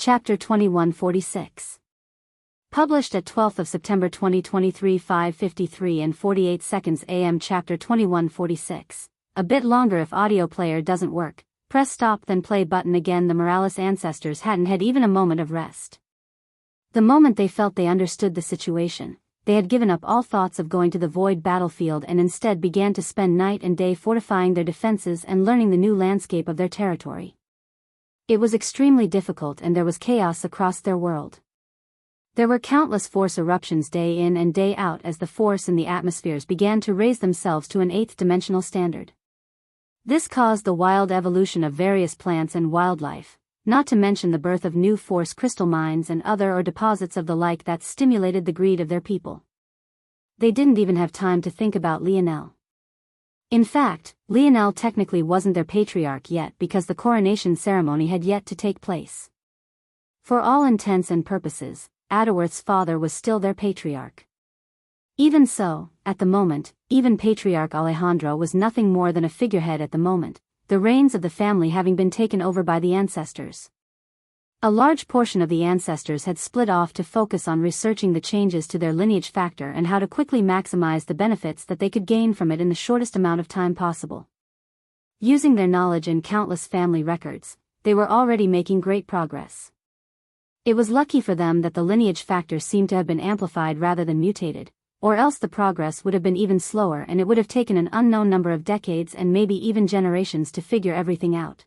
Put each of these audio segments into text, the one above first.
Chapter 2146. Published at 12th of September 2023, 5:53 and 48 seconds AM. Chapter 2146. A bit longer if audio player doesn't work. Press stop then play button again. The Morales ancestors hadn't had even a moment of rest. The moment they felt they understood the situation, they had given up all thoughts of going to the void battlefield and instead began to spend night and day fortifying their defenses and learning the new landscape of their territory. It was extremely difficult and there was chaos across their world. There were countless force eruptions day in and day out as the force in the atmospheres began to raise themselves to an eighth-dimensional standard. This caused the wild evolution of various plants and wildlife, not to mention the birth of new force crystal mines and other deposits of the like that stimulated the greed of their people. They didn't even have time to think about Lionel. In fact, Lionel technically wasn't their patriarch yet because the coronation ceremony had yet to take place. For all intents and purposes, Adderworth's father was still their patriarch. Even so, at the moment, even Patriarch Alejandro was nothing more than a figurehead at the moment, the reins of the family having been taken over by the ancestors. A large portion of the ancestors had split off to focus on researching the changes to their lineage factor and how to quickly maximize the benefits that they could gain from it in the shortest amount of time possible. Using their knowledge and countless family records, they were already making great progress. It was lucky for them that the lineage factor seemed to have been amplified rather than mutated, or else the progress would have been even slower and it would have taken an unknown number of decades and maybe even generations to figure everything out.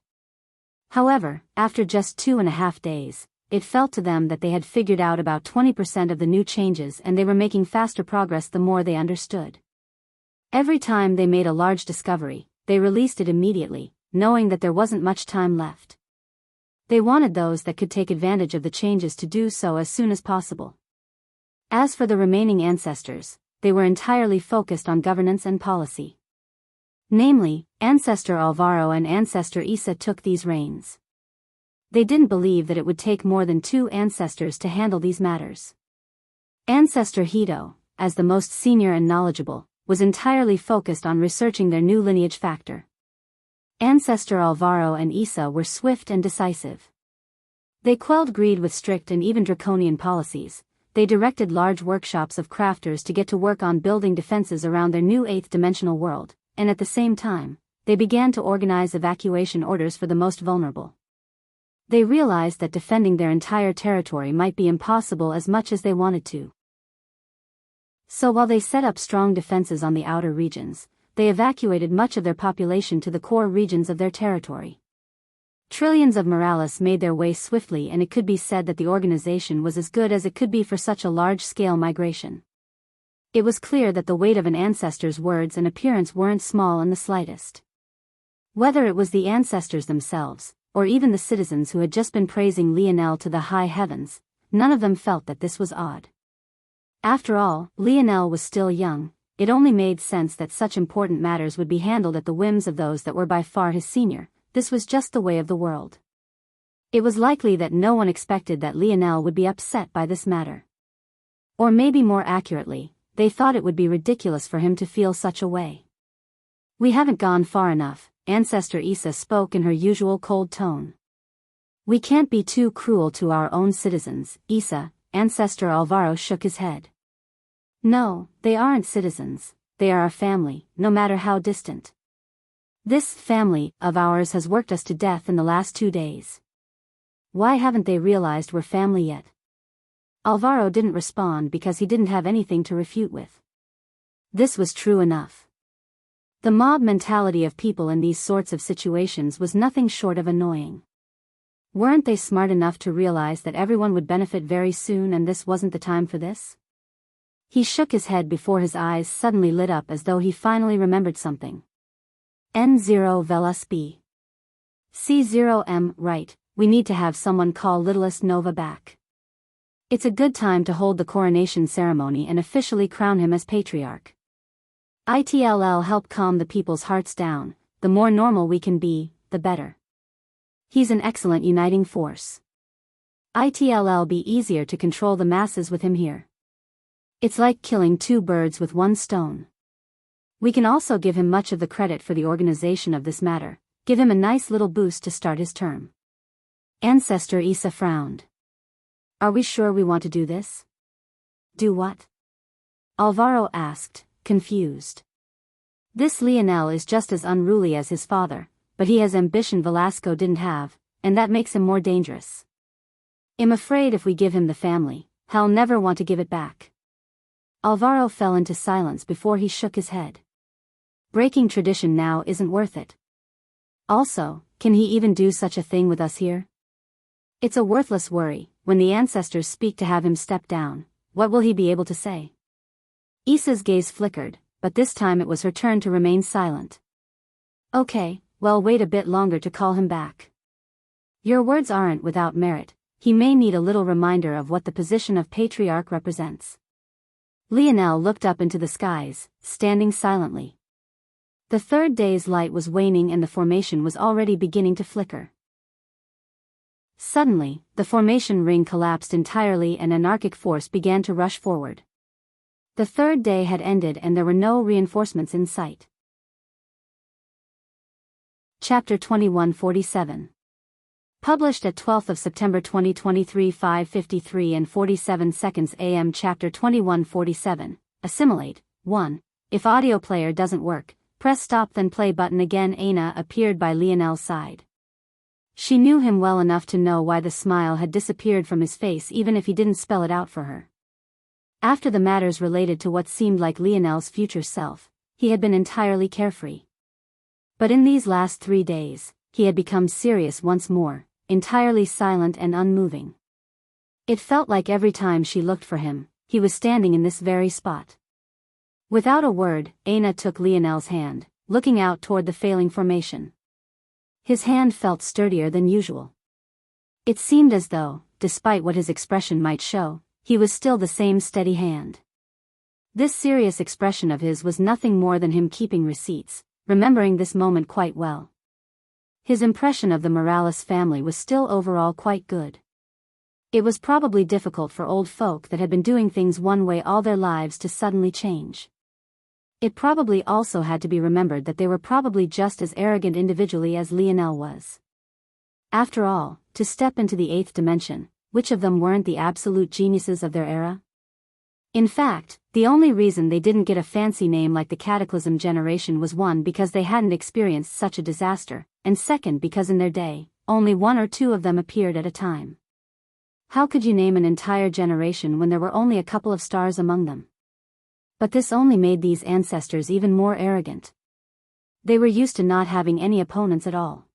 However, after just 2.5 days, it felt to them that they had figured out about 20% of the new changes and they were making faster progress the more they understood. Every time they made a large discovery, they released it immediately, knowing that there wasn't much time left. They wanted those that could take advantage of the changes to do so as soon as possible. As for the remaining ancestors, they were entirely focused on governance and policy. Namely, Ancestor Alvaro and Ancestor Isa took these reins. They didn't believe that it would take more than 2 ancestors to handle these matters. Ancestor Hito, as the most senior and knowledgeable, was entirely focused on researching their new lineage factor. Ancestor Alvaro and Isa were swift and decisive. They quelled greed with strict and even draconian policies. They directed large workshops of crafters to get to work on building defenses around their new 8th-dimensional world, and at the same time, they began to organize evacuation orders for the most vulnerable. They realized that defending their entire territory might be impossible as much as they wanted to. So while they set up strong defenses on the outer regions, they evacuated much of their population to the core regions of their territory. Trillions of Morales made their way swiftly and it could be said that the organization was as good as it could be for such a large-scale migration. It was clear that the weight of an ancestor's words and appearance weren't small in the slightest. Whether it was the ancestors themselves, or even the citizens who had just been praising Lionel to the high heavens, none of them felt that this was odd. After all, Lionel was still young. It only made sense that such important matters would be handled at the whims of those that were by far his senior. This was just the way of the world. It was likely that no one expected that Lionel would be upset by this matter. Or maybe more accurately, they thought it would be ridiculous for him to feel such a way. "We haven't gone far enough," Ancestor Isa spoke in her usual cold tone. "We can't be too cruel to our own citizens, Isa." Ancestor Alvaro shook his head. "No, they aren't citizens, they are our family, no matter how distant. This family of ours has worked us to death in the last 2 days. Why haven't they realized we're family yet?" Alvaro didn't respond because he didn't have anything to refute with. This was true enough. The mob mentality of people in these sorts of situations was nothing short of annoying. Weren't they smart enough to realize that everyone would benefit very soon and this wasn't the time for this? He shook his head before his eyes suddenly lit up as though he finally remembered something. N0 Velas B. C0M, right, we need to have someone call Littlest Nova back. It's a good time to hold the coronation ceremony and officially crown him as patriarch. It'll help calm the people's hearts down. The more normal we can be, the better. He's an excellent uniting force. It'll be easier to control the masses with him here. It's like killing 2 birds with 1 stone. We can also give him much of the credit for the organization of this matter, give him a nice little boost to start his term. Ancestor Isa frowned. Are we sure we want to do this? Do what? Alvaro asked, confused. This Leonel is just as unruly as his father, but he has ambition Velasco didn't have, and that makes him more dangerous. I'm afraid if we give him the family, he'll never want to give it back. Alvaro fell into silence before he shook his head. Breaking tradition now isn't worth it. Also, can he even do such a thing with us here? It's a worthless worry. When the ancestors speak to have him step down, what will he be able to say? Isa's gaze flickered, but this time it was her turn to remain silent. Okay, well, wait a bit longer to call him back. Your words aren't without merit. He may need a little reminder of what the position of patriarch represents. Leonel looked up into the skies, standing silently. The third day's light was waning and the formation was already beginning to flicker. Suddenly, the formation ring collapsed entirely and anarchic force began to rush forward. The third day had ended and there were no reinforcements in sight. Chapter 2147. Published at 12th of September 2023 5:53 and 47 seconds AM. Chapter 2147. Assimilate. 1. If audio player doesn't work, press stop then play button again. Aina appeared by Leonel's side. She knew him well enough to know why the smile had disappeared from his face even if he didn't spell it out for her. After the matters related to what seemed like Leonel's future self, he had been entirely carefree. But in these last 3 days, he had become serious once more, entirely silent and unmoving. It felt like every time she looked for him, he was standing in this very spot. Without a word, Aina took Leonel's hand, looking out toward the failing formation. His hand felt sturdier than usual. It seemed as though, despite what his expression might show, he was still the same steady hand. This serious expression of his was nothing more than him keeping receipts, remembering this moment quite well. His impression of the Morales family was still overall quite good. It was probably difficult for old folk that had been doing things one way all their lives to suddenly change. It probably also had to be remembered that they were probably just as arrogant individually as Leonel was. After all, to step into the 8th dimension, which of them weren't the absolute geniuses of their era? In fact, the only reason they didn't get a fancy name like the Cataclysm generation was 1 because they hadn't experienced such a disaster, and 2nd because in their day, only 1 or 2 of them appeared at a time. How could you name an entire generation when there were only a couple of stars among them? But this only made these ancestors even more arrogant. They were used to not having any opponents at all.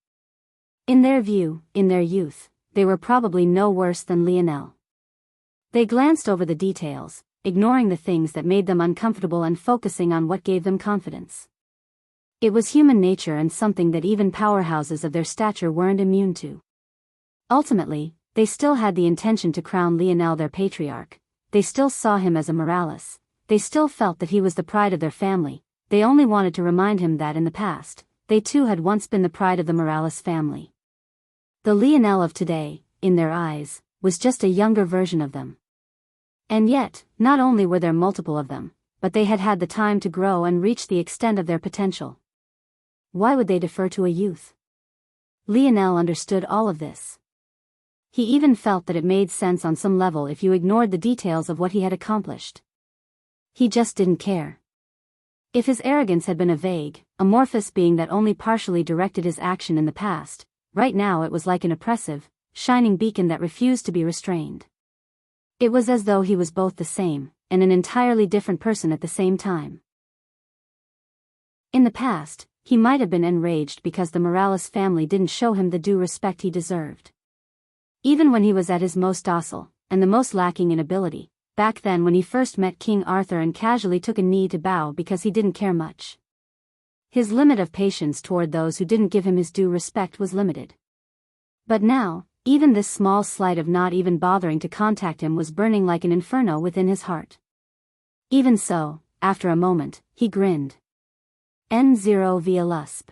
In their view, in their youth, they were probably no worse than Leonel. They glanced over the details, ignoring the things that made them uncomfortable and focusing on what gave them confidence. It was human nature and something that even powerhouses of their stature weren't immune to. Ultimately, they still had the intention to crown Leonel their patriarch. They still saw him as a Morales. They still felt that he was the pride of their family. They only wanted to remind him that in the past, they too had once been the pride of the Morales family. The Leonel of today, in their eyes, was just a younger version of them. And yet, not only were there multiple of them, but they had had the time to grow and reach the extent of their potential. Why would they defer to a youth? Leonel understood all of this. He even felt that it made sense on some level if you ignored the details of what he had accomplished. He just didn't care. If his arrogance had been a vague, amorphous being that only partially directed his action in the past, right now it was like an oppressive, shining beacon that refused to be restrained. It was as though he was both the same, and an entirely different person at the same time. In the past, he might have been enraged because the Morales family didn't show him the due respect he deserved. Even when he was at his most docile, and the most lacking in ability, back then when he first met King Arthur and casually took a knee to bow because he didn't care much. His limit of patience toward those who didn't give him his due respect was limited. But now, even this small slight of not even bothering to contact him was burning like an inferno within his heart. Even so, after a moment, he grinned. N0 via Lusp.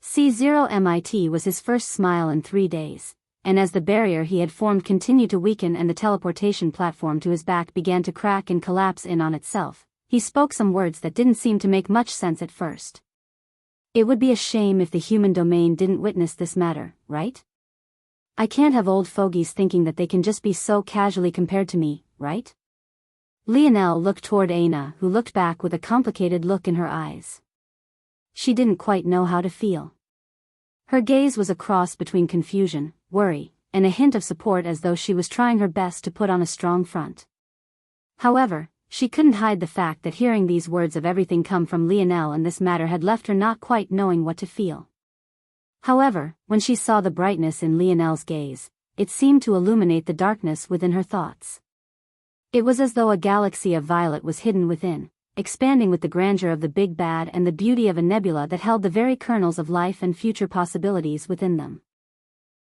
C0 MIT was his first smile in 3 days. And as the barrier he had formed continued to weaken and the teleportation platform to his back began to crack and collapse in on itself, he spoke some words that didn't seem to make much sense at first. It would be a shame if the human domain didn't witness this matter, right? I can't have old fogies thinking that they can just be so casually compared to me, right? Lionel looked toward Aina, who looked back with a complicated look in her eyes. She didn't quite know how to feel. Her gaze was a cross between confusion, worry, and a hint of support, as though she was trying her best to put on a strong front. However, she couldn't hide the fact that hearing these words of everything come from Lionel in this matter had left her not quite knowing what to feel. However, when she saw the brightness in Lionel's gaze, it seemed to illuminate the darkness within her thoughts. It was as though a galaxy of violet was hidden within, expanding with the grandeur of the big bad and the beauty of a nebula that held the very kernels of life and future possibilities within them.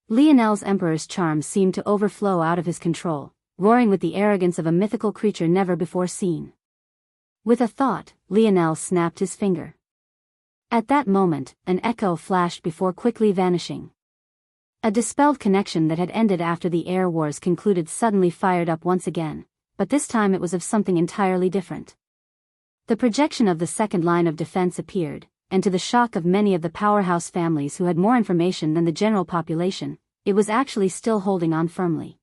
Lionel's emperor's charm seemed to overflow out of his control, roaring with the arrogance of a mythical creature never before seen. With a thought, Lionel snapped his finger. At that moment, an echo flashed before quickly vanishing. A dispelled connection that had ended after the air wars concluded suddenly fired up once again, but this time it was of something entirely different. The projection of the second line of defense appeared, and to the shock of many of the powerhouse families who had more information than the general population, it was actually still holding on firmly.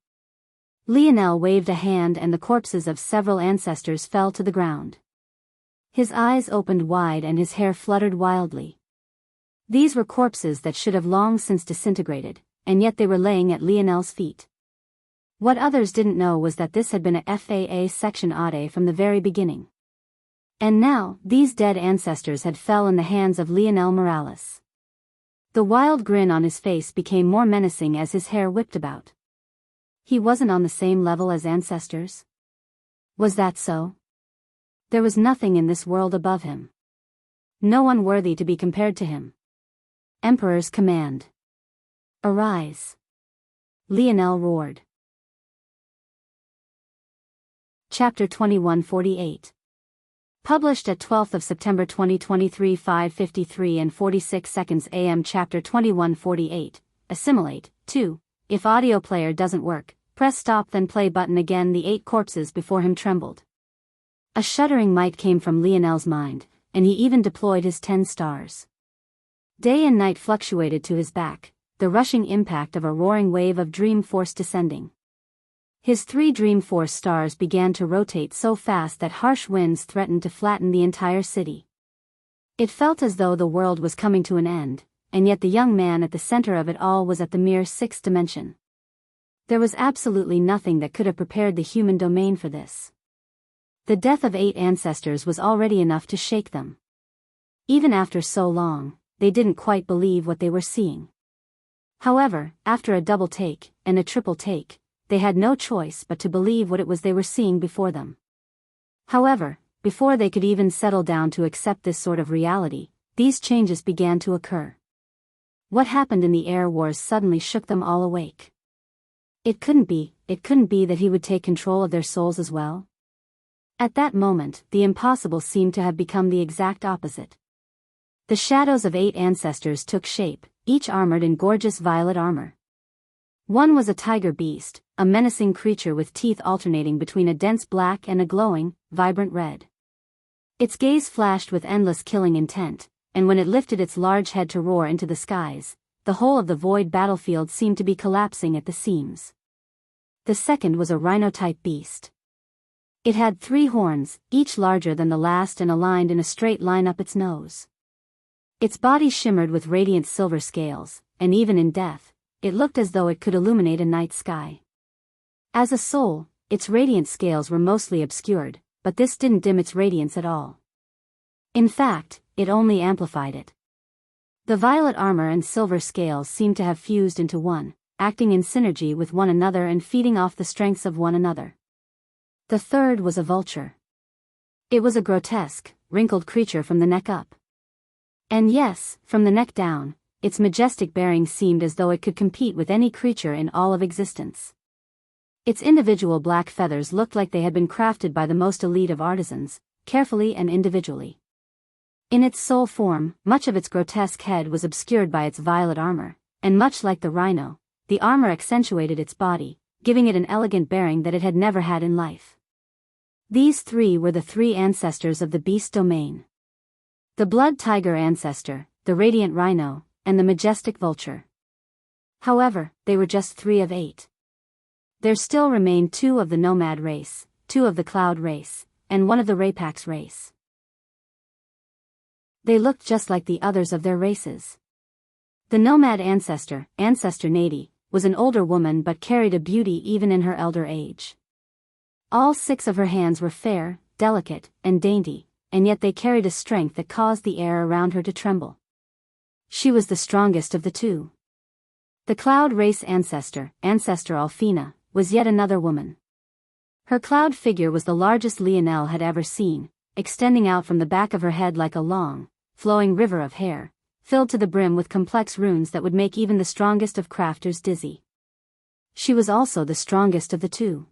Lionel waved a hand and the corpses of several ancestors fell to the ground. His eyes opened wide and his hair fluttered wildly. These were corpses that should have long since disintegrated, and yet they were laying at Lionel's feet. What others didn't know was that this had been a FAA section Aude from the very beginning. And now, these dead ancestors had fell in the hands of Lionel Morales. The wild grin on his face became more menacing as his hair whipped about. He wasn't on the same level as ancestors? Was that so? There was nothing in this world above him. No one worthy to be compared to him. Emperor's command. Arise. Lionel roared. Chapter 2148. Published at 12th of September 2023 5:53 and 46 seconds AM. Chapter 2148. Assimilate. 2. If audio player doesn't work, press stop then play button again. The 8 corpses before him trembled. A shuddering might came from Lionel's mind, and he even deployed his 10 stars. Day and night fluctuated to his back, the rushing impact of a roaring wave of dream force descending. His 3 dream force stars began to rotate so fast that harsh winds threatened to flatten the entire city. It felt as though the world was coming to an end, and yet the young man at the center of it all was at the mere 6th dimension. There was absolutely nothing that could have prepared the human domain for this. The death of 8 ancestors was already enough to shake them. Even after so long, they didn't quite believe what they were seeing. However, after a double take, and a triple take, they had no choice but to believe what it was they were seeing before them. However, before they could even settle down to accept this sort of reality, these changes began to occur. What happened in the air wars suddenly shook them all awake. It couldn't be that he would take control of their souls as well. At that moment, the impossible seemed to have become the exact opposite. The shadows of 8 ancestors took shape, each armored in gorgeous violet armor. One was a tiger beast, a menacing creature with teeth alternating between a dense black and a glowing, vibrant red. Its gaze flashed with endless killing intent, and when it lifted its large head to roar into the skies, the whole of the void battlefield seemed to be collapsing at the seams. The second was a rhino-type beast. It had 3 horns, each larger than the last and aligned in a straight line up its nose. Its body shimmered with radiant silver scales, and even in death, it looked as though it could illuminate a night sky. As a soul, its radiant scales were mostly obscured, but this didn't dim its radiance at all. In fact, it only amplified it. The violet armor and silver scales seemed to have fused into one, acting in synergy with one another and feeding off the strengths of one another. The third was a vulture. It was a grotesque, wrinkled creature from the neck up. And yes, from the neck down, its majestic bearing seemed as though it could compete with any creature in all of existence. Its individual black feathers looked like they had been crafted by the most elite of artisans, carefully and individually. In its sole form, much of its grotesque head was obscured by its violet armor, and much like the rhino, the armor accentuated its body, giving it an elegant bearing that it had never had in life. These 3 were the 3 ancestors of the beast domain. The blood tiger ancestor, the radiant rhino, and the majestic vulture. However, they were just 3 of 8. There still remained 2 of the nomad race, 2 of the cloud race, and 1 of the Rapax race. They looked just like the others of their races. The nomad ancestor, Ancestor Nadi, was an older woman but carried a beauty even in her elder age. All 6 of her hands were fair, delicate, and dainty, and yet they carried a strength that caused the air around her to tremble. She was the strongest of the 2. The cloud race ancestor, Ancestor Alfina, was yet another woman. Her cloud figure was the largest Lionel had ever seen, extending out from the back of her head like a long, flowing river of hair, filled to the brim with complex runes that would make even the strongest of crafters dizzy. She was also the strongest of the 2.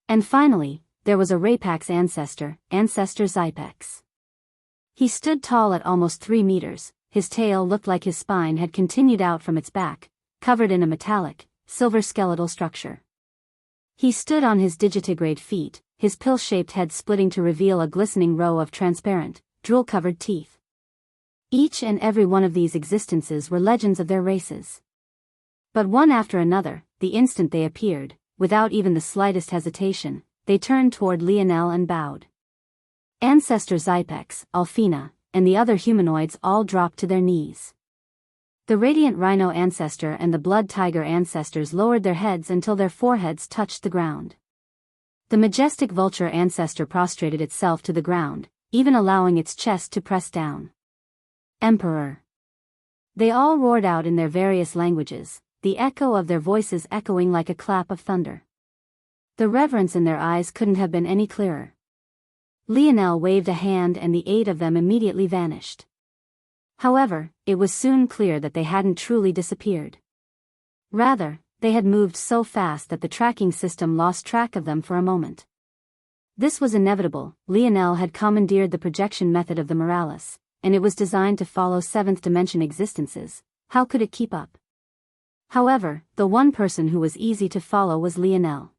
And finally, there was a Rapax ancestor, Ancestor Zypex. He stood tall at almost 3 meters, his tail looked like his spine had continued out from its back, covered in a metallic, silver skeletal structure. He stood on his digitigrade feet, his pill-shaped head splitting to reveal a glistening row of transparent, drool-covered teeth. Each and every one of these existences were legends of their races. But one after another, the instant they appeared, without even the slightest hesitation, they turned toward Lionel and bowed. Ancestor Zypex, Alfina, and the other humanoids all dropped to their knees. The Radiant Rhino ancestor and the Blood Tiger ancestors lowered their heads until their foreheads touched the ground. The Majestic Vulture ancestor prostrated itself to the ground, even allowing its chest to press down. Emperor. They all roared out in their various languages, the echo of their voices echoing like a clap of thunder. The reverence in their eyes couldn't have been any clearer. Lionel waved a hand and the 8 of them immediately vanished. However, it was soon clear that they hadn't truly disappeared. Rather, they had moved so fast that the tracking system lost track of them for a moment. This was inevitable. Lionel had commandeered the projection method of the Moralis, and it was designed to follow 7th dimension existences. How could it keep up? However, the one person who was easy to follow was Lionel.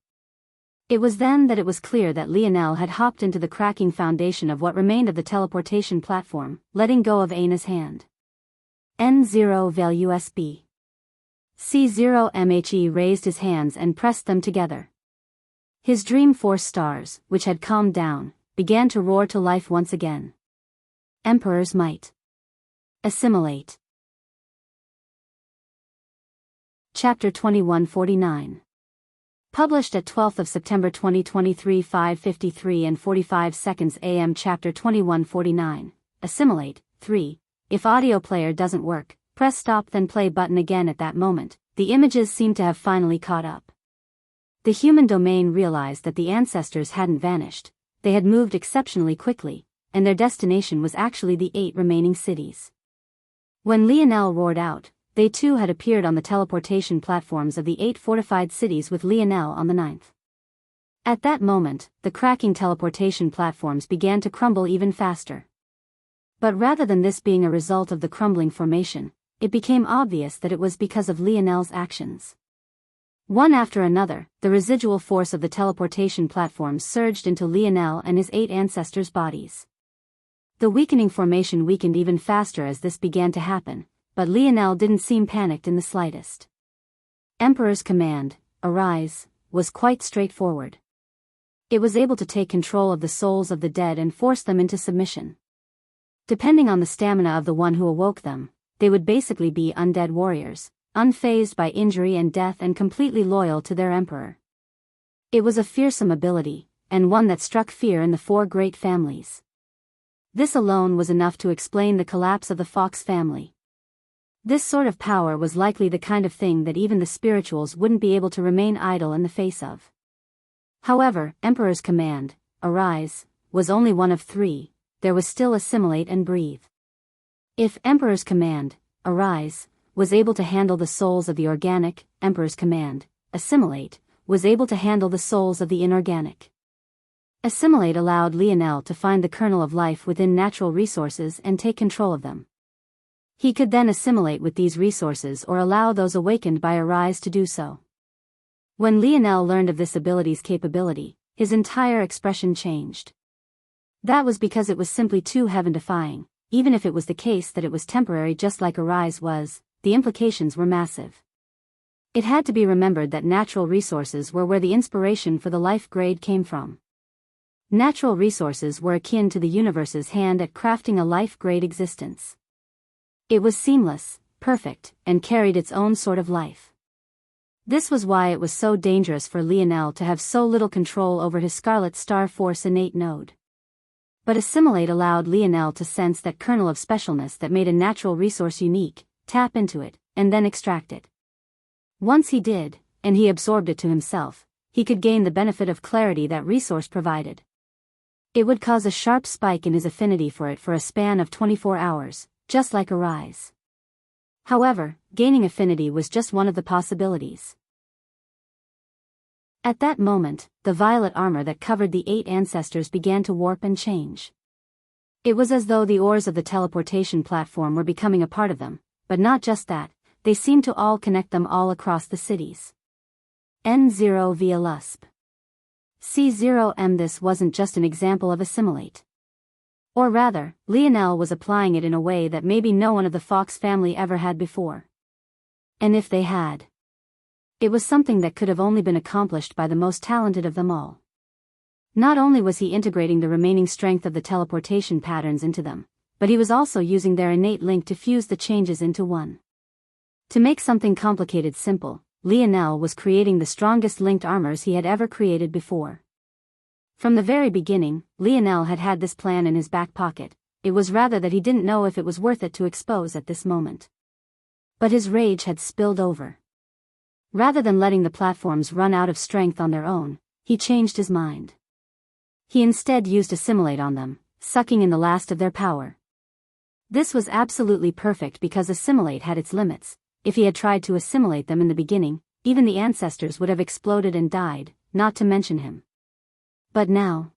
It was then that it was clear that Lionel had hopped into the cracking foundation of what remained of the teleportation platform, letting go of Aina's hand. N0 vel USB. C0 MHE raised his hands and pressed them together. His Dream Force stars, which had calmed down, began to roar to life once again. Emperor's Might. Assimilate. Chapter 2149. Published at 12th of September 2023 5:53 and 45 seconds AM. Chapter 2149. Assimilate. 3. If audio player doesn't work, press stop then play button again. At that moment, the images seemed to have finally caught up. The human domain realized that the ancestors hadn't vanished, they had moved exceptionally quickly, and their destination was actually the 8 remaining cities. When Lionel roared out, they too had appeared on the teleportation platforms of the 8 fortified cities with Lionel on the 9th. At that moment, the cracking teleportation platforms began to crumble even faster. But rather than this being a result of the crumbling formation, it became obvious that it was because of Lionel's actions. One after another, the residual force of the teleportation platforms surged into Lionel and his 8 ancestors' bodies. The weakening formation weakened even faster as this began to happen, but Lionel didn't seem panicked in the slightest. Emperor's command, arise, was quite straightforward. It was able to take control of the souls of the dead and force them into submission. Depending on the stamina of the one who awoke them, they would basically be undead warriors, unfazed by injury and death and completely loyal to their emperor. It was a fearsome ability, and one that struck fear in the 4 great families. This alone was enough to explain the collapse of the Fox family. This sort of power was likely the kind of thing that even the spirituals wouldn't be able to remain idle in the face of. However, Emperor's command, arise, was only one of 3, there was still assimilate and breathe. If Emperor's command, arise, was able to handle the souls of the organic, Emperor's command, assimilate, was able to handle the souls of the inorganic. Assimilate allowed Lionel to find the kernel of life within natural resources and take control of them. He could then assimilate with these resources or allow those awakened by arise to do so. When Lionel learned of this ability's capability, his entire expression changed. That was because it was simply too heaven-defying. Even if it was the case that it was temporary just like arise was, the implications were massive. It had to be remembered that natural resources were where the inspiration for the life grade came from. Natural resources were akin to the universe's hand at crafting a life grade existence. It was seamless, perfect, and carried its own sort of life. This was why it was so dangerous for Lionel to have so little control over his Scarlet Star Force innate node. But assimilate allowed Lionel to sense that kernel of specialness that made a natural resource unique, tap into it, and then extract it. Once he did, and he absorbed it to himself, he could gain the benefit of clarity that resource provided. It would cause a sharp spike in his affinity for it for a span of 24 hours, just like a rise. However, gaining affinity was just one of the possibilities. At that moment, the violet armor that covered the 8 ancestors began to warp and change. It was as though the oars of the teleportation platform were becoming a part of them, but not just that, they seemed to all connect them all across the cities. N0 via LUSP. C0M. This wasn't just an example of assimilate. Or rather, Lionel was applying it in a way that maybe no one of the Fox family ever had before. And if they had, it was something that could have only been accomplished by the most talented of them all. Not only was he integrating the remaining strength of the teleportation patterns into them, but he was also using their innate link to fuse the changes into one. To make something complicated simple, Lionel was creating the strongest linked armors he had ever created before. From the very beginning, Lionel had had this plan in his back pocket. It was rather that he didn't know if it was worth it to expose at this moment. But his rage had spilled over. Rather than letting the platforms run out of strength on their own, he changed his mind. He instead used assimilate on them, sucking in the last of their power. This was absolutely perfect because assimilate had its limits. If he had tried to assimilate them in the beginning, even the ancestors would have exploded and died, not to mention him. But now,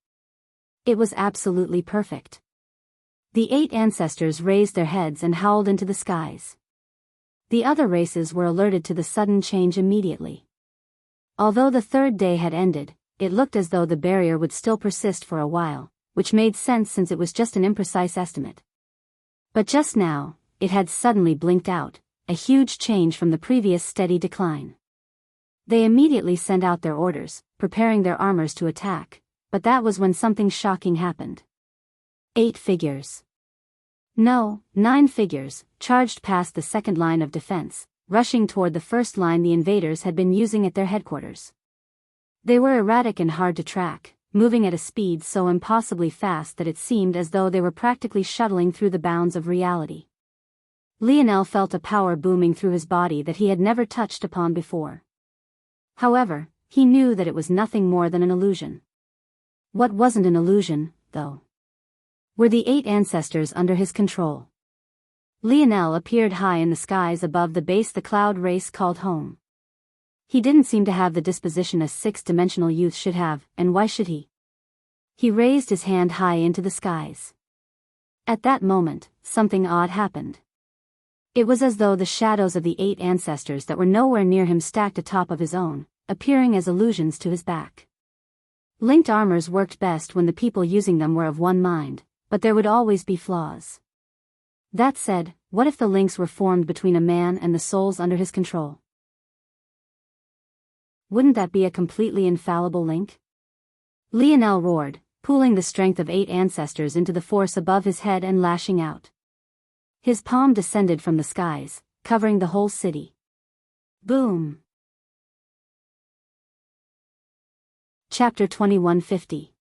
it was absolutely perfect. The 8 ancestors raised their heads and howled into the skies. The other races were alerted to the sudden change immediately. Although the 3rd day had ended, it looked as though the barrier would still persist for a while, which made sense since it was just an imprecise estimate. But just now, it had suddenly blinked out, a huge change from the previous steady decline. They immediately sent out their orders, preparing their armors to attack, but that was when something shocking happened. 8 figures. No, 9 figures, charged past the second line of defense, rushing toward the first line the invaders had been using at their headquarters. They were erratic and hard to track, moving at a speed so impossibly fast that it seemed as though they were practically shuttling through the bounds of reality. Lionel felt a power booming through his body that he had never touched upon before. However, he knew that it was nothing more than an illusion. What wasn't an illusion, though, were the 8 ancestors under his control. Lionel appeared high in the skies above the base the cloud race called home. He didn't seem to have the disposition a 6-dimensional youth should have, and why should he? He raised his hand high into the skies. At that moment, something odd happened. It was as though the shadows of the 8 ancestors that were nowhere near him stacked atop of his own, appearing as illusions to his back. Linked armors worked best when the people using them were of one mind, but there would always be flaws. That said, what if the links were formed between a man and the souls under his control? Wouldn't that be a completely infallible link? Lionel roared, pooling the strength of 8 ancestors into the force above his head and lashing out. His palm descended from the skies, covering the whole city. Boom! Chapter 2150.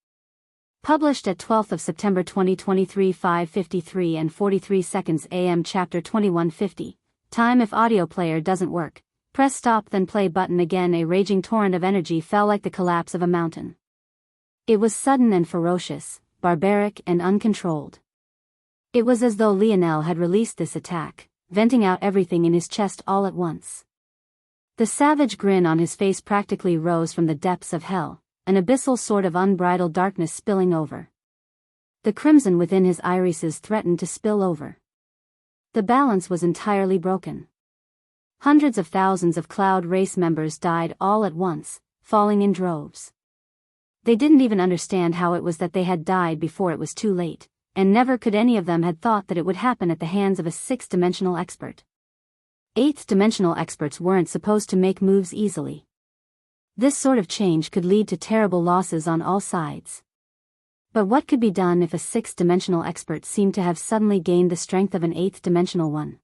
Published at 12th of September 2023 5:53 and 43 seconds AM. Chapter 2150. Time if audio player doesn't work. Press stop then play button again. A raging torrent of energy fell like the collapse of a mountain. It was sudden and ferocious, barbaric and uncontrolled. It was as though Lionel had released this attack, venting out everything in his chest all at once. The savage grin on his face practically rose from the depths of hell, an abyssal sort of unbridled darkness spilling over. The crimson within his irises threatened to spill over. The balance was entirely broken. Hundreds of thousands of Cloud Race members died all at once, falling in droves. They didn't even understand how it was that they had died before it was too late, and never could any of them had thought that it would happen at the hands of a 6-dimensional expert. Eighth-dimensional experts weren't supposed to make moves easily. This sort of change could lead to terrible losses on all sides. But what could be done if a sixth-dimensional expert seemed to have suddenly gained the strength of an eighth-dimensional one?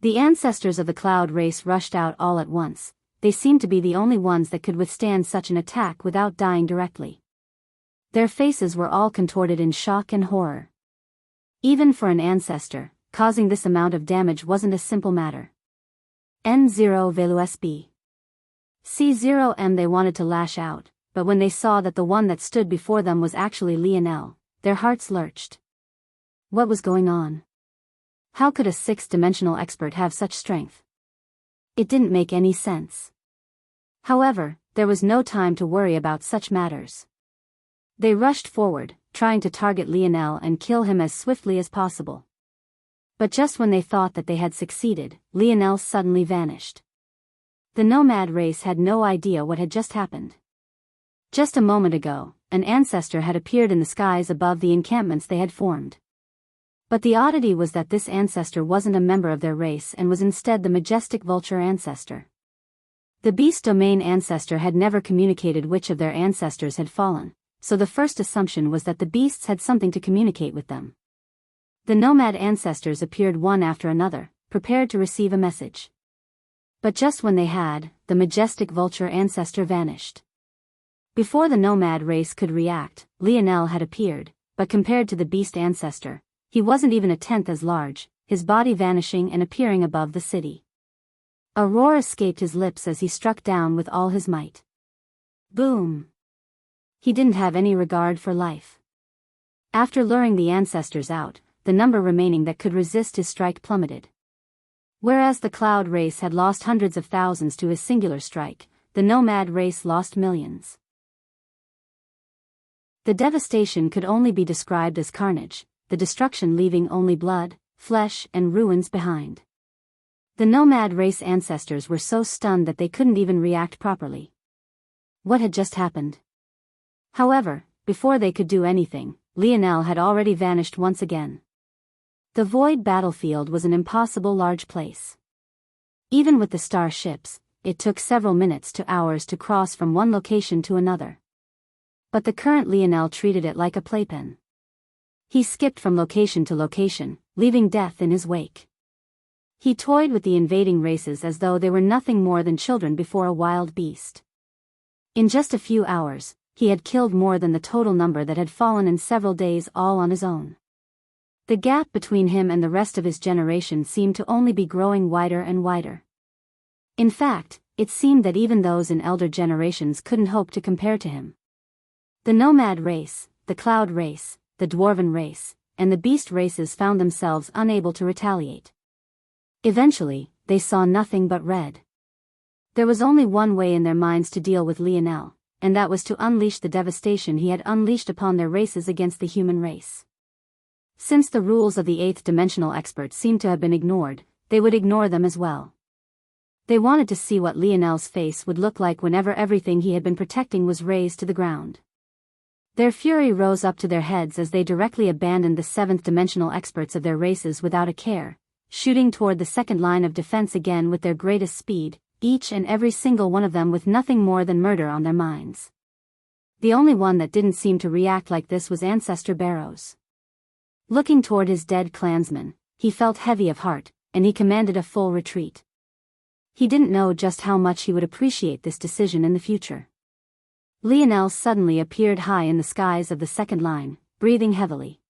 The ancestors of the cloud race rushed out all at once. They seemed to be the only ones that could withstand such an attack without dying directly. Their faces were all contorted in shock and horror. Even for an ancestor, causing this amount of damage wasn't a simple matter. N0 VLUSB. C0M. They wanted to lash out, but when they saw that the one that stood before them was actually Lionel, their hearts lurched. What was going on? How could a sixth-dimensional expert have such strength? It didn't make any sense. However, there was no time to worry about such matters. They rushed forward, trying to target Lionel and kill him as swiftly as possible. But just when they thought that they had succeeded, Lionel suddenly vanished. The nomad race had no idea what had just happened. Just a moment ago, an ancestor had appeared in the skies above the encampments they had formed. But the oddity was that this ancestor wasn't a member of their race and was instead the majestic vulture ancestor. The beast domain ancestor had never communicated which of their ancestors had fallen, so the first assumption was that the beasts had something to communicate with them. The nomad ancestors appeared one after another, prepared to receive a message. But just when they had, the majestic vulture ancestor vanished. Before the nomad race could react, Lionel had appeared, but compared to the beast ancestor, he wasn't even a tenth as large, his body vanishing and appearing above the city. A roar escaped his lips as he struck down with all his might. Boom! He didn't have any regard for life. After luring the ancestors out, the number remaining that could resist his strike plummeted. Whereas the cloud race had lost hundreds of thousands to his singular strike, the nomad race lost millions. The devastation could only be described as carnage, the destruction leaving only blood, flesh, and ruins behind. The nomad race ancestors were so stunned that they couldn't even react properly. What had just happened? However, before they could do anything, Lionel had already vanished once again. The void battlefield was an impossible large place. Even with the star ships, it took several minutes to hours to cross from one location to another. But the current Lionel treated it like a playpen. He skipped from location to location, leaving death in his wake. He toyed with the invading races as though they were nothing more than children before a wild beast. In just a few hours, he had killed more than the total number that had fallen in several days all on his own. The gap between him and the rest of his generation seemed to only be growing wider and wider. In fact, it seemed that even those in elder generations couldn't hope to compare to him. The nomad race, the cloud race, the dwarven race, and the beast races found themselves unable to retaliate. Eventually, they saw nothing but red. There was only one way in their minds to deal with Lionel, and that was to unleash the devastation he had unleashed upon their races against the human race. Since the rules of the eighth-dimensional experts seemed to have been ignored, they would ignore them as well. They wanted to see what Lionel's face would look like whenever everything he had been protecting was razed to the ground. Their fury rose up to their heads as they directly abandoned the seventh-dimensional experts of their races without a care, shooting toward the second line of defense again with their greatest speed, each and every single one of them with nothing more than murder on their minds. The only one that didn't seem to react like this was Ancestor Barrows. Looking toward his dead clansmen, he felt heavy of heart, and he commanded a full retreat. He didn't know just how much he would appreciate this decision in the future. Lionel suddenly appeared high in the skies of the second line, breathing heavily.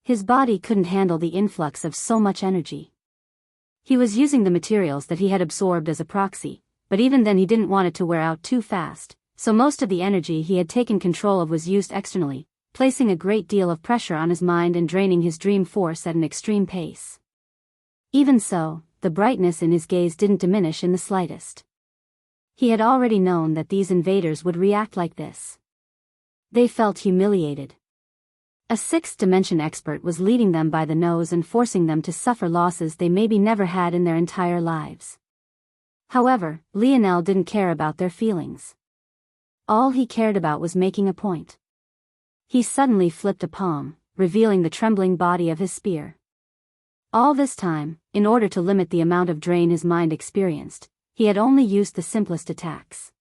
His body couldn't handle the influx of so much energy. He was using the materials that he had absorbed as a proxy, but even then he didn't want it to wear out too fast, so most of the energy he had taken control of was used externally, placing a great deal of pressure on his mind and draining his dream force at an extreme pace. Even so, the brightness in his gaze didn't diminish in the slightest. He had already known that these invaders would react like this. They felt humiliated. A sixth-dimension expert was leading them by the nose and forcing them to suffer losses they maybe never had in their entire lives. However, Lionel didn't care about their feelings. All he cared about was making a point. He suddenly flipped a palm, revealing the trembling body of his spear. All this time, in order to limit the amount of drain his mind experienced, he had only used the simplest attacks.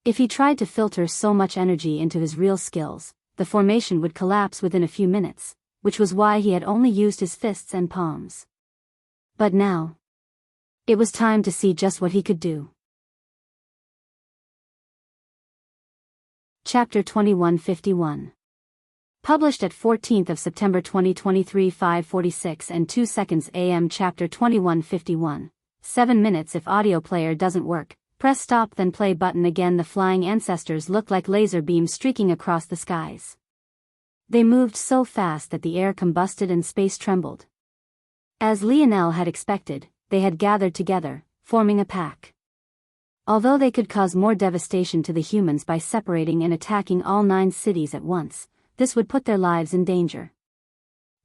If he tried to filter so much energy into his real skills, the formation would collapse within a few minutes, which was why he had only used his fists and palms. But now, it was time to see just what he could do. Chapter 2151. Published at 14th of September 2023 5:46 and 2 seconds AM. Chapter 2151. 7 minutes. If audio player doesn't work, press stop then play button again. The flying ancestors looked like laser beams streaking across the skies. They moved so fast that the air combusted and space trembled. As Lionel had expected, they had gathered together, forming a pack. Although they could cause more devastation to the humans by separating and attacking all 9 cities at once, this would put their lives in danger.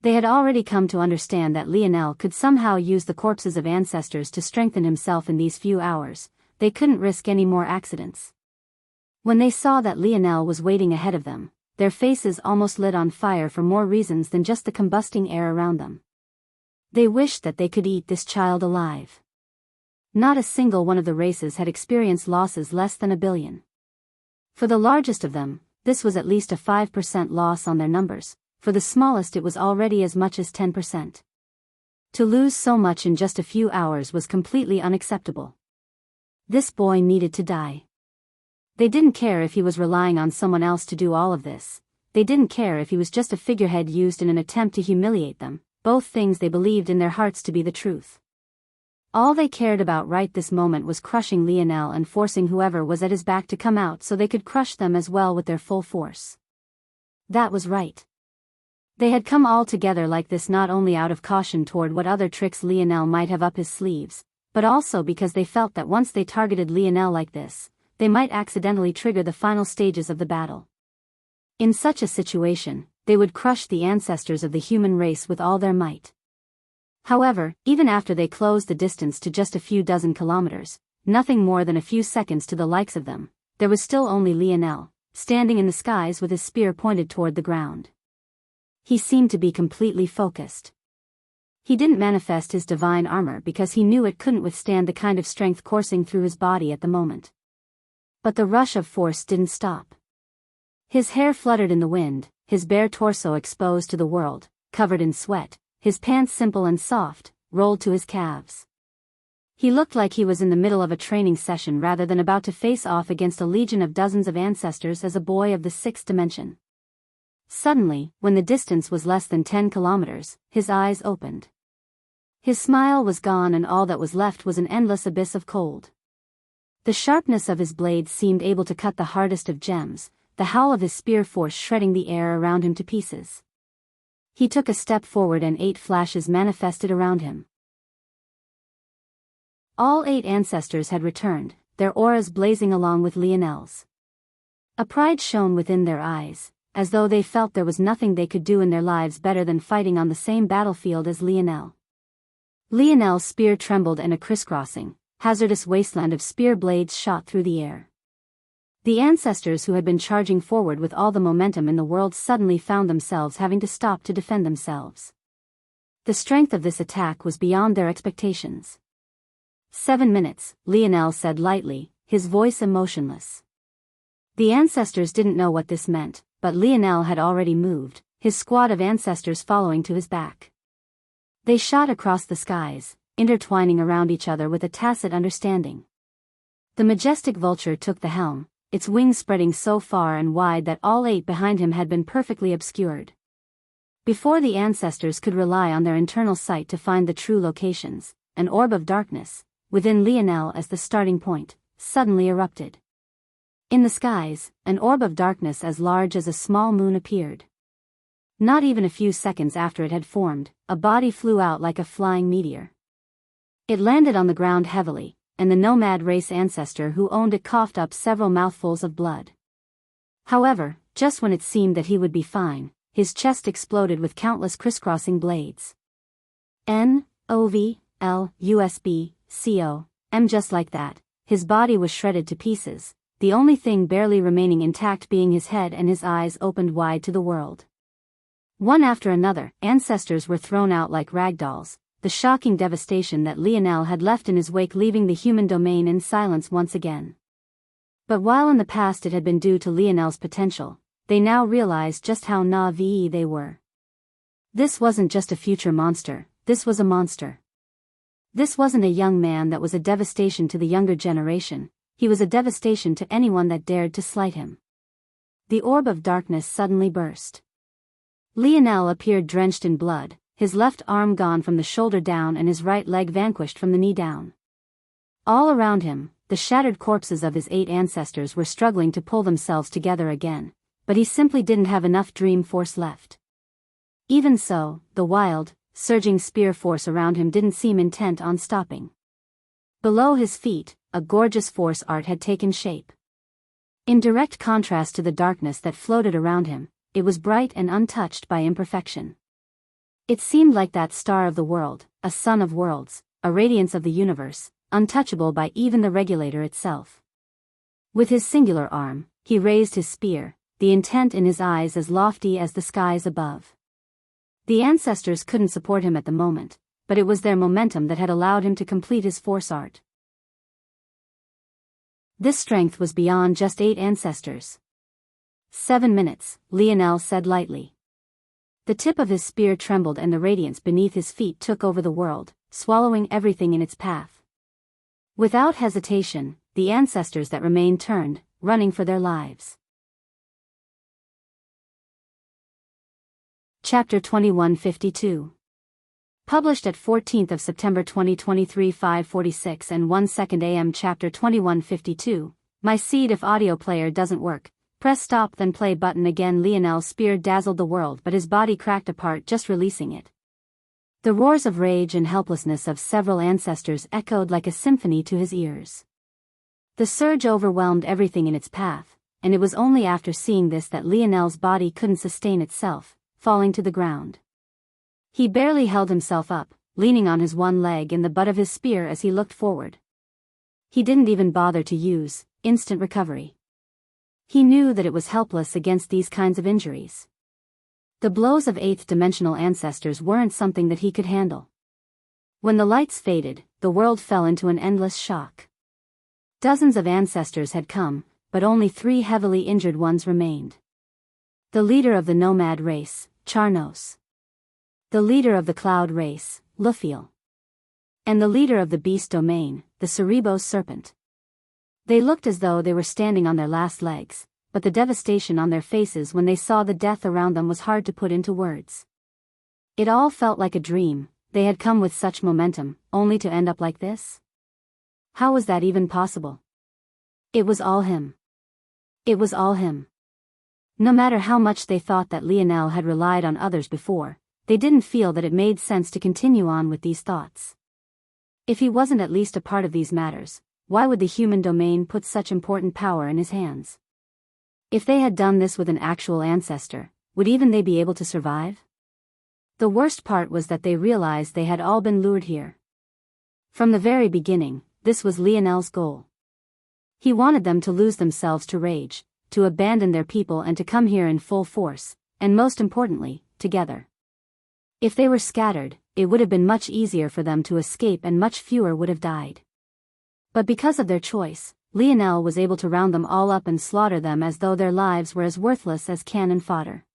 They had already come to understand that Lionel could somehow use the corpses of ancestors to strengthen himself in these few hours. They couldn't risk any more accidents. When they saw that Lionel was waiting ahead of them, their faces almost lit on fire for more reasons than just the combusting air around them. They wished that they could eat this child alive. Not a single one of the races had experienced losses less than 1 billion. For the largest of them, this was at least a 5% loss on their numbers. For the smallest it was already as much as 10%. To lose so much in just a few hours was completely unacceptable. This boy needed to die. They didn't care if he was relying on someone else to do all of this. They didn't care if he was just a figurehead used in an attempt to humiliate them, both things they believed in their hearts to be the truth. All they cared about right this moment was crushing Lionel and forcing whoever was at his back to come out so they could crush them as well with their full force. That was right. They had come all together like this not only out of caution toward what other tricks Lionel might have up his sleeves, but also because they felt that once they targeted Lionel like this, they might accidentally trigger the final stages of the battle. In such a situation, they would crush the ancestors of the human race with all their might. However, even after they closed the distance to just a few dozen kilometers, nothing more than a few seconds to the likes of them, there was still only Lionel, standing in the skies with his spear pointed toward the ground. He seemed to be completely focused. He didn't manifest his divine armor because he knew it couldn't withstand the kind of strength coursing through his body at the moment. But the rush of force didn't stop. His hair fluttered in the wind, his bare torso exposed to the world, covered in sweat, his pants simple and soft, rolled to his calves. He looked like he was in the middle of a training session rather than about to face off against a legion of dozens of ancestors as a boy of the 6th dimension. Suddenly, when the distance was less than 10 kilometers, his eyes opened. His smile was gone and all that was left was an endless abyss of cold. The sharpness of his blade seemed able to cut the hardest of gems, the howl of his spear force shredding the air around him to pieces. He took a step forward and 8 flashes manifested around him. All 8 ancestors had returned, their auras blazing along with Lionel's. A pride shone within their eyes, as though they felt there was nothing they could do in their lives better than fighting on the same battlefield as Lionel. Lionel's spear trembled and a crisscrossing, hazardous wasteland of spear blades shot through the air. The ancestors who had been charging forward with all the momentum in the world suddenly found themselves having to stop to defend themselves. The strength of this attack was beyond their expectations. 7 minutes, Lionel said lightly, his voice emotionless. The ancestors didn't know what this meant, but Lionel had already moved, his squad of ancestors following to his back. They shot across the skies, intertwining around each other with a tacit understanding. The majestic vulture took the helm, its wings spreading so far and wide that all 8 behind him had been perfectly obscured. Before the ancestors could rely on their internal sight to find the true locations, an orb of darkness, within Lionel as the starting point, suddenly erupted. In the skies, an orb of darkness as large as a small moon appeared. Not even a few seconds after it had formed, a body flew out like a flying meteor. It landed on the ground heavily, and the nomad race ancestor who owned it coughed up several mouthfuls of blood. However, just when it seemed that he would be fine, his chest exploded with countless crisscrossing blades. N-O-V-L-U-S-B-C-O-M just like that, his body was shredded to pieces, the only thing barely remaining intact being his head and his eyes opened wide to the world. One after another, ancestors were thrown out like ragdolls, the shocking devastation that Lionel had left in his wake leaving the human domain in silence once again. But while in the past it had been due to Lionel's potential, they now realized just how naive they were. This wasn't just a future monster, this was a monster. This wasn't a young man that was a devastation to the younger generation, he was a devastation to anyone that dared to slight him. The orb of darkness suddenly burst. Lionel appeared drenched in blood, his left arm gone from the shoulder down and his right leg vanquished from the knee down. All around him, the shattered corpses of his 8 ancestors were struggling to pull themselves together again, but he simply didn't have enough dream force left. Even so, the wild, surging spear force around him didn't seem intent on stopping. Below his feet, a gorgeous force art had taken shape. In direct contrast to the darkness that floated around him, it was bright and untouched by imperfection. It seemed like that star of the world, a sun of worlds, a radiance of the universe, untouchable by even the regulator itself. With his singular arm, he raised his spear, the intent in his eyes as lofty as the skies above. The ancestors couldn't support him at the moment, but it was their momentum that had allowed him to complete his force art. This strength was beyond just 8 ancestors. 7 minutes, Lionel said lightly. The tip of his spear trembled and the radiance beneath his feet took over the world, swallowing everything in its path. Without hesitation, the ancestors that remained turned, running for their lives. Chapter 2152. Published at 14th of September 2023 5:46 and 1 a.m. Chapter 2152. My seed. If audio player doesn't work, press stop then play button again. Lionel's spear dazzled the world but his body cracked apart just releasing it. The roars of rage and helplessness of several ancestors echoed like a symphony to his ears. The surge overwhelmed everything in its path, and it was only after seeing this that Lionel's body couldn't sustain itself, falling to the ground. He barely held himself up, leaning on his one leg in the butt of his spear as he looked forward. He didn't even bother to use instant recovery. He knew that it was helpless against these kinds of injuries. The blows of 8th-dimensional ancestors weren't something that he could handle. When the lights faded, the world fell into an endless shock. Dozens of ancestors had come, but only 3 heavily injured ones remained. The leader of the nomad race, Charnos. The leader of the cloud race, Lufiel. And the leader of the beast domain, the Cerebos serpent. They looked as though they were standing on their last legs, but the devastation on their faces when they saw the death around them was hard to put into words. It all felt like a dream. They had come with such momentum, only to end up like this? How was that even possible? It was all him. It was all him. No matter how much they thought that Lionel had relied on others before, they didn't feel that it made sense to continue on with these thoughts. If he wasn't at least a part of these matters, why would the human domain put such important power in his hands? If they had done this with an actual ancestor, would even they be able to survive? The worst part was that they realized they had all been lured here. From the very beginning, this was Lionel's goal. He wanted them to lose themselves to rage, to abandon their people and to come here in full force, and most importantly, together. If they were scattered, it would have been much easier for them to escape and much fewer would have died. But because of their choice, Lionel was able to round them all up and slaughter them as though their lives were as worthless as cannon fodder.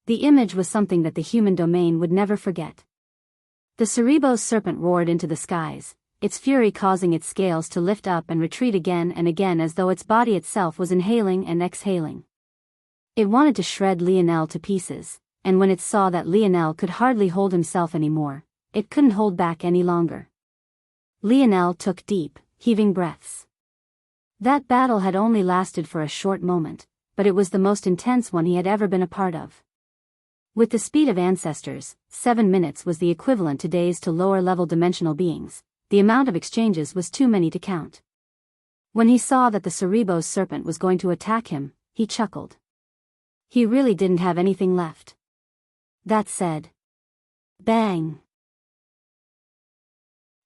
The image was something that the human domain would never forget. The Cerebos serpent roared into the skies, its fury causing its scales to lift up and retreat again and again as though its body itself was inhaling and exhaling. It wanted to shred Lionel to pieces, and when it saw that Lionel could hardly hold himself anymore, it couldn't hold back any longer. Lionel took deep, heaving breaths. That battle had only lasted for a short moment, but it was the most intense one he had ever been a part of. With the speed of ancestors, 7 minutes was the equivalent to days to lower-level dimensional beings. The amount of exchanges was too many to count. When he saw that the Cerebos serpent was going to attack him, he chuckled. He really didn't have anything left. That said, bang!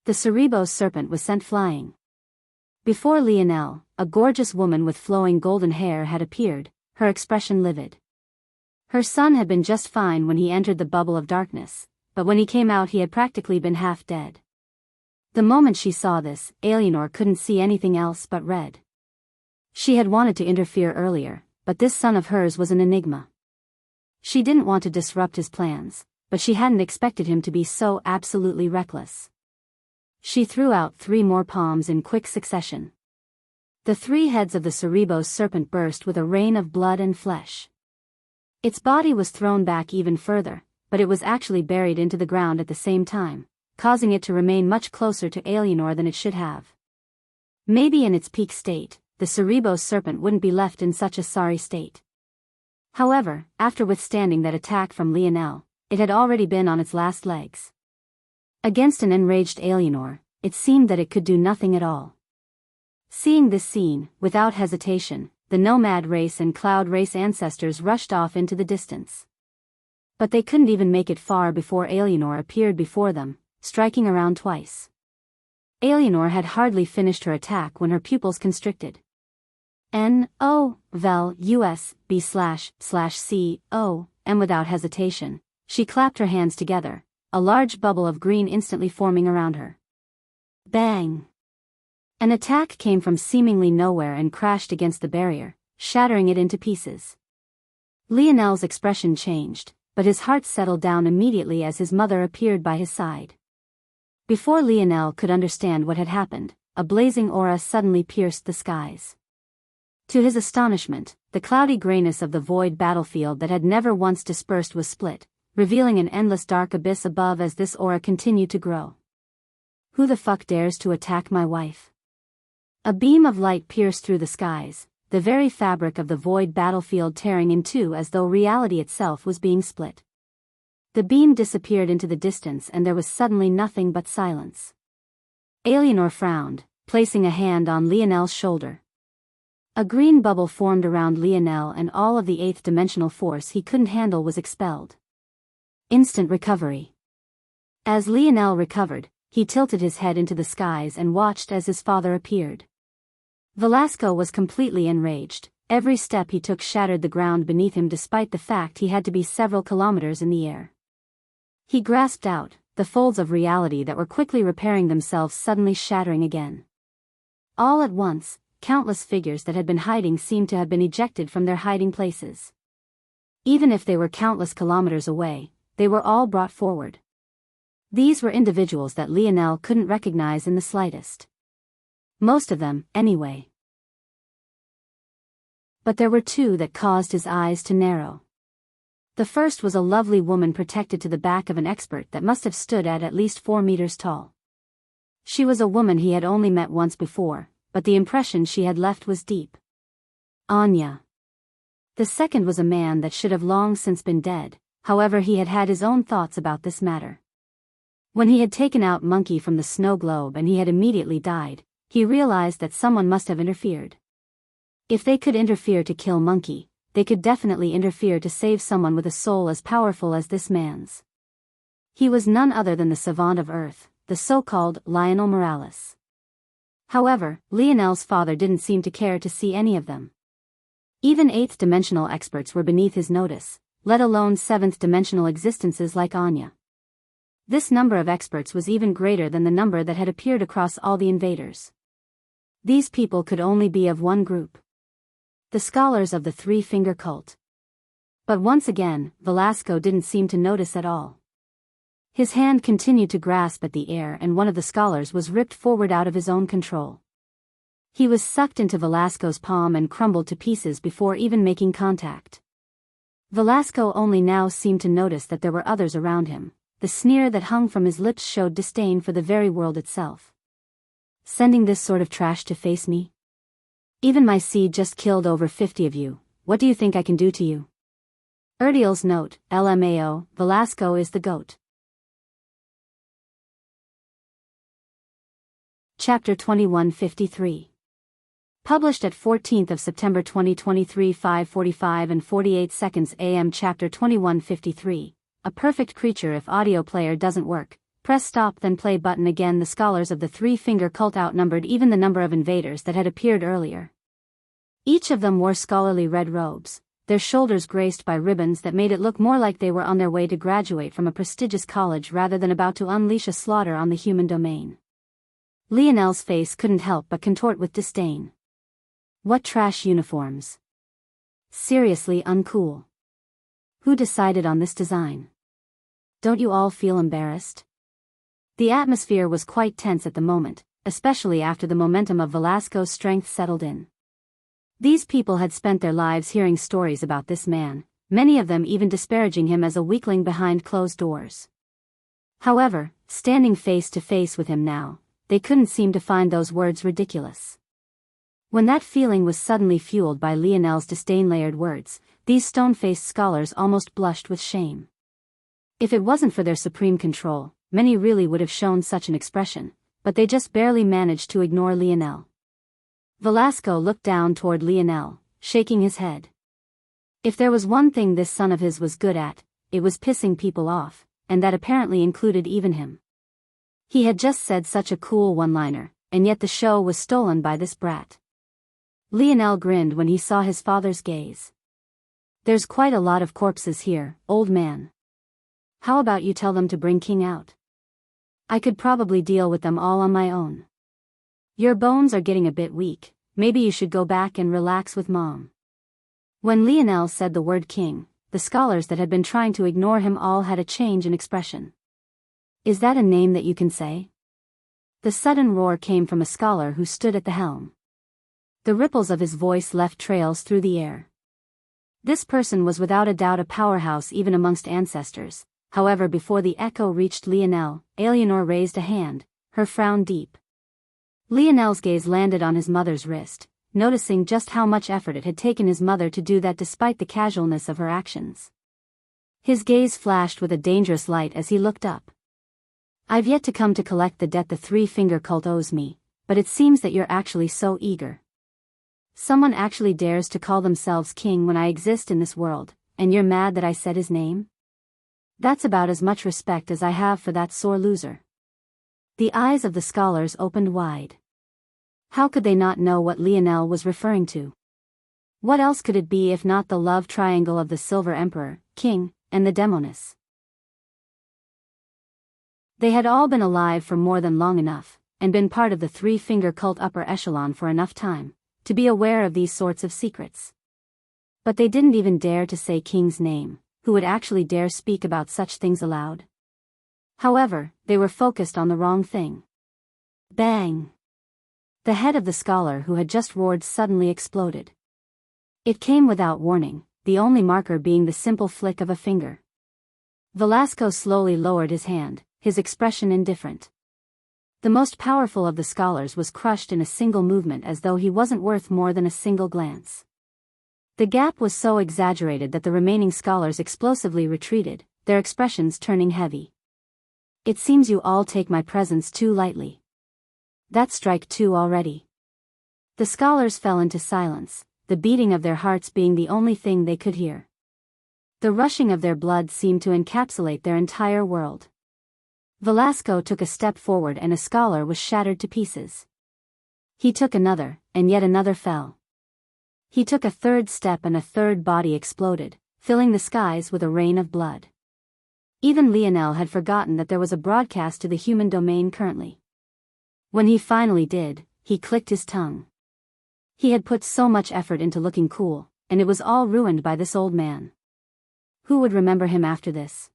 The Cerebos serpent was sent flying. Before Lionel, a gorgeous woman with flowing golden hair had appeared, her expression livid. Her son had been just fine when he entered the bubble of darkness, but when he came out he had practically been half dead. The moment she saw this, Alienor couldn't see anything else but red. She had wanted to interfere earlier, but this son of hers was an enigma. She didn't want to disrupt his plans, but she hadn't expected him to be so absolutely reckless. She threw out 3 more palms in quick succession. The 3 heads of the Cerebos serpent burst with a rain of blood and flesh. Its body was thrown back even further, but it was actually buried into the ground at the same time, causing it to remain much closer to Alienor than it should have. Maybe in its peak state, the Cerebos serpent wouldn't be left in such a sorry state. However, after withstanding that attack from Lionel, it had already been on its last legs. Against an enraged Alienor, it seemed that it could do nothing at all. Seeing this scene, without hesitation, the Nomad race and Cloud race ancestors rushed off into the distance. But they couldn't even make it far before Alienor appeared before them, striking around twice. Alienor had hardly finished her attack when her pupils constricted. N-O-V-E-L-U-S-B//C-O, and without hesitation, she clapped her hands together, a large bubble of green instantly forming around her. Bang! An attack came from seemingly nowhere and crashed against the barrier, shattering it into pieces. Lionel's expression changed, but his heart settled down immediately as his mother appeared by his side. Before Lionel could understand what had happened, a blazing aura suddenly pierced the skies. To his astonishment, the cloudy grayness of the void battlefield that had never once dispersed was split, revealing an endless dark abyss above as this aura continued to grow. Who the fuck dares to attack my wife? A beam of light pierced through the skies, the very fabric of the void battlefield tearing in two as though reality itself was being split. The beam disappeared into the distance and there was suddenly nothing but silence. Alienor frowned, placing a hand on Lionel's shoulder. A green bubble formed around Lionel and all of the 8th dimensional force he couldn't handle was expelled. Instant recovery. As Lionel recovered, he tilted his head into the skies and watched as his father appeared. Velasco was completely enraged. Every step he took shattered the ground beneath him despite the fact he had to be several kilometers in the air. He grasped out, the folds of reality that were quickly repairing themselves suddenly shattering again. All at once, countless figures that had been hiding seemed to have been ejected from their hiding places. Even if they were countless kilometers away, they were all brought forward. These were individuals that Lionel couldn't recognize in the slightest. Most of them, anyway. But there were 2 that caused his eyes to narrow. The first was a lovely woman protected to the back of an expert that must have stood at least 4 meters tall. She was a woman he had only met once before, but the impression she had left was deep. Anya. The second was a man that should have long since been dead, however he had had his own thoughts about this matter. When he had taken out Monkey from the snow globe and he had immediately died, he realized that someone must have interfered. If they could interfere to kill Monkey, they could definitely interfere to save someone with a soul as powerful as this man's. He was none other than the savant of Earth, the so-called Lionel Morales. However, Lionel's father didn't seem to care to see any of them. Even 8th dimensional experts were beneath his notice, let alone 7th dimensional existences like Anya. This number of experts was even greater than the number that had appeared across all the invaders. These people could only be of one group. The scholars of the Three-Finger Cult. But once again, Velasco didn't seem to notice at all. His hand continued to grasp at the air and one of the scholars was ripped forward out of his own control. He was sucked into Velasco's palm and crumbled to pieces before even making contact. Velasco only now seemed to notice that there were others around him. The sneer that hung from his lips showed disdain for the very world itself. Sending this sort of trash to face me? Even my seed just killed over 50 of you, what do you think I can do to you? Erdiel's note, LMAO, Velasco is the GOAT. Chapter 2153. Published at 14th of September 2023 5:45 and 48 seconds AM. Chapter 2153. A perfect creature. If audio player doesn't work, press stop then play button again. The scholars of the Three-Finger Cult outnumbered even the number of invaders that had appeared earlier. Each of them wore scholarly red robes, their shoulders graced by ribbons that made it look more like they were on their way to graduate from a prestigious college rather than about to unleash a slaughter on the human domain. Lionel's face couldn't help but contort with disdain. What trash uniforms. Seriously uncool. Who decided on this design? Don't you all feel embarrassed? The atmosphere was quite tense at the moment, especially after the momentum of Velasco's strength settled in. These people had spent their lives hearing stories about this man, many of them even disparaging him as a weakling behind closed doors. However, standing face to face with him now, they couldn't seem to find those words ridiculous. When that feeling was suddenly fueled by Lionel's disdain-layered words, these stone-faced scholars almost blushed with shame. If it wasn't for their supreme control, many really would have shown such an expression, but they just barely managed to ignore Lionel. Velasco looked down toward Lionel, shaking his head. If there was one thing this son of his was good at, it was pissing people off, and that apparently included even him. He had just said such a cool one-liner, and yet the show was stolen by this brat. Lionel grinned when he saw his father's gaze. There's quite a lot of corpses here, old man. How about you tell them to bring King out? I could probably deal with them all on my own. Your bones are getting a bit weak, maybe you should go back and relax with Mom. When Lionel said the word king, the scholars that had been trying to ignore him all had a change in expression. Is that a name that you can say? The sudden roar came from a scholar who stood at the helm. The ripples of his voice left trails through the air. This person was without a doubt a powerhouse even amongst ancestors. However, before the echo reached Lionel, Eleanor raised a hand, her frown deep. Lionel's gaze landed on his mother's wrist, noticing just how much effort it had taken his mother to do that despite the casualness of her actions. His gaze flashed with a dangerous light as he looked up. I've yet to come to collect the debt the three-finger cult owes me, but it seems that you're actually so eager. Someone actually dares to call themselves king when I exist in this world, and you're mad that I said his name? That's about as much respect as I have for that sore loser. The eyes of the scholars opened wide. How could they not know what Lionel was referring to? What else could it be if not the love triangle of the Silver Emperor, King, and the Demoness? They had all been alive for more than long enough, and been part of the three-finger cult upper echelon for enough time, to be aware of these sorts of secrets. But they didn't even dare to say King's name. Who would actually dare speak about such things aloud? However, they were focused on the wrong thing. Bang! The head of the scholar who had just roared suddenly exploded. It came without warning, the only marker being the simple flick of a finger. Velasco slowly lowered his hand, his expression indifferent. The most powerful of the scholars was crushed in a single movement as though he wasn't worth more than a single glance. The gap was so exaggerated that the remaining scholars explosively retreated, their expressions turning heavy. It seems you all take my presence too lightly. That's strike two already. The scholars fell into silence, the beating of their hearts being the only thing they could hear. The rushing of their blood seemed to encapsulate their entire world. Velasco took a step forward and a scholar was shattered to pieces. He took another, and yet another fell. He took a third step and a third body exploded, filling the skies with a rain of blood. Even Lionel had forgotten that there was a broadcast to the human domain currently. When he finally did, he clicked his tongue. He had put so much effort into looking cool, and it was all ruined by this old man. Who would remember him after this?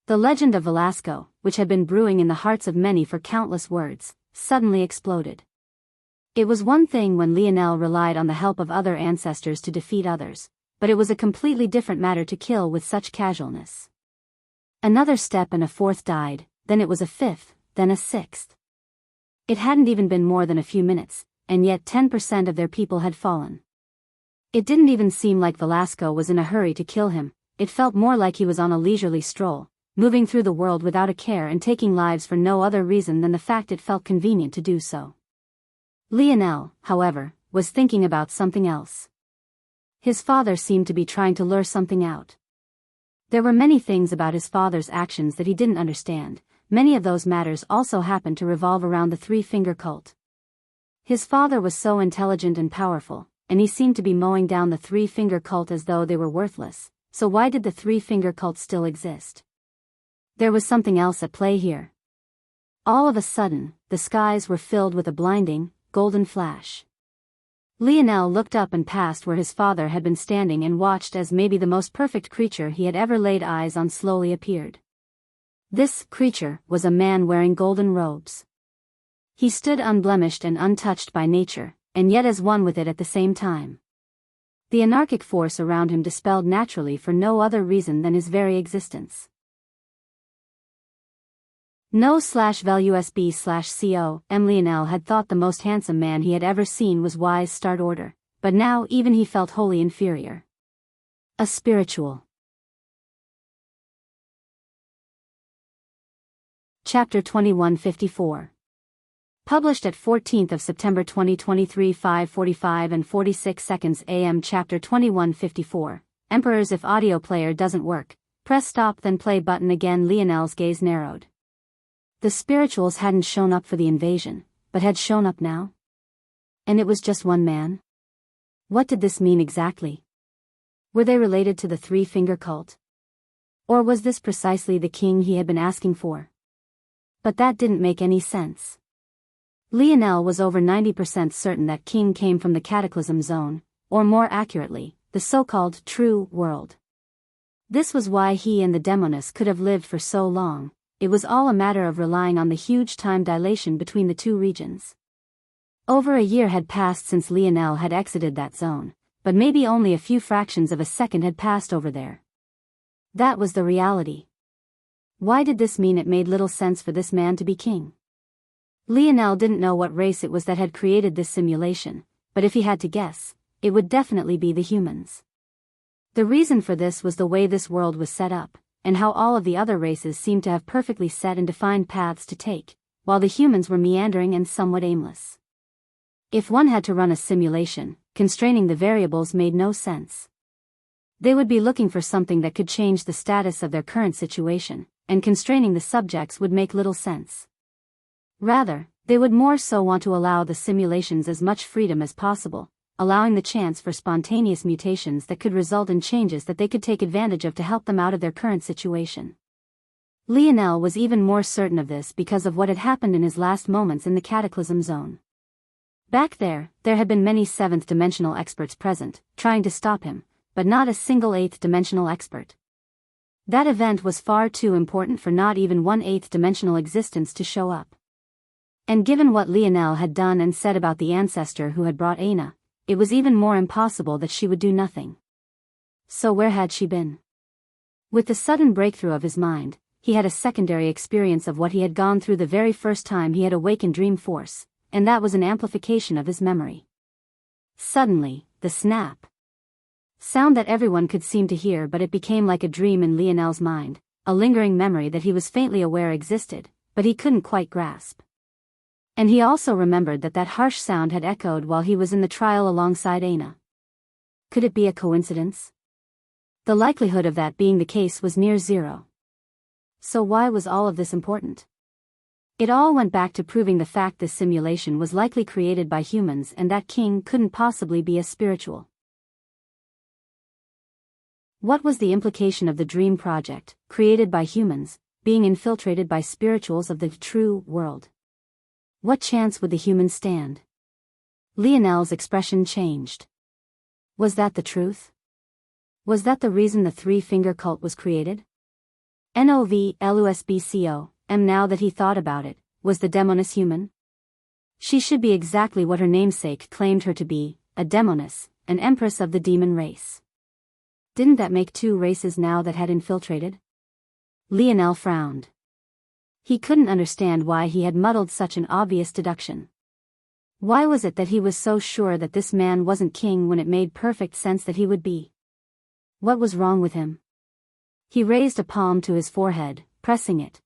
The legend of Velasco, which had been brewing in the hearts of many for countless words, suddenly exploded. It was one thing when Lionel relied on the help of other ancestors to defeat others, but it was a completely different matter to kill with such casualness. Another step and a fourth died, then it was a fifth, then a sixth. It hadn't even been more than a few minutes, and yet 10% of their people had fallen. It didn't even seem like Velasco was in a hurry to kill him, it felt more like he was on a leisurely stroll, moving through the world without a care and taking lives for no other reason than the fact it felt convenient to do so. Lionel, however, was thinking about something else. His father seemed to be trying to lure something out. There were many things about his father's actions that he didn't understand. Many of those matters also happened to revolve around the three-finger cult. His father was so intelligent and powerful, and he seemed to be mowing down the three-finger cult as though they were worthless. So why did the three-finger cult still exist? There was something else at play here. All of a sudden, the skies were filled with a blinding, golden flash. Lionel looked up and past where his father had been standing and watched as maybe the most perfect creature he had ever laid eyes on slowly appeared. This creature was a man wearing golden robes. He stood unblemished and untouched by nature, and yet as one with it at the same time. The anarchic force around him dispelled naturally for no other reason than his very existence. No/VALUSB/CO, Lionel had thought the most handsome man he had ever seen was wise. Start order, but now even he felt wholly inferior. A spiritual. Chapter 2154. Published at 14th of September 2023 5:45 and 46 seconds AM. Chapter 2154. Emperors. If audio player doesn't work, press stop then play button again. Lionel's gaze narrowed. The spirituals hadn't shown up for the invasion, but had shown up now? And it was just one man? What did this mean exactly? Were they related to the three-finger cult? Or was this precisely the king he had been asking for? But that didn't make any sense. Lionel was over 90% certain that king came from the Cataclysm Zone, or more accurately, the so-called true world. This was why he and the Demoness could have lived for so long. It was all a matter of relying on the huge time dilation between the two regions. Over a year had passed since Lionel had exited that zone, but maybe only a few fractions of a second had passed over there. That was the reality. Why did this mean? It made little sense for this man to be king. Lionel didn't know what race it was that had created this simulation, but if he had to guess, it would definitely be the humans. The reason for this was the way this world was set up, and how all of the other races seemed to have perfectly set and defined paths to take, while the humans were meandering and somewhat aimless. If one had to run a simulation, constraining the variables made no sense. They would be looking for something that could change the status of their current situation, and constraining the subjects would make little sense. Rather, they would more so want to allow the simulations as much freedom as possible, allowing the chance for spontaneous mutations that could result in changes that they could take advantage of to help them out of their current situation. Lionel was even more certain of this because of what had happened in his last moments in the Cataclysm Zone. Back there had been many seventh-dimensional experts present, trying to stop him, but not a single eighth-dimensional expert. That event was far too important for not even one eighth-dimensional existence to show up. And given what Lionel had done and said about the ancestor who had brought Aina, it was even more impossible that she would do nothing. So where had she been? With the sudden breakthrough of his mind, he had a secondary experience of what he had gone through the very first time he had awakened Dream Force, and that was an amplification of his memory. Suddenly, the snap. Sound that everyone could seem to hear, but it became like a dream in Lionel's mind, a lingering memory that he was faintly aware existed, but he couldn't quite grasp. And he also remembered that harsh sound had echoed while he was in the trial alongside Aina. Could it be a coincidence? The likelihood of that being the case was near zero. So why was all of this important? It all went back to proving the fact this simulation was likely created by humans and that king couldn't possibly be a spiritual. What was the implication of the Dream Project, created by humans, being infiltrated by spirituals of the true world? What chance would the humans stand? Lionel's expression changed. Was that the truth? Was that the reason the three-finger cult was created? NOVLUSBCO, now that he thought about it, was the Demoness human? She should be exactly what her namesake claimed her to be, a Demoness, an empress of the demon race. Didn't that make two races now that had infiltrated? Lionel frowned. He couldn't understand why he had muddled such an obvious deduction. Why was it that he was so sure that this man wasn't king when it made perfect sense that he would be? What was wrong with him? He raised a palm to his forehead, pressing it.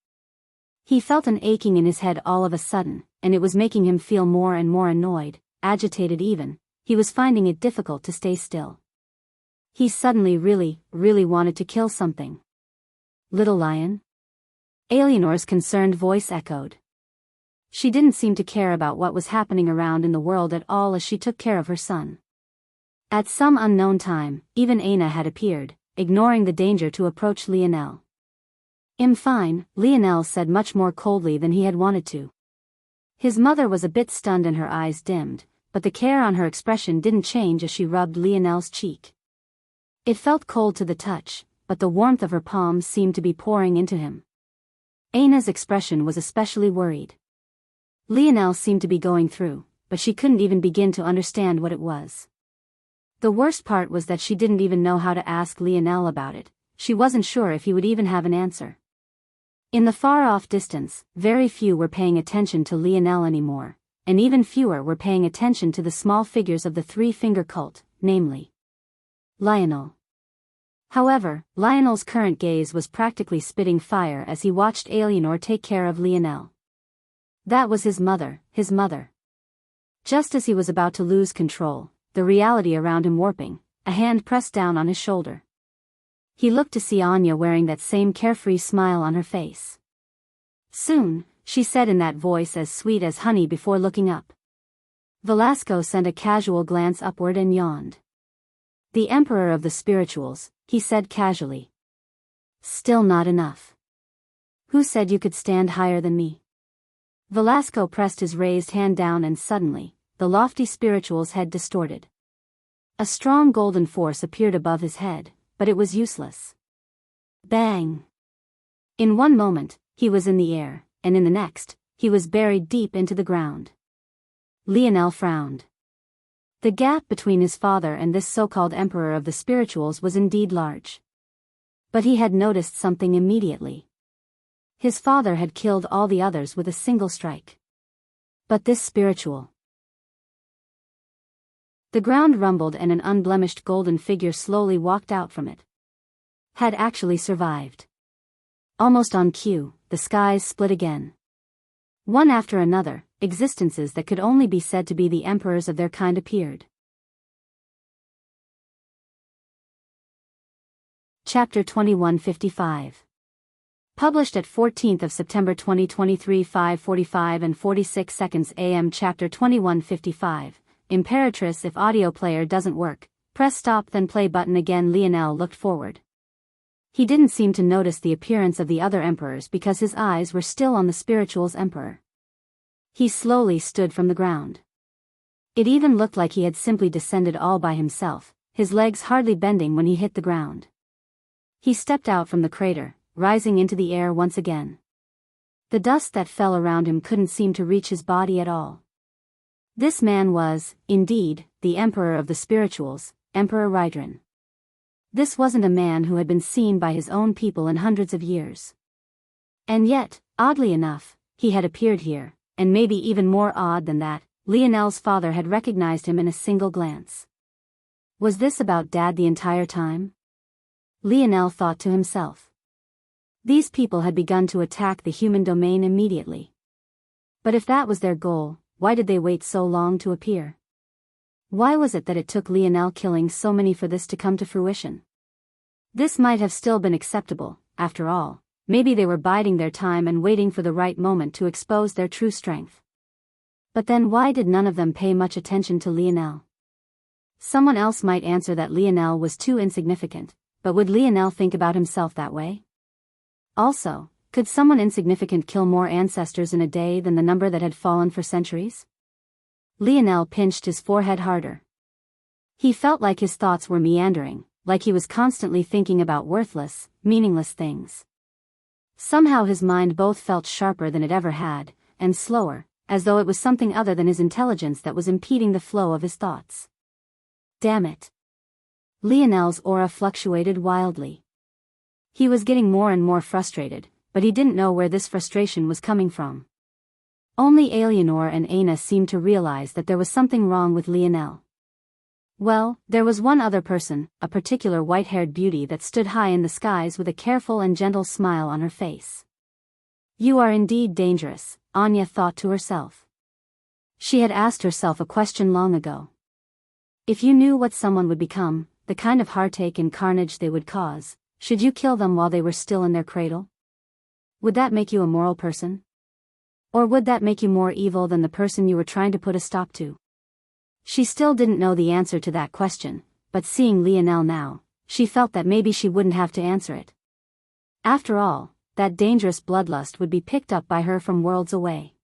He felt an aching in his head all of a sudden, and it was making him feel more and more annoyed, agitated even. He was finding it difficult to stay still. He suddenly really wanted to kill something. Little lion? Eleanor's concerned voice echoed. She didn't seem to care about what was happening around in the world at all as she took care of her son. At some unknown time, even Aina had appeared, ignoring the danger to approach Lionel. "I'm fine," Lionel said much more coldly than he had wanted to. His mother was a bit stunned and her eyes dimmed, but the care on her expression didn't change as she rubbed Lionel's cheek. It felt cold to the touch, but the warmth of her palms seemed to be pouring into him. Aina's expression was especially worried. Lionel seemed to be going through, but she couldn't even begin to understand what it was. The worst part was that she didn't even know how to ask Lionel about it. She wasn't sure if he would even have an answer. In the far-off distance, very few were paying attention to Lionel anymore, and even fewer were paying attention to the small figures of the three-finger cult, namely Lionel. However, Lionel's current gaze was practically spitting fire as he watched Alienor take care of Lionel. That was his mother, his mother. Just as he was about to lose control, the reality around him warping, a hand pressed down on his shoulder. He looked to see Anya wearing that same carefree smile on her face. "Soon," she said in that voice as sweet as honey before looking up. Velasco sent a casual glance upward and yawned. "The Emperor of the Spirituals," he said casually. "Still not enough. Who said you could stand higher than me?" Velasco pressed his raised hand down and suddenly, the lofty spiritual's head distorted. A strong golden force appeared above his head, but it was useless. Bang! In one moment, he was in the air, and in the next, he was buried deep into the ground. Lionel frowned. The gap between his father and this so-called Emperor of the Spirituals was indeed large. But he had noticed something immediately. His father had killed all the others with a single strike. But this spiritual... The ground rumbled and an unblemished golden figure slowly walked out from it. Had actually survived. Almost on cue, the skies split again. One after another, existences that could only be said to be the emperors of their kind appeared. Chapter 2155. Published at 14th of September 2023 5:45 and 46 seconds AM. Chapter 2155. Imperatrice. If audio player doesn't work, press stop then play button again. Lionel looked forward. He didn't seem to notice the appearance of the other emperors because his eyes were still on the spiritual's emperor. He slowly stood from the ground. It even looked like he had simply descended all by himself, his legs hardly bending when he hit the ground. He stepped out from the crater, rising into the air once again. The dust that fell around him couldn't seem to reach his body at all. This man was, indeed, the Emperor of the Spirituals, Emperor Rydran. This wasn't a man who had been seen by his own people in hundreds of years. And yet, oddly enough, he had appeared here, and maybe even more odd than that, Lionel's father had recognized him in a single glance. Was this about Dad the entire time? Lionel thought to himself. These people had begun to attack the human domain immediately. But if that was their goal, why did they wait so long to appear? Why was it that it took Lionel killing so many for this to come to fruition? This might have still been acceptable, after all. Maybe they were biding their time and waiting for the right moment to expose their true strength. But then why did none of them pay much attention to Lionel? Someone else might answer that Lionel was too insignificant, but would Lionel think about himself that way? Also, could someone insignificant kill more ancestors in a day than the number that had fallen for centuries? Lionel pinched his forehead harder. He felt like his thoughts were meandering, like he was constantly thinking about worthless, meaningless things. Somehow his mind both felt sharper than it ever had, and slower, as though it was something other than his intelligence that was impeding the flow of his thoughts. Damn it. Lionel's aura fluctuated wildly. He was getting more and more frustrated, but he didn't know where this frustration was coming from. Only Alienor and Aina seemed to realize that there was something wrong with Lionel. Well, there was one other person, a particular white-haired beauty that stood high in the skies with a careful and gentle smile on her face. You are indeed dangerous, Anya thought to herself. She had asked herself a question long ago. If you knew what someone would become, the kind of heartache and carnage they would cause, should you kill them while they were still in their cradle? Would that make you a moral person? Or would that make you more evil than the person you were trying to put a stop to? She still didn't know the answer to that question, but seeing Lionel now, she felt that maybe she wouldn't have to answer it. After all, that dangerous bloodlust would be picked up by her from worlds away.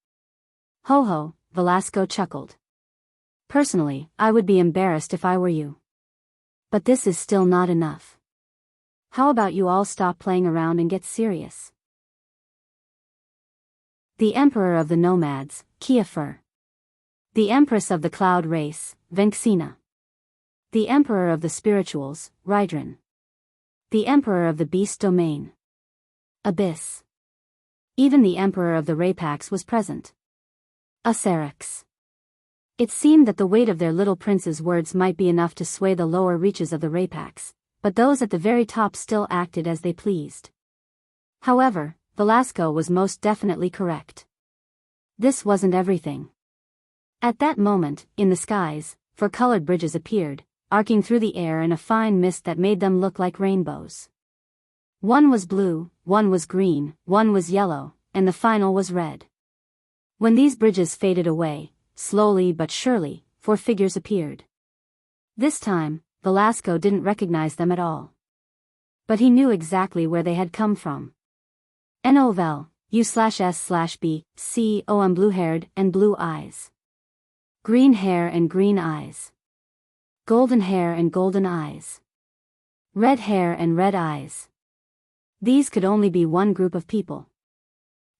Ho ho, Velasco chuckled. Personally, I would be embarrassed if I were you. But this is still not enough. How about you all stop playing around and get serious? The Emperor of the Nomads, Kiafer. The Empress of the Cloud Race, Venxina. The Emperor of the Spirituals, Rydran. The Emperor of the Beast Domain, Abyss. Even the Emperor of the Rapax was present. Acerix. It seemed that the weight of their little prince's words might be enough to sway the lower reaches of the Rapax, but those at the very top still acted as they pleased. However, Velasco was most definitely correct. This wasn't everything. At that moment, in the skies, four colored bridges appeared, arcing through the air in a fine mist that made them look like rainbows. One was blue, one was green, one was yellow, and the final was red. When these bridges faded away, slowly but surely, four figures appeared. This time, Velasco didn't recognize them at all. But he knew exactly where they had come from. Novel, U/S/B, C-O-M blue-haired and blue eyes. Green hair and green eyes. Golden hair and golden eyes. Red hair and red eyes. These could only be one group of people.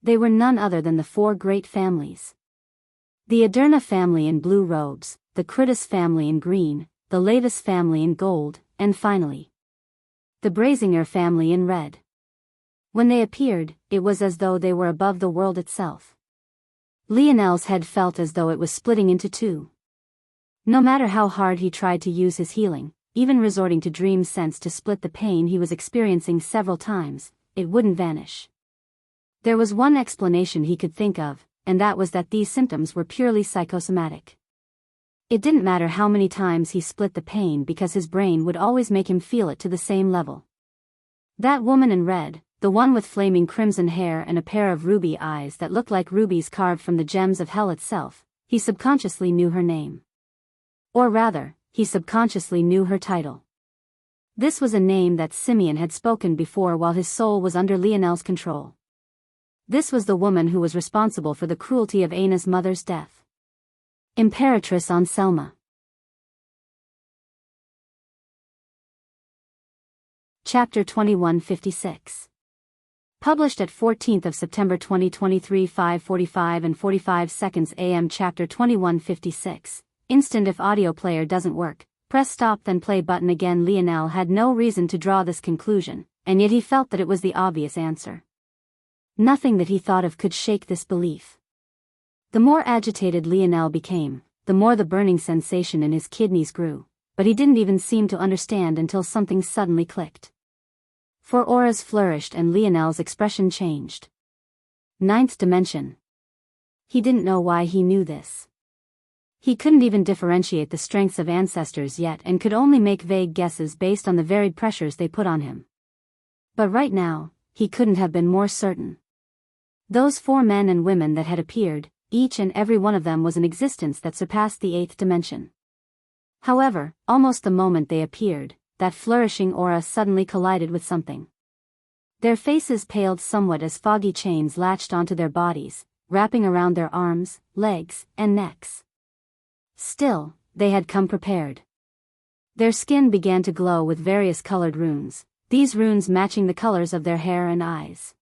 They were none other than the four great families. The Aderna family in blue robes, the Critus family in green, the Lavis family in gold, and finally, the Brazinger family in red. When they appeared, it was as though they were above the world itself. Lionel's head felt as though it was splitting into two. No matter how hard he tried to use his healing, even resorting to dream sense to split the pain he was experiencing several times, it wouldn't vanish. There was one explanation he could think of, and that was that these symptoms were purely psychosomatic. It didn't matter how many times he split the pain because his brain would always make him feel it to the same level. That woman in red, the one with flaming crimson hair and a pair of ruby eyes that looked like rubies carved from the gems of hell itself, he subconsciously knew her name. Or rather, he subconsciously knew her title. This was a name that Simeon had spoken before while his soul was under Lionel's control. This was the woman who was responsible for the cruelty of Ana's mother's death. Imperatrice Anselma. Chapter 2156. Published at 14th of September 2023 5:45 and 45 seconds AM. Chapter 2156. Instant. If audio player doesn't work, press stop then play button again. Lionel had no reason to draw this conclusion, and yet he felt that it was the obvious answer. Nothing that he thought of could shake this belief. The more agitated Lionel became, the more the burning sensation in his kidneys grew, but he didn't even seem to understand until something suddenly clicked. Four auras flourished and Lionel's expression changed. Ninth dimension. He didn't know why he knew this. He couldn't even differentiate the strengths of ancestors yet and could only make vague guesses based on the varied pressures they put on him. But right now, he couldn't have been more certain. Those four men and women that had appeared, each and every one of them was an existence that surpassed the eighth dimension. However, almost the moment they appeared, that flourishing aura suddenly collided with something. Their faces paled somewhat as foggy chains latched onto their bodies, wrapping around their arms, legs, and necks. Still, they had come prepared. Their skin began to glow with various colored runes, these runes matching the colors of their hair and eyes.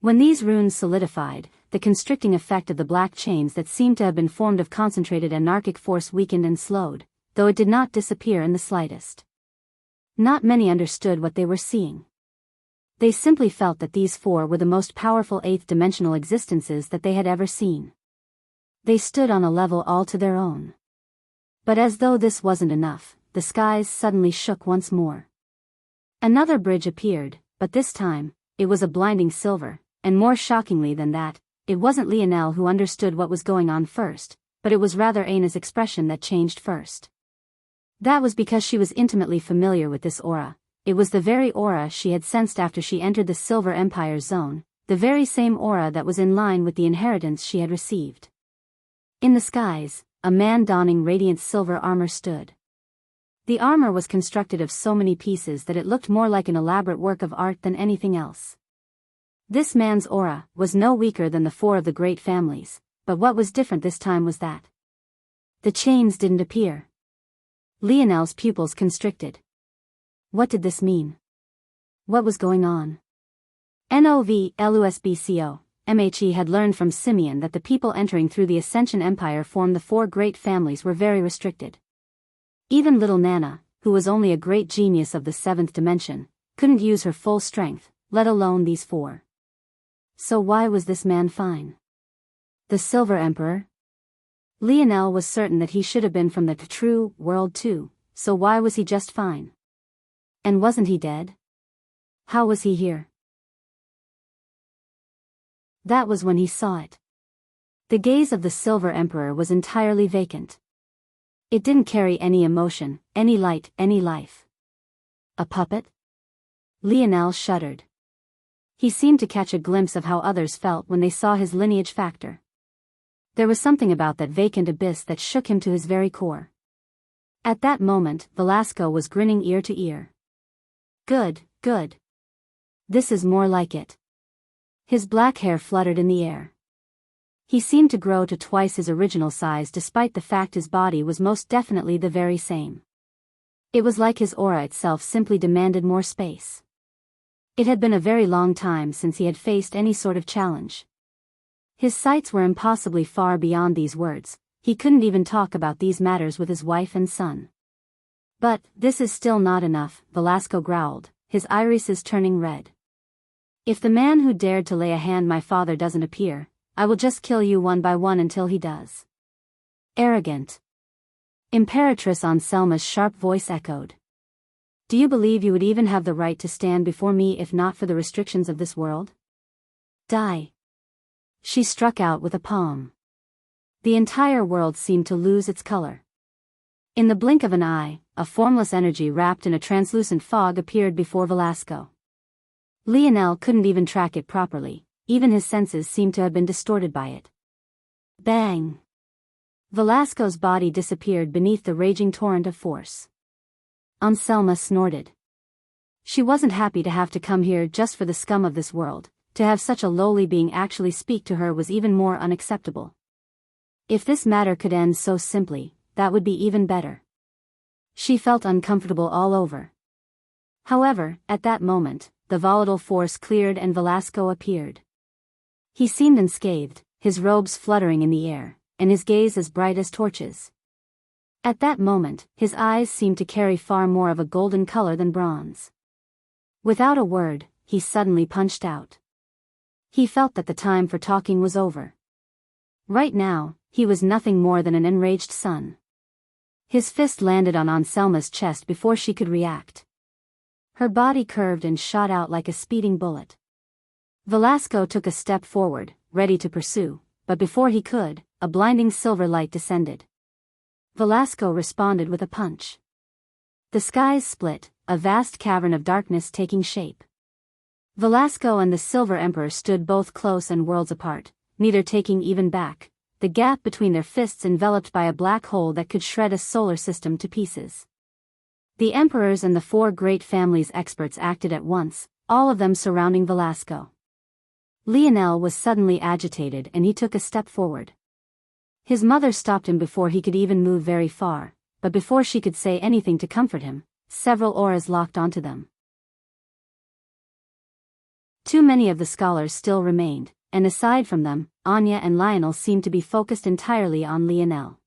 When these runes solidified, the constricting effect of the black chains that seemed to have been formed of concentrated anarchic force weakened and slowed, though it did not disappear in the slightest. Not many understood what they were seeing. They simply felt that these four were the most powerful eighth-dimensional existences that they had ever seen. They stood on a level all to their own. But as though this wasn't enough, the skies suddenly shook once more. Another bridge appeared, but this time, it was a blinding silver, and more shockingly than that, it wasn't Lionel who understood what was going on first, but it was rather Ana's expression that changed first. That was because she was intimately familiar with this aura. It was the very aura she had sensed after she entered the Silver Empire's zone, the very same aura that was in line with the inheritance she had received. In the skies, a man donning radiant silver armor stood. The armor was constructed of so many pieces that it looked more like an elaborate work of art than anything else. This man's aura was no weaker than the four of the great families, but what was different this time was that the chains didn't appear. Lionel's pupils constricted. What did this mean? What was going on? NOVLUSBCO, MHE had learned from Simeon that the people entering through the Ascension Empire formed the four great families were very restricted. Even little Nana, who was only a great genius of the seventh dimension, couldn't use her full strength, let alone these four. So why was this man fine? The Silver Emperor? Lionel was certain that he should have been from the true world too, so why was he just fine? And wasn't he dead? How was he here? That was when he saw it. The gaze of the Silver Emperor was entirely vacant. It didn't carry any emotion, any light, any life. A puppet? Lionel shuddered. He seemed to catch a glimpse of how others felt when they saw his lineage factor. There was something about that vacant abyss that shook him to his very core. At that moment, Velasco was grinning ear to ear. Good, good. This is more like it. His black hair fluttered in the air. He seemed to grow to twice his original size despite the fact his body was most definitely the very same. It was like his aura itself simply demanded more space. It had been a very long time since he had faced any sort of challenge. His sights were impossibly far beyond these words, he couldn't even talk about these matters with his wife and son. But, this is still not enough, Velasco growled, his irises turning red. If the man who dared to lay a hand my father doesn't appear, I will just kill you one by one until he does. Arrogant. Imperatress Anselma's sharp voice echoed. Do you believe you would even have the right to stand before me if not for the restrictions of this world? Die. She struck out with a palm. The entire world seemed to lose its color. In the blink of an eye, a formless energy wrapped in a translucent fog appeared before Velasco. Lionel couldn't even track it properly. Even his senses seemed to have been distorted by it. Bang! Velasco's body disappeared beneath the raging torrent of force. Anselma snorted. She wasn't happy to have to come here just for the scum of this world. To have such a lowly being actually speak to her was even more unacceptable. If this matter could end so simply, that would be even better. She felt uncomfortable all over. However, at that moment, the volatile force cleared and Velasco appeared. He seemed unscathed, his robes fluttering in the air, and his gaze as bright as torches. At that moment, his eyes seemed to carry far more of a golden color than bronze. Without a word, he suddenly punched out. He felt that the time for talking was over. Right now, he was nothing more than an enraged son. His fist landed on Anselma's chest before she could react. Her body curved and shot out like a speeding bullet. Velasco took a step forward, ready to pursue, but before he could, a blinding silver light descended. Velasco responded with a punch. The skies split, a vast cavern of darkness taking shape. Velasco and the Silver Emperor stood both close and worlds apart, neither taking even back, the gap between their fists enveloped by a black hole that could shred a solar system to pieces. The emperors and the four great families' experts acted at once, all of them surrounding Velasco. Lionel was suddenly agitated and he took a step forward. His mother stopped him before he could even move very far, but before she could say anything to comfort him, several auras locked onto them. Too many of the scholars still remained, and aside from them, Anya and Lionel seemed to be focused entirely on Lionel.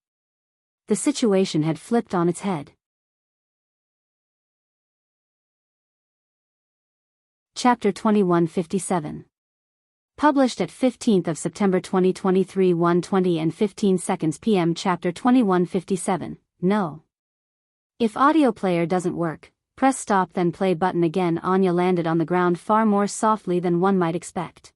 The situation had flipped on its head. Chapter 2157. Published at 15th of September 2023 1:20 and 15 seconds p.m. Chapter 2157, No. If audio player doesn't work, press stop then play button again. Anya landed on the ground far more softly than one might expect.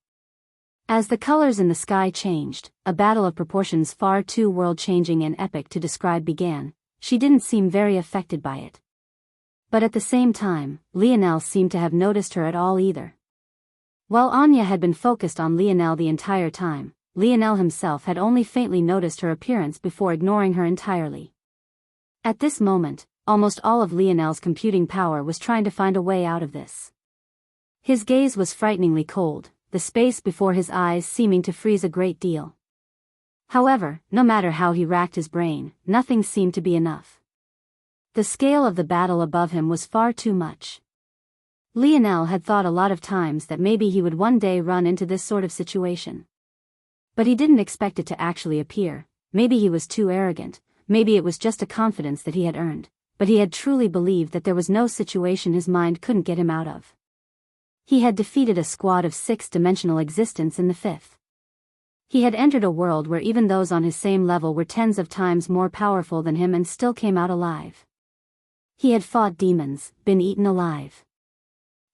As the colors in the sky changed, a battle of proportions far too world-changing and epic to describe began. She didn't seem very affected by it. But at the same time, Lionel seemed to have noticed her at all either. While Anya had been focused on Lionel the entire time, Lionel himself had only faintly noticed her appearance before ignoring her entirely. At this moment, almost all of Lionel's computing power was trying to find a way out of this. His gaze was frighteningly cold, the space before his eyes seeming to freeze a great deal. However, no matter how he racked his brain, nothing seemed to be enough. The scale of the battle above him was far too much. Lionel had thought a lot of times that maybe he would one day run into this sort of situation. But he didn't expect it to actually appear. Maybe he was too arrogant, maybe it was just a confidence that he had earned, but he had truly believed that there was no situation his mind couldn't get him out of. He had defeated a squad of six-dimensional existence in the fifth. He had entered a world where even those on his same level were tens of times more powerful than him and still came out alive. He had fought demons, been eaten alive.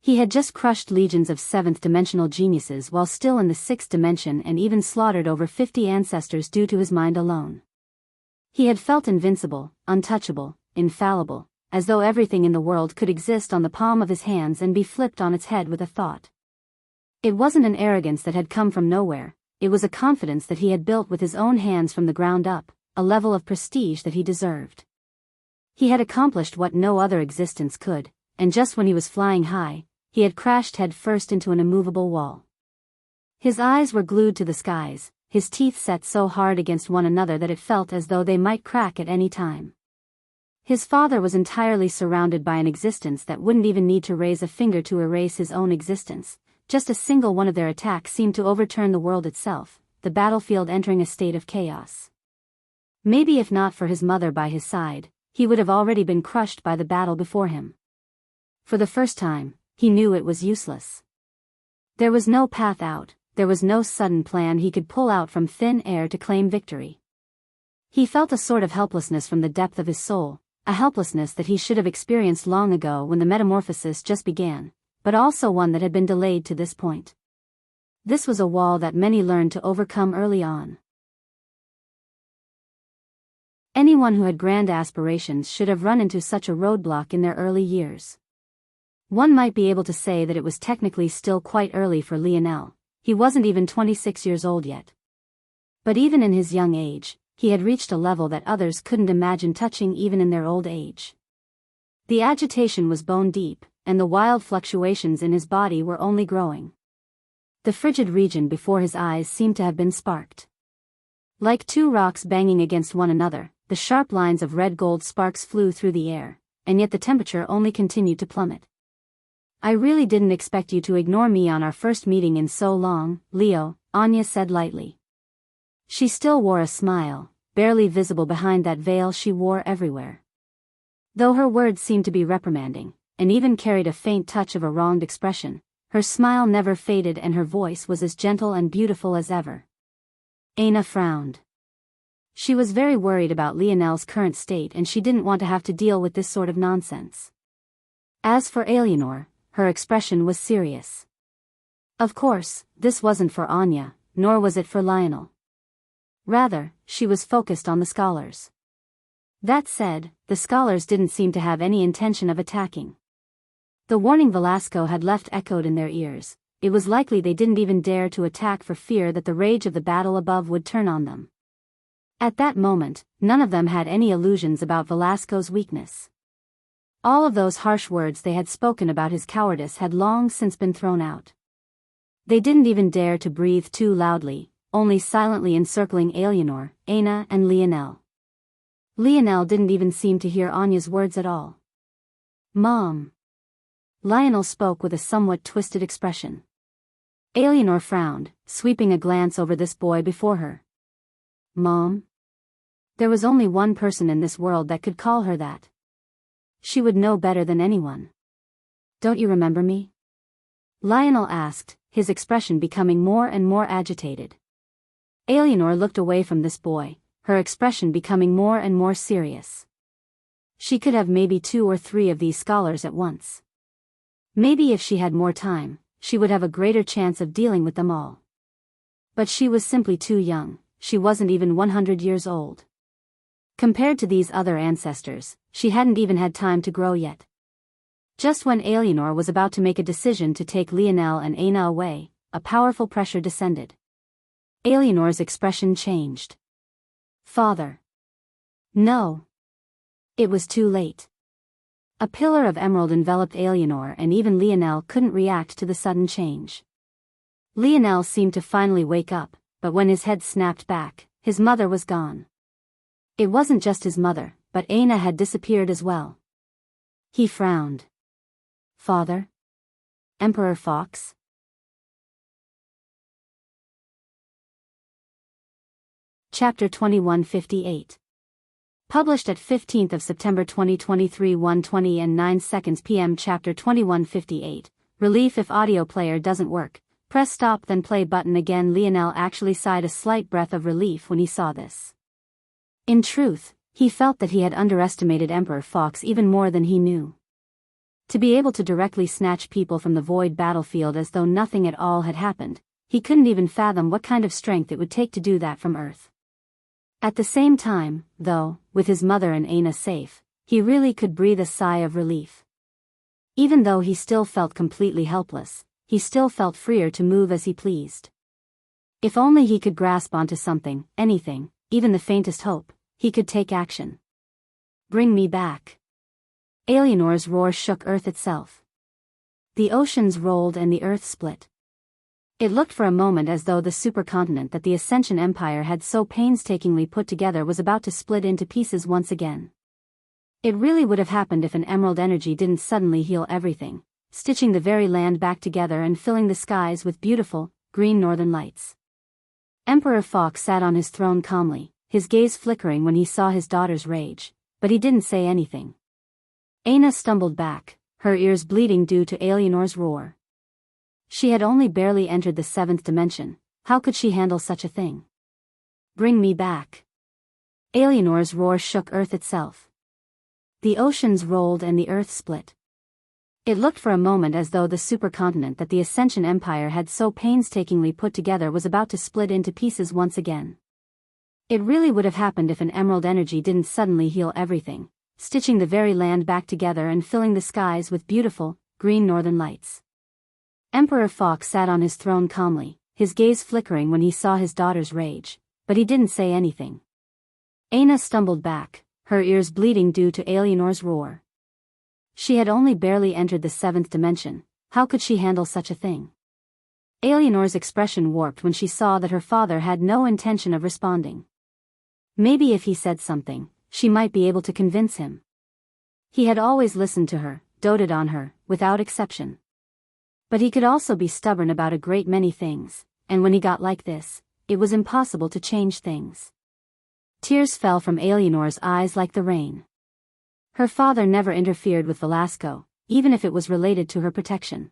He had just crushed legions of seventh-dimensional geniuses while still in the sixth dimension and even slaughtered over 50 ancestors due to his mind alone. He had felt invincible, untouchable, infallible, as though everything in the world could exist on the palm of his hands and be flipped on its head with a thought. It wasn't an arrogance that had come from nowhere, it was a confidence that he had built with his own hands from the ground up, a level of prestige that he deserved. He had accomplished what no other existence could, and just when he was flying high, he had crashed head-first into an immovable wall. His eyes were glued to the skies, his teeth set so hard against one another that it felt as though they might crack at any time. His father was entirely surrounded by an existence that wouldn't even need to raise a finger to erase his own existence. Just a single one of their attacks seemed to overturn the world itself, the battlefield entering a state of chaos. Maybe if not for his mother by his side, he would have already been crushed by the battle before him. For the first time, he knew it was useless. There was no path out, there was no sudden plan he could pull out from thin air to claim victory. He felt a sort of helplessness from the depth of his soul, a helplessness that he should have experienced long ago when the metamorphosis just began, but also one that had been delayed to this point. This was a wall that many learned to overcome early on. Anyone who had grand aspirations should have run into such a roadblock in their early years. One might be able to say that it was technically still quite early for Lionel. He wasn't even 26 years old yet. But even in his young age, he had reached a level that others couldn't imagine touching even in their old age. The agitation was bone deep, and the wild fluctuations in his body were only growing. The frigid region before his eyes seemed to have been sparked. Like two rocks banging against one another, the sharp lines of red-gold sparks flew through the air, and yet the temperature only continued to plummet. "I really didn't expect you to ignore me on our first meeting in so long, Leo," Anya said lightly. She still wore a smile, barely visible behind that veil she wore everywhere. Though her words seemed to be reprimanding, and even carried a faint touch of a wronged expression, her smile never faded and her voice was as gentle and beautiful as ever. Aina frowned. She was very worried about Lionel's current state and she didn't want to have to deal with this sort of nonsense. As for Eleanor, her expression was serious. Of course, this wasn't for Anya, nor was it for Lionel. Rather, she was focused on the scholars. That said, the scholars didn't seem to have any intention of attacking. The warning Velasco had left echoed in their ears. It was likely they didn't even dare to attack for fear that the rage of the battle above would turn on them. At that moment, none of them had any illusions about Velasco's weakness. All of those harsh words they had spoken about his cowardice had long since been thrown out. They didn't even dare to breathe too loudly, only silently encircling Eleanor, Aina and Lionel. Lionel didn't even seem to hear Anya's words at all. "Mom." Lionel spoke with a somewhat twisted expression. Eleanor frowned, sweeping a glance over this boy before her. "Mom?" There was only one person in this world that could call her that. She would know better than anyone. "Don't you remember me?" Lionel asked, his expression becoming more and more agitated. Eleanor looked away from this boy, her expression becoming more and more serious. She could have maybe 2 or 3 of these scholars at once. Maybe if she had more time, she would have a greater chance of dealing with them all. But she was simply too young, she wasn't even 100 years old. Compared to these other ancestors, she hadn't even had time to grow yet. Just when Eleanor was about to make a decision to take Lionel and Aina away, a powerful pressure descended. Eleanor's expression changed. Father. No. It was too late. A pillar of emerald enveloped Eleanor, and even Lionel couldn't react to the sudden change. Lionel seemed to finally wake up, but when his head snapped back, his mother was gone. It wasn't just his mother, but Aina had disappeared as well. He frowned. Father? Emperor Fox? Chapter 2158. Published at 15th of September 2023 1:20 and 9 seconds p.m. Chapter 2158. Relief if audio player doesn't work. Press stop then play button again. Lionel actually sighed a slight breath of relief when he saw this. In truth, he felt that he had underestimated Emperor Fox even more than he knew. To be able to directly snatch people from the void battlefield as though nothing at all had happened, he couldn't even fathom what kind of strength it would take to do that from Earth. At the same time, though, with his mother and Aina safe, he really could breathe a sigh of relief. Even though he still felt completely helpless, he still felt freer to move as he pleased. If only he could grasp onto something, anything, even the faintest hope, he could take action. Bring me back. Eleanor's roar shook Earth itself. The oceans rolled and the Earth split. It looked for a moment as though the supercontinent that the Ascension Empire had so painstakingly put together was about to split into pieces once again. It really would have happened if an emerald energy didn't suddenly heal everything, stitching the very land back together and filling the skies with beautiful, green northern lights. Emperor Fox sat on his throne calmly, his gaze flickering when he saw his daughter's rage, but he didn't say anything. Aina stumbled back, her ears bleeding due to Eleanor's roar. She had only barely entered the 7th dimension. How could she handle such a thing? Bring me back. Eleanor's roar shook Earth itself. The oceans rolled and the Earth split. It looked for a moment as though the supercontinent that the Ascension Empire had so painstakingly put together was about to split into pieces once again. It really would have happened if an emerald energy didn't suddenly heal everything, stitching the very land back together and filling the skies with beautiful, green northern lights. Emperor Fox sat on his throne calmly, his gaze flickering when he saw his daughter's rage, but he didn't say anything. Aina stumbled back, her ears bleeding due to Eleanor's roar. She had only barely entered the 7th dimension. How could she handle such a thing? Eleanor's expression warped when she saw that her father had no intention of responding. Maybe if he said something, she might be able to convince him. He had always listened to her, doted on her, without exception. But he could also be stubborn about a great many things, and when he got like this, it was impossible to change things. Tears fell from Eleanor's eyes like the rain. Her father never interfered with Velasco, even if it was related to her protection.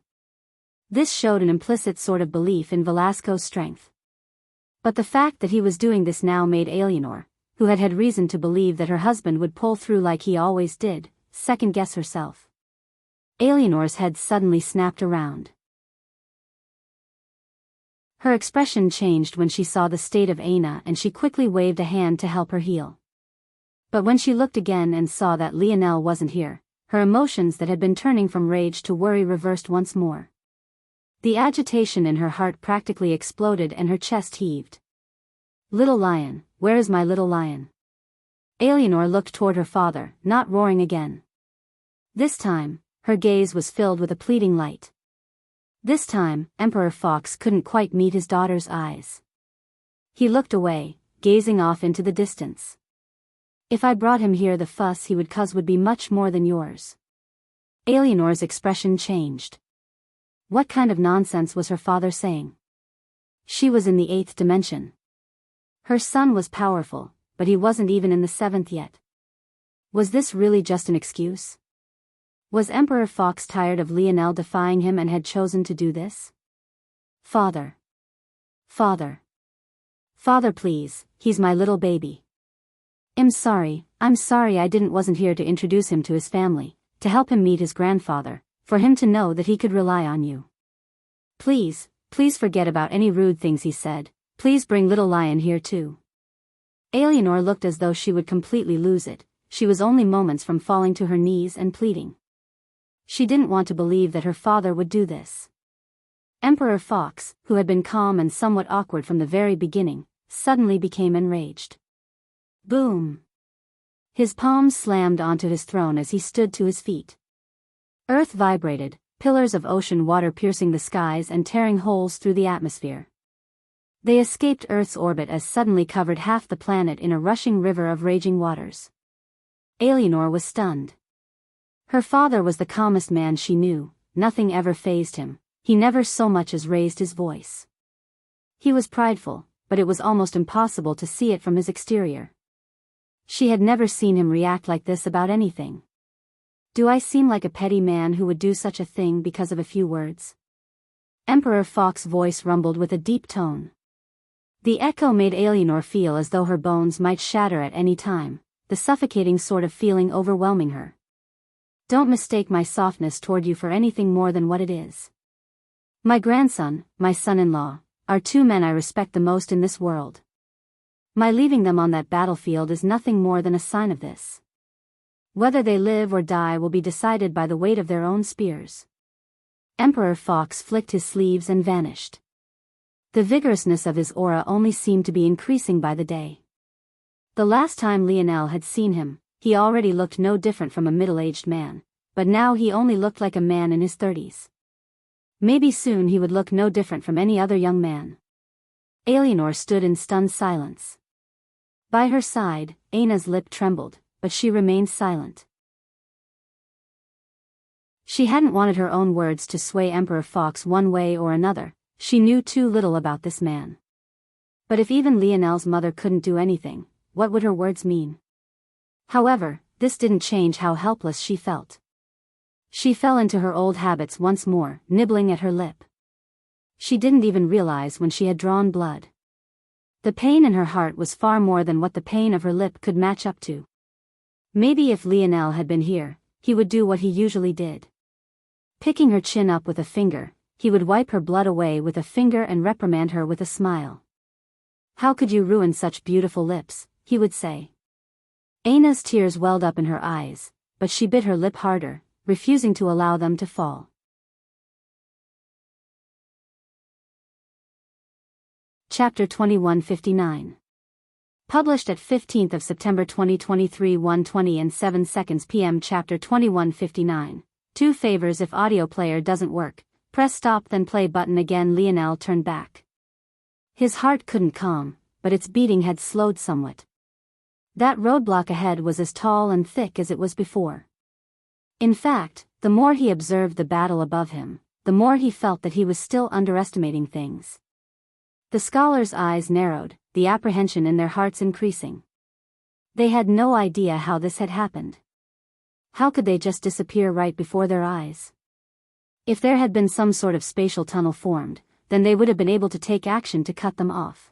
This showed an implicit sort of belief in Velasco's strength. But the fact that he was doing this now made Eleanor, who had had reason to believe that her husband would pull through like he always did, second-guess herself. Eleanor's head suddenly snapped around. Her expression changed when she saw the state of Aina, and she quickly waved a hand to help her heal. But when she looked again and saw that Lionel wasn't here, her emotions that had been turning from rage to worry reversed once more. The agitation in her heart practically exploded and her chest heaved. Little lion, where is my little lion? Eleanor looked toward her father, not roaring again. This time, her gaze was filled with a pleading light. This time, Emperor Fox couldn't quite meet his daughter's eyes. He looked away, gazing off into the distance. If I brought him here, the fuss he would cause would be much more than yours. Eleanor's expression changed. What kind of nonsense was her father saying? She was in the 8th dimension. Her son was powerful, but he wasn't even in the 7th yet. Was this really just an excuse? Was Emperor Fox tired of Lionel defying him and had chosen to do this? Father. Father. Father, please, he's my little baby. I'm sorry I wasn't here to introduce him to his family, to help him meet his grandfather, for him to know that he could rely on you. Please forget about any rude things he said, please bring little lion here too. Eleanor looked as though she would completely lose it. She was only moments from falling to her knees and pleading. She didn't want to believe that her father would do this. Emperor Fox, who had been calm and somewhat awkward from the very beginning, suddenly became enraged. Boom! His palms slammed onto his throne as he stood to his feet. Earth vibrated, pillars of ocean water piercing the skies and tearing holes through the atmosphere. They escaped Earth's orbit as suddenly covered half the planet in a rushing river of raging waters. Alienor was stunned. Her father was the calmest man she knew, nothing ever fazed him, he never so much as raised his voice. He was prideful, but it was almost impossible to see it from his exterior. She had never seen him react like this about anything. Do I seem like a petty man who would do such a thing because of a few words? Emperor Fox's voice rumbled with a deep tone. The echo made Alienor feel as though her bones might shatter at any time, the suffocating sort of feeling overwhelming her. Don't mistake my softness toward you for anything more than what it is. My grandson, my son-in-law, are two men I respect the most in this world. My leaving them on that battlefield is nothing more than a sign of this. Whether they live or die will be decided by the weight of their own spears. Emperor Fox flicked his sleeves and vanished. The vigorousness of his aura only seemed to be increasing by the day. The last time Lionel had seen him, he already looked no different from a middle-aged man, but now he only looked like a man in his 30s. Maybe soon he would look no different from any other young man. Alienor stood in stunned silence. By her side, Aina's lip trembled, but she remained silent. She hadn't wanted her own words to sway Emperor Fox one way or another, she knew too little about this man. But if even Lionel's mother couldn't do anything, what would her words mean? However, this didn't change how helpless she felt. She fell into her old habits once more, nibbling at her lip. She didn't even realize when she had drawn blood. The pain in her heart was far more than what the pain of her lip could match up to. Maybe if Lionel had been here, he would do what he usually did. Picking her chin up with a finger, he would wipe her blood away with a finger and reprimand her with a smile. How could you ruin such beautiful lips, he would say. Aina's tears welled up in her eyes, but she bit her lip harder, refusing to allow them to fall. Chapter 2159. Published at 15th of September 2023 1:20 and 7 seconds p.m. Chapter 2159. 2 favors if audio player doesn't work, press stop then play button again. Lionel turned back. His heart couldn't calm, but its beating had slowed somewhat. That roadblock ahead was as tall and thick as it was before. In fact, the more he observed the battle above him, the more he felt that he was still underestimating things. The scholars' eyes narrowed, the apprehension in their hearts increasing. They had no idea how this had happened. How could they just disappear right before their eyes? If there had been some sort of spatial tunnel formed, then they would have been able to take action to cut them off.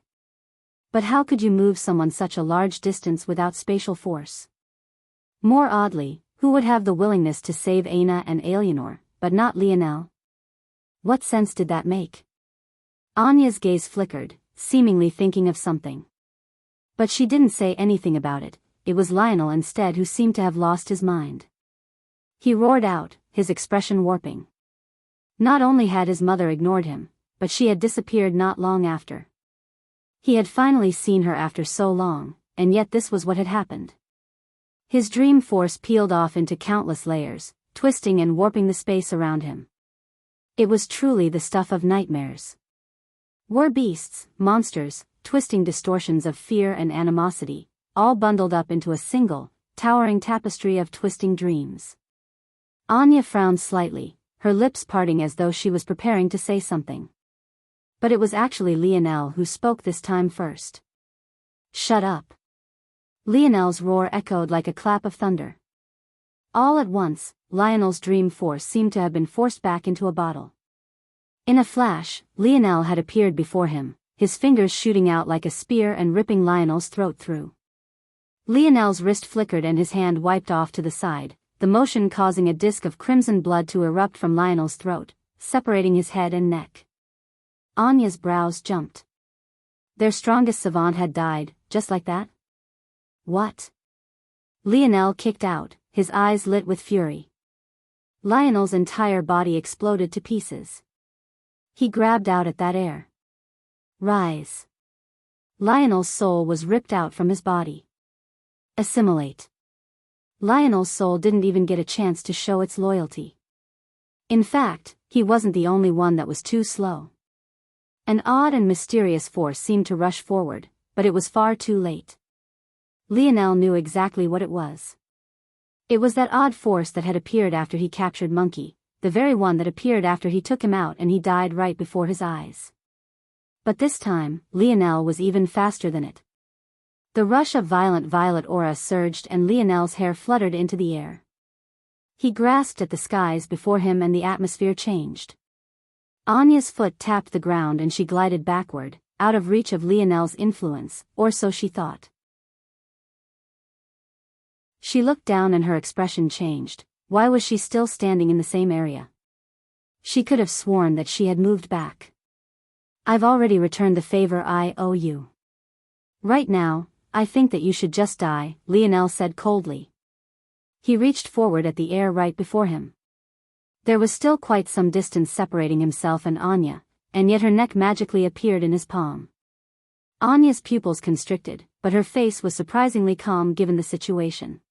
But how could you move someone such a large distance without spatial force? More oddly, who would have the willingness to save Aina and Alienor, but not Lionel? What sense did that make? Anya's gaze flickered, seemingly thinking of something. But she didn't say anything about it, it was Lionel instead who seemed to have lost his mind. He roared out, his expression warping. Not only had his mother ignored him, but she had disappeared not long after. He had finally seen her after so long, and yet this was what had happened. His dream force peeled off into countless layers, twisting and warping the space around him. It was truly the stuff of nightmares. Were beasts, monsters, twisting distortions of fear and animosity, all bundled up into a single, towering tapestry of twisting dreams. Anya frowned slightly, her lips parting as though she was preparing to say something. But it was actually Lionel who spoke this time first. Shut up. Lionel's roar echoed like a clap of thunder. All at once, Lionel's dream force seemed to have been forced back into a bottle. In a flash, Lionel had appeared before him, his fingers shooting out like a spear and ripping Lionel's throat through. Lionel's wrist flickered and his hand wiped off to the side, the motion causing a disc of crimson blood to erupt from Lionel's throat, separating his head and neck. Anya's brows jumped. Their strongest savant had died, just like that? What? Lionel kicked out, his eyes lit with fury. Lionel's entire body exploded to pieces. He grabbed out at that air. Rise. Lionel's soul was ripped out from his body. Assimilate. Lionel's soul didn't even get a chance to show its loyalty. In fact, he wasn't the only one that was too slow. An odd and mysterious force seemed to rush forward, but it was far too late. Lionel knew exactly what it was. It was that odd force that had appeared after he captured Monkey, the very one that appeared after he took him out and he died right before his eyes. But this time, Lionel was even faster than it. The rush of violent violet aura surged and Lionel's hair fluttered into the air. He grasped at the skies before him and the atmosphere changed. Anya's foot tapped the ground and she glided backward, out of reach of Lionel's influence, or so she thought. She looked down and her expression changed. Why was she still standing in the same area? She could have sworn that she had moved back. I've already returned the favor I owe you. Right now, I think that you should just die, Lionel said coldly. He reached forward at the air right before him. There was still quite some distance separating himself and Anya, and yet her neck magically appeared in his palm. Anya's pupils constricted, but her face was surprisingly calm given the situation.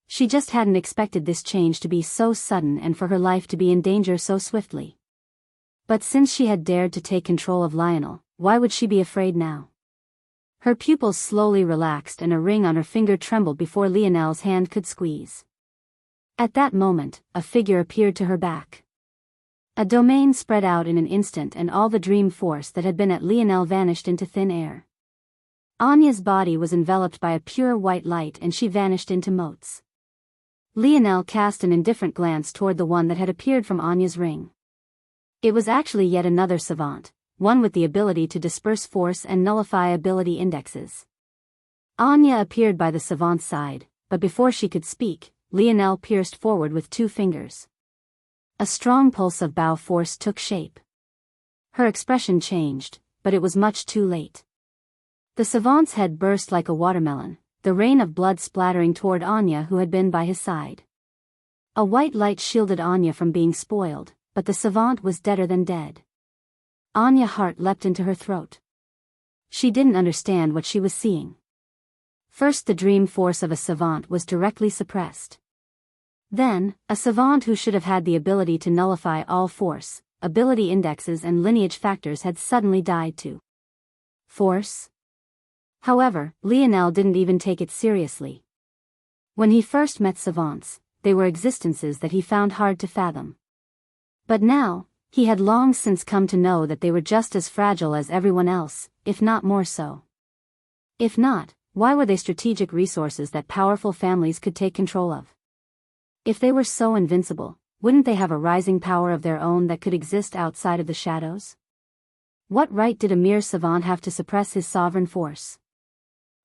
She just hadn't expected this change to be so sudden and for her life to be in danger so swiftly. But since she had dared to take control of Lionel, why would she be afraid now? Her pupils slowly relaxed and a ring on her finger trembled before Lionel's hand could squeeze. At that moment, a figure appeared to her back. A domain spread out in an instant and all the dream force that had been at Lionel vanished into thin air. Anya's body was enveloped by a pure white light and she vanished into motes. Lionel cast an indifferent glance toward the one that had appeared from Anya's ring. It was actually yet another savant, one with the ability to disperse force and nullify ability indexes. Anya appeared by the savant's side, but before she could speak, Lionel pierced forward with 2 fingers. A strong pulse of Biyao force took shape. Her expression changed, but it was much too late. The savant's head burst like a watermelon, the rain of blood splattering toward Anya who had been by his side. A white light shielded Anya from being spoiled, but the savant was deader than dead. Anya's heart leapt into her throat. She didn't understand what she was seeing. First, the dream force of a savant was directly suppressed. Then, a savant who should have had the ability to nullify all force, ability indexes and lineage factors had suddenly died too. Force? However, Lionel didn't even take it seriously. When he first met savants, they were existences that he found hard to fathom. But now, he had long since come to know that they were just as fragile as everyone else, if not more so. If not, why were they strategic resources that powerful families could take control of? If they were so invincible, wouldn't they have a rising power of their own that could exist outside of the shadows? What right did a mere savant have to suppress his sovereign force?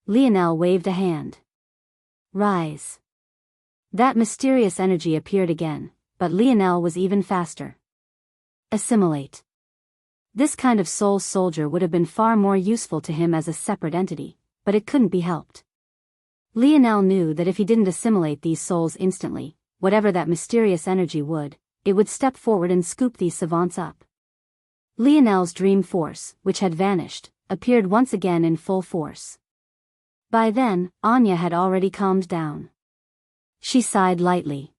Lionel waved a hand. Rise. That mysterious energy appeared again, but Lionel was even faster. Assimilate. This kind of soul soldier would have been far more useful to him as a separate entity, but it couldn't be helped. Lionel knew that if he didn't assimilate these souls instantly, whatever that mysterious energy would, it would step forward and scoop these savants up. Lionel's dream force, which had vanished, appeared once again in full force. By then, Anya had already calmed down. She sighed lightly.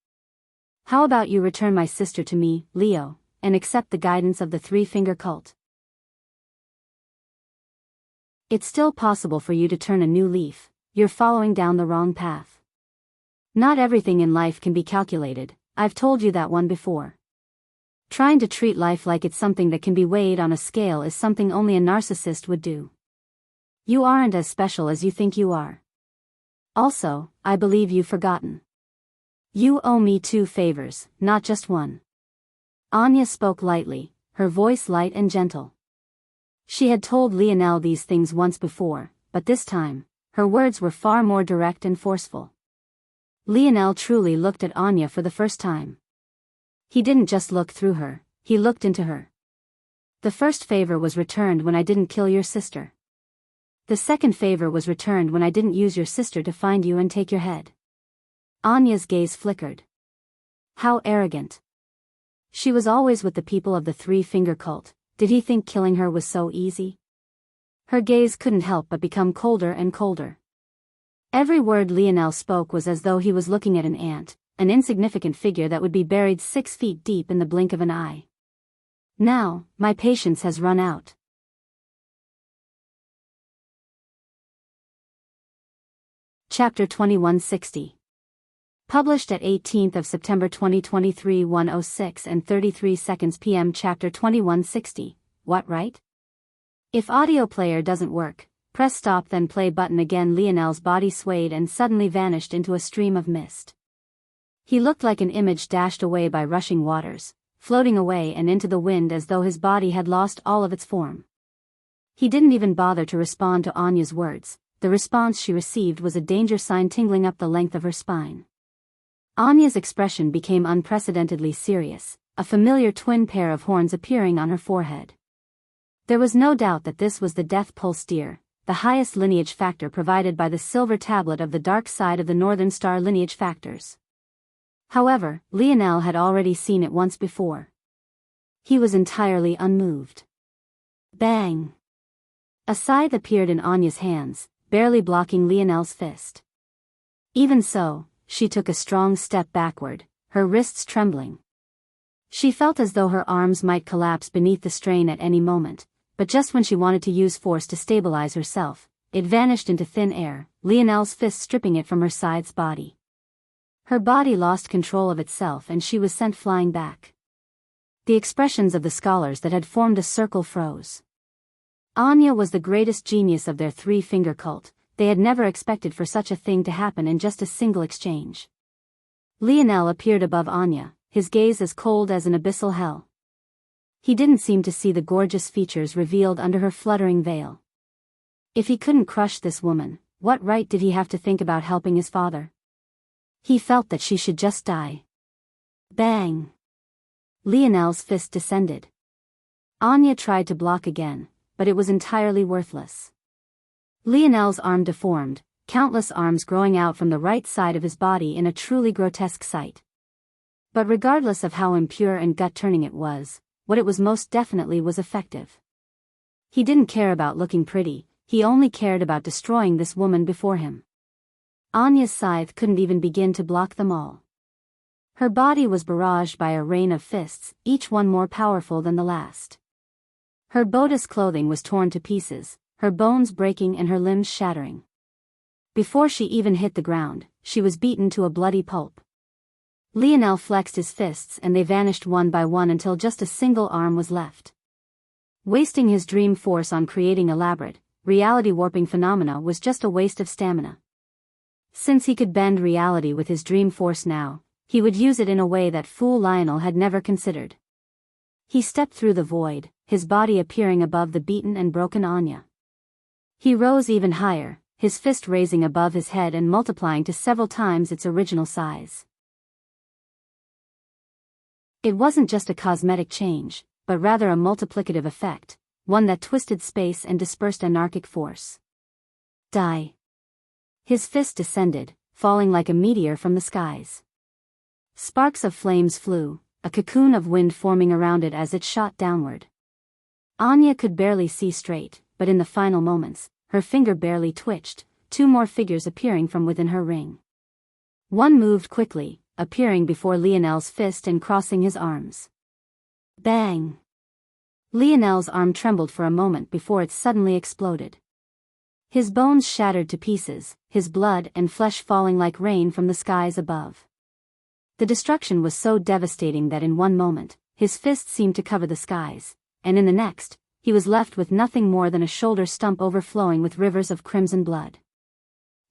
How about you return my sister to me, Leo, and accept the guidance of the three-finger cult? It's still possible for you to turn a new leaf. You're following down the wrong path. Not everything in life can be calculated, I've told you that one before. Trying to treat life like it's something that can be weighed on a scale is something only a narcissist would do. You aren't as special as you think you are. Also, I believe you've forgotten. You owe me 2 favors, not just one. Anya spoke lightly, her voice light and gentle. She had told Lionel these things once before, but this time, her words were far more direct and forceful. Lionel truly looked at Anya for the first time. He didn't just look through her, he looked into her. The first favor was returned when I didn't kill your sister. The second favor was returned when I didn't use your sister to find you and take your head. Anya's gaze flickered. How arrogant. She was always with the people of the three-finger cult, Did he think killing her was so easy? Her gaze couldn't help but become colder and colder. Every word Lionel spoke was as though he was looking at an ant, an insignificant figure that would be buried 6 feet deep in the blink of an eye. Now, my patience has run out. Chapter 2160. Published at 18th of September 2023 1:06 and 33 seconds p.m. Chapter 2160. What, right? If audio player doesn't work, press stop then play button again. Lionel's body swayed and suddenly vanished into a stream of mist. He looked like an image dashed away by rushing waters, floating away and into the wind as though his body had lost all of its form. He didn't even bother to respond to Anya's words. The response she received was a danger sign tingling up the length of her spine. Anya's expression became unprecedentedly serious, a familiar twin pair of horns appearing on her forehead. There was no doubt that this was the death pulse deer, the highest lineage factor provided by the silver tablet of the dark side of the Northern Star lineage factors. However, Lionel had already seen it once before. He was entirely unmoved. Bang! A scythe appeared in Anya's hands, barely blocking Lionel's fist. Even so, she took a strong step backward, her wrists trembling. She felt as though her arms might collapse beneath the strain at any moment, but just when she wanted to use force to stabilize herself, it vanished into thin air, Lionel's fist stripping it from her scythe's body. Her body lost control of itself and she was sent flying back. The expressions of the scholars that had formed a circle froze. Anya was the greatest genius of their three-finger cult. They had never expected for such a thing to happen in just a single exchange. Lionel appeared above Anya, his gaze as cold as an abyssal hell. He didn't seem to see the gorgeous features revealed under her fluttering veil. If he couldn't crush this woman, what right did he have to think about helping his father? He felt that she should just die. Bang! Lionel's fist descended. Anya tried to block again, but it was entirely worthless. Lionel's arm deformed, countless arms growing out from the right side of his body in a truly grotesque sight. But regardless of how impure and gut-turning it was, what it was most definitely was effective. He didn't care about looking pretty, he only cared about destroying this woman before him. Anya's scythe couldn't even begin to block them all. Her body was barraged by a rain of fists, each one more powerful than the last. Her bodice clothing was torn to pieces, her bones breaking and her limbs shattering. Before she even hit the ground, she was beaten to a bloody pulp. Lionel flexed his fists and they vanished one by one until just a single arm was left. Wasting his dream force on creating elaborate, reality-warping phenomena was just a waste of stamina. Since he could bend reality with his dream force now, he would use it in a way that fool Lionel had never considered. He stepped through the void, his body appearing above the beaten and broken Anya. He rose even higher, his fist raising above his head and multiplying to several times its original size. It wasn't just a cosmetic change, but rather a multiplicative effect, one that twisted space and dispersed anarchic force. Die. His fist descended, falling like a meteor from the skies. Sparks of flames flew, a cocoon of wind forming around it as it shot downward. Anya could barely see straight, but in the final moments, her finger barely twitched, 2 more figures appearing from within her ring. One moved quickly, appearing before Lionel's fist and crossing his arms. Bang! Lionel's arm trembled for a moment before it suddenly exploded. His bones shattered to pieces, his blood and flesh falling like rain from the skies above. The destruction was so devastating that in one moment, his fist seemed to cover the skies, and in the next, he was left with nothing more than a shoulder stump overflowing with rivers of crimson blood.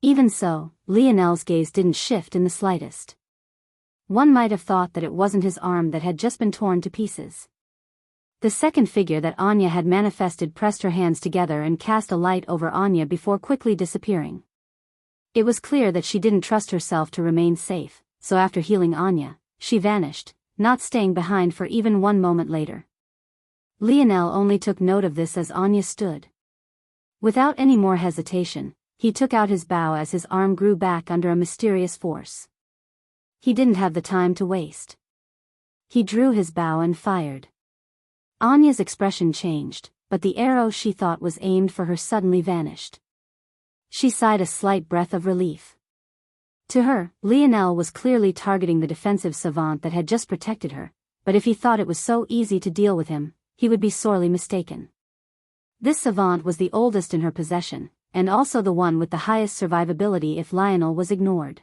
Even so, Lionel's gaze didn't shift in the slightest. One might have thought that it wasn't his arm that had just been torn to pieces. The second figure that Anya had manifested pressed her hands together and cast a light over Anya before quickly disappearing. It was clear that she didn't trust herself to remain safe, so after healing Anya, she vanished, not staying behind for even one moment later. Lionel only took note of this as Anya stood. Without any more hesitation, he took out his bow as his arm grew back under a mysterious force. He didn't have the time to waste. He drew his bow and fired. Anya's expression changed, but the arrow she thought was aimed for her suddenly vanished. She sighed a slight breath of relief. To her, Lionel was clearly targeting the defensive savant that had just protected her, but if he thought it was so easy to deal with him, he would be sorely mistaken. This savant was the oldest in her possession, and also the one with the highest survivability if Lionel was ignored.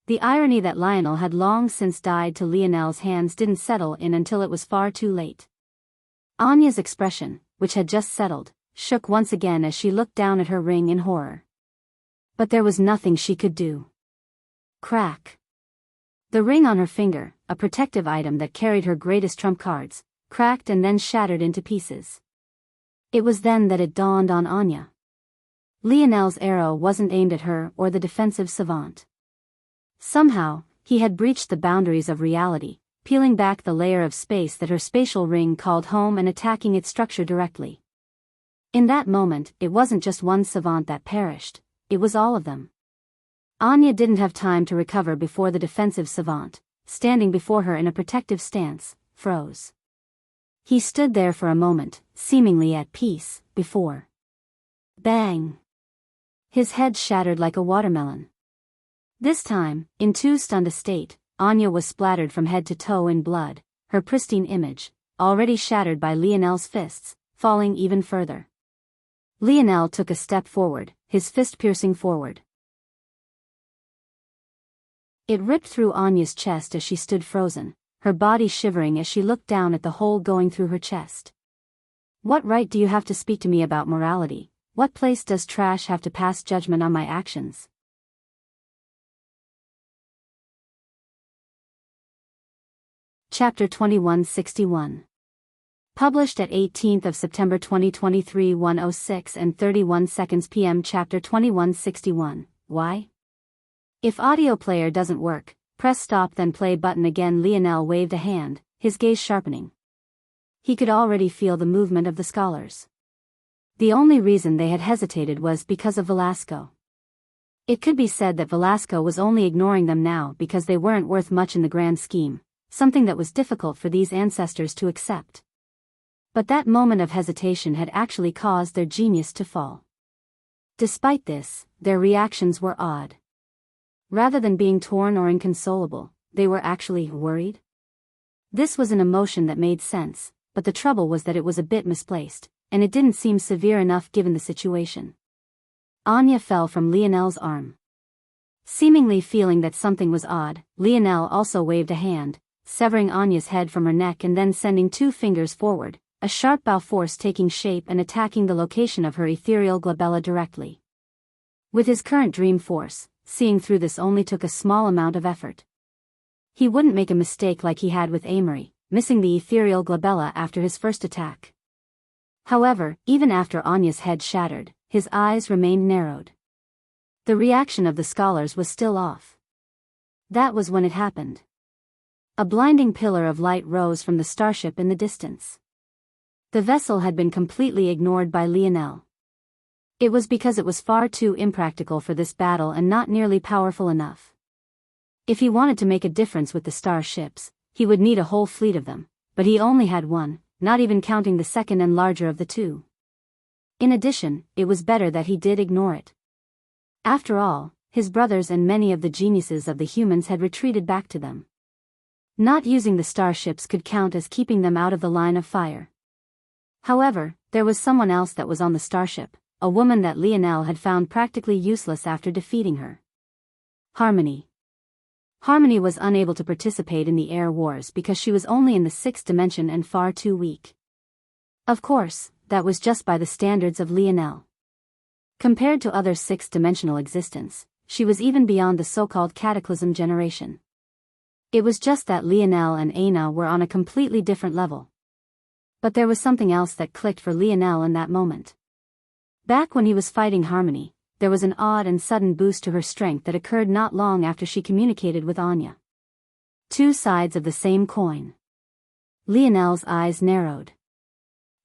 The irony that Lionel had long since died to Lionel's hands didn't settle in until it was far too late. Anya's expression, which had just settled, shook once again as she looked down at her ring in horror. But there was nothing she could do. Crack. The ring on her finger, a protective item that carried her greatest trump cards, cracked and then shattered into pieces. It was then that it dawned on Anya. Lionel's arrow wasn't aimed at her or the defensive savant. Somehow, he had breached the boundaries of reality, peeling back the layer of space that her spatial ring called home and attacking its structure directly. In that moment, it wasn't just one savant that perished, it was all of them. Anya didn't have time to recover before the defensive savant, standing before her in a protective stance, froze. He stood there for a moment, seemingly at peace, before. Bang! His head shattered like a watermelon. This time, in too stunned a state, Anya was splattered from head to toe in blood, her pristine image, already shattered by Lionel's fists, falling even further. Lionel took a step forward, his fist piercing forward. It ripped through Anya's chest as she stood frozen, her body shivering as she looked down at the hole going through her chest. What right do you have to speak to me about morality? What place does trash have to pass judgment on my actions? Chapter 2161. Published at 18th of September 2023 1:06 and 31 seconds p.m. Chapter 2161. Why? If audio player doesn't work, press stop then play button again. Lionel waved a hand, his gaze sharpening. He could already feel the movement of the scholars. The only reason they had hesitated was because of Velasco. It could be said that Velasco was only ignoring them now because they weren't worth much in the grand scheme, something that was difficult for these ancestors to accept. But that moment of hesitation had actually caused their genius to fall. Despite this, their reactions were odd. Rather than being torn or inconsolable, they were actually worried. This was an emotion that made sense, but the trouble was that it was a bit misplaced, and it didn't seem severe enough given the situation. Anya fell from Lionel's arm. Seemingly feeling that something was odd, Lionel also waved a hand, severing Anya's head from her neck and then sending two fingers forward, a sharp bow force taking shape and attacking the location of her ethereal glabella directly. With his current dream force, seeing through this only took a small amount of effort. He wouldn't make a mistake like he had with Amory, missing the ethereal glabella after his first attack. However, even after Anya's head shattered, his eyes remained narrowed. The reaction of the scholars was still off. That was when it happened. A blinding pillar of light rose from the starship in the distance. The vessel had been completely ignored by Lionel. It was because it was far too impractical for this battle and not nearly powerful enough. If he wanted to make a difference with the starships, he would need a whole fleet of them, but he only had one, not even counting the second and larger of the two. In addition, it was better that he did ignore it. After all, his brothers and many of the geniuses of the humans had retreated back to them. Not using the starships could count as keeping them out of the line of fire. However, there was someone else that was on the starship, a woman that Lionel had found practically useless after defeating her. Harmony. Harmony was unable to participate in the air wars because she was only in the sixth dimension and far too weak. Of course, that was just by the standards of Lionel. Compared to other sixth-dimensional existence, she was even beyond the so-called cataclysm generation. It was just that Lionel and Aina were on a completely different level. But there was something else that clicked for Lionel in that moment. Back when he was fighting Harmony, there was an odd and sudden boost to her strength that occurred not long after she communicated with Anya. Two sides of the same coin. Lionel's eyes narrowed.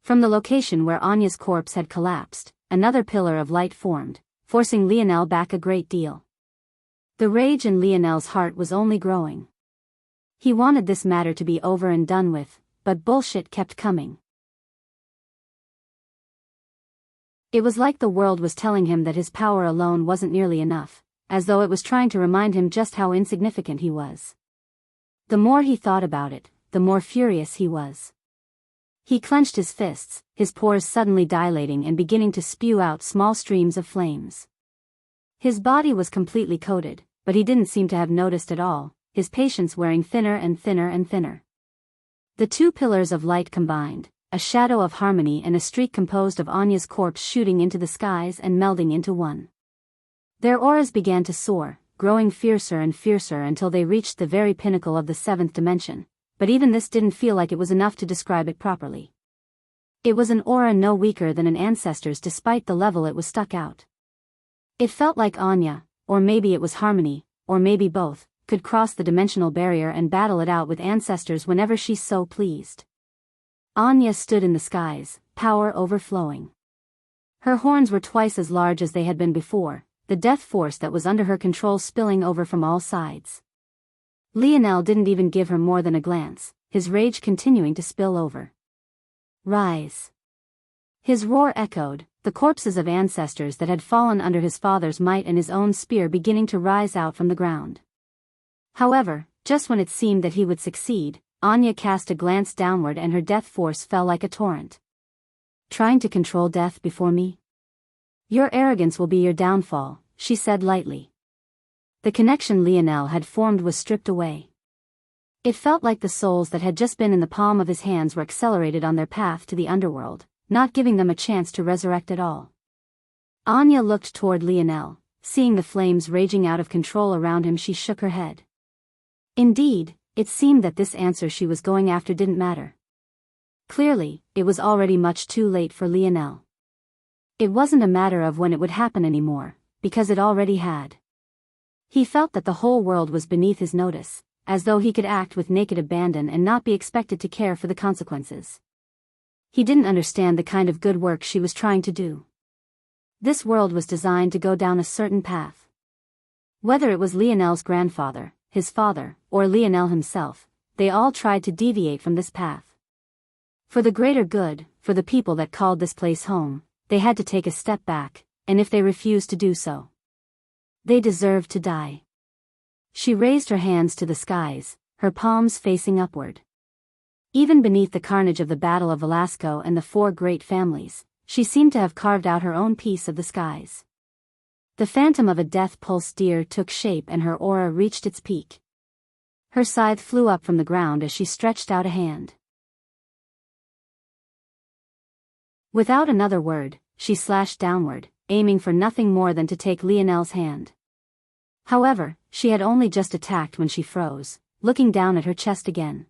From the location where Anya's corpse had collapsed, another pillar of light formed, forcing Lionel back a great deal. The rage in Lionel's heart was only growing. He wanted this matter to be over and done with, but bullshit kept coming. It was like the world was telling him that his power alone wasn't nearly enough, as though it was trying to remind him just how insignificant he was. The more he thought about it, the more furious he was. He clenched his fists, his pores suddenly dilating and beginning to spew out small streams of flames. His body was completely coated, but he didn't seem to have noticed at all, his patience wearing thinner and thinner and thinner. The two pillars of light combined, a shadow of harmony and a streak composed of Anya's corpse shooting into the skies and melding into one. Their auras began to soar, growing fiercer and fiercer until they reached the very pinnacle of the seventh dimension, but even this didn't feel like it was enough to describe it properly. It was an aura no weaker than an ancestor's despite the level it was stuck out. It felt like Anya, or maybe it was harmony, or maybe both, could cross the dimensional barrier and battle it out with ancestors whenever she so pleased. Anya stood in the skies, power overflowing. Her horns were twice as large as they had been before, the death force that was under her control spilling over from all sides. Lionel didn't even give her more than a glance, his rage continuing to spill over. Rise! His roar echoed, the corpses of ancestors that had fallen under his father's might and his own spear beginning to rise out from the ground. However, just when it seemed that he would succeed, Anya cast a glance downward and her death force fell like a torrent. Trying to control death before me? Your arrogance will be your downfall, she said lightly. The connection Lionel had formed was stripped away. It felt like the souls that had just been in the palm of his hands were accelerated on their path to the underworld, not giving them a chance to resurrect at all. Anya looked toward Lionel, seeing the flames raging out of control around him. She shook her head. Indeed, it seemed that this answer she was going after didn't matter. Clearly, it was already much too late for Lionel. It wasn't a matter of when it would happen anymore, because it already had. He felt that the whole world was beneath his notice, as though he could act with naked abandon and not be expected to care for the consequences. He didn't understand the kind of good work she was trying to do. This world was designed to go down a certain path. Whether it was Lionel's grandfather, his father, or Lionel himself, they all tried to deviate from this path. For the greater good, for the people that called this place home, they had to take a step back, and if they refused to do so, they deserved to die. She raised her hands to the skies, her palms facing upward. Even beneath the carnage of the Battle of Velasco and the four great families, she seemed to have carved out her own piece of the skies. The phantom of a death pulse deer took shape and her aura reached its peak. Her scythe flew up from the ground as she stretched out a hand. Without another word, she slashed downward, aiming for nothing more than to take Lionel's hand. However, she had only just attacked when she froze, looking down at her chest again.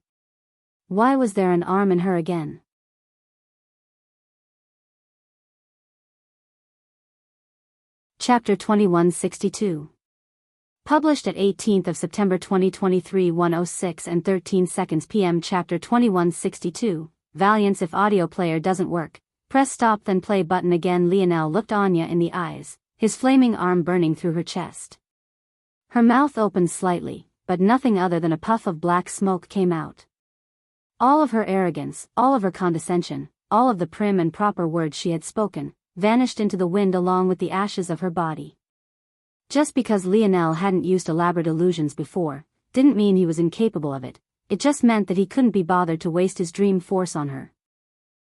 Why was there an arm in her again? Chapter 2162. Published at 18th of September 2023 1:06 and 13 seconds p.m. Chapter 2162. Valiance. If audio player doesn't work, press stop then play button again. Lionel looked Anya in the eyes, his flaming arm burning through her chest. Her mouth opened slightly, but nothing other than a puff of black smoke came out. All of her arrogance, all of her condescension, all of the prim and proper words she had spoken, vanished into the wind along with the ashes of her body. Just because Lionel hadn't used elaborate illusions before, didn't mean he was incapable of it, it just meant that he couldn't be bothered to waste his dream force on her.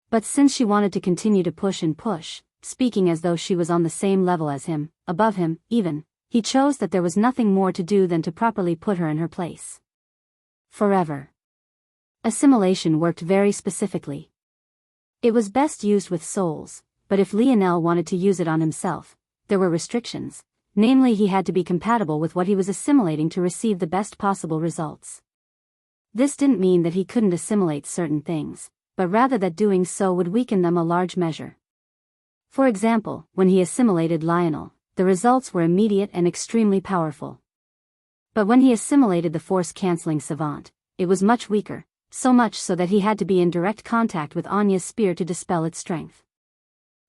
But since she wanted to continue to push and push, speaking as though she was on the same level as him, above him, even, he chose that there was nothing more to do than to properly put her in her place. Forever. Assimilation worked very specifically. It was best used with souls, but if Lionel wanted to use it on himself, there were restrictions, namely he had to be compatible with what he was assimilating to receive the best possible results. This didn't mean that he couldn't assimilate certain things, but rather that doing so would weaken them a large measure. For example, when he assimilated Lionel, the results were immediate and extremely powerful. But when he assimilated the force-canceling savant, it was much weaker, so much so that he had to be in direct contact with Anya's spear to dispel its strength.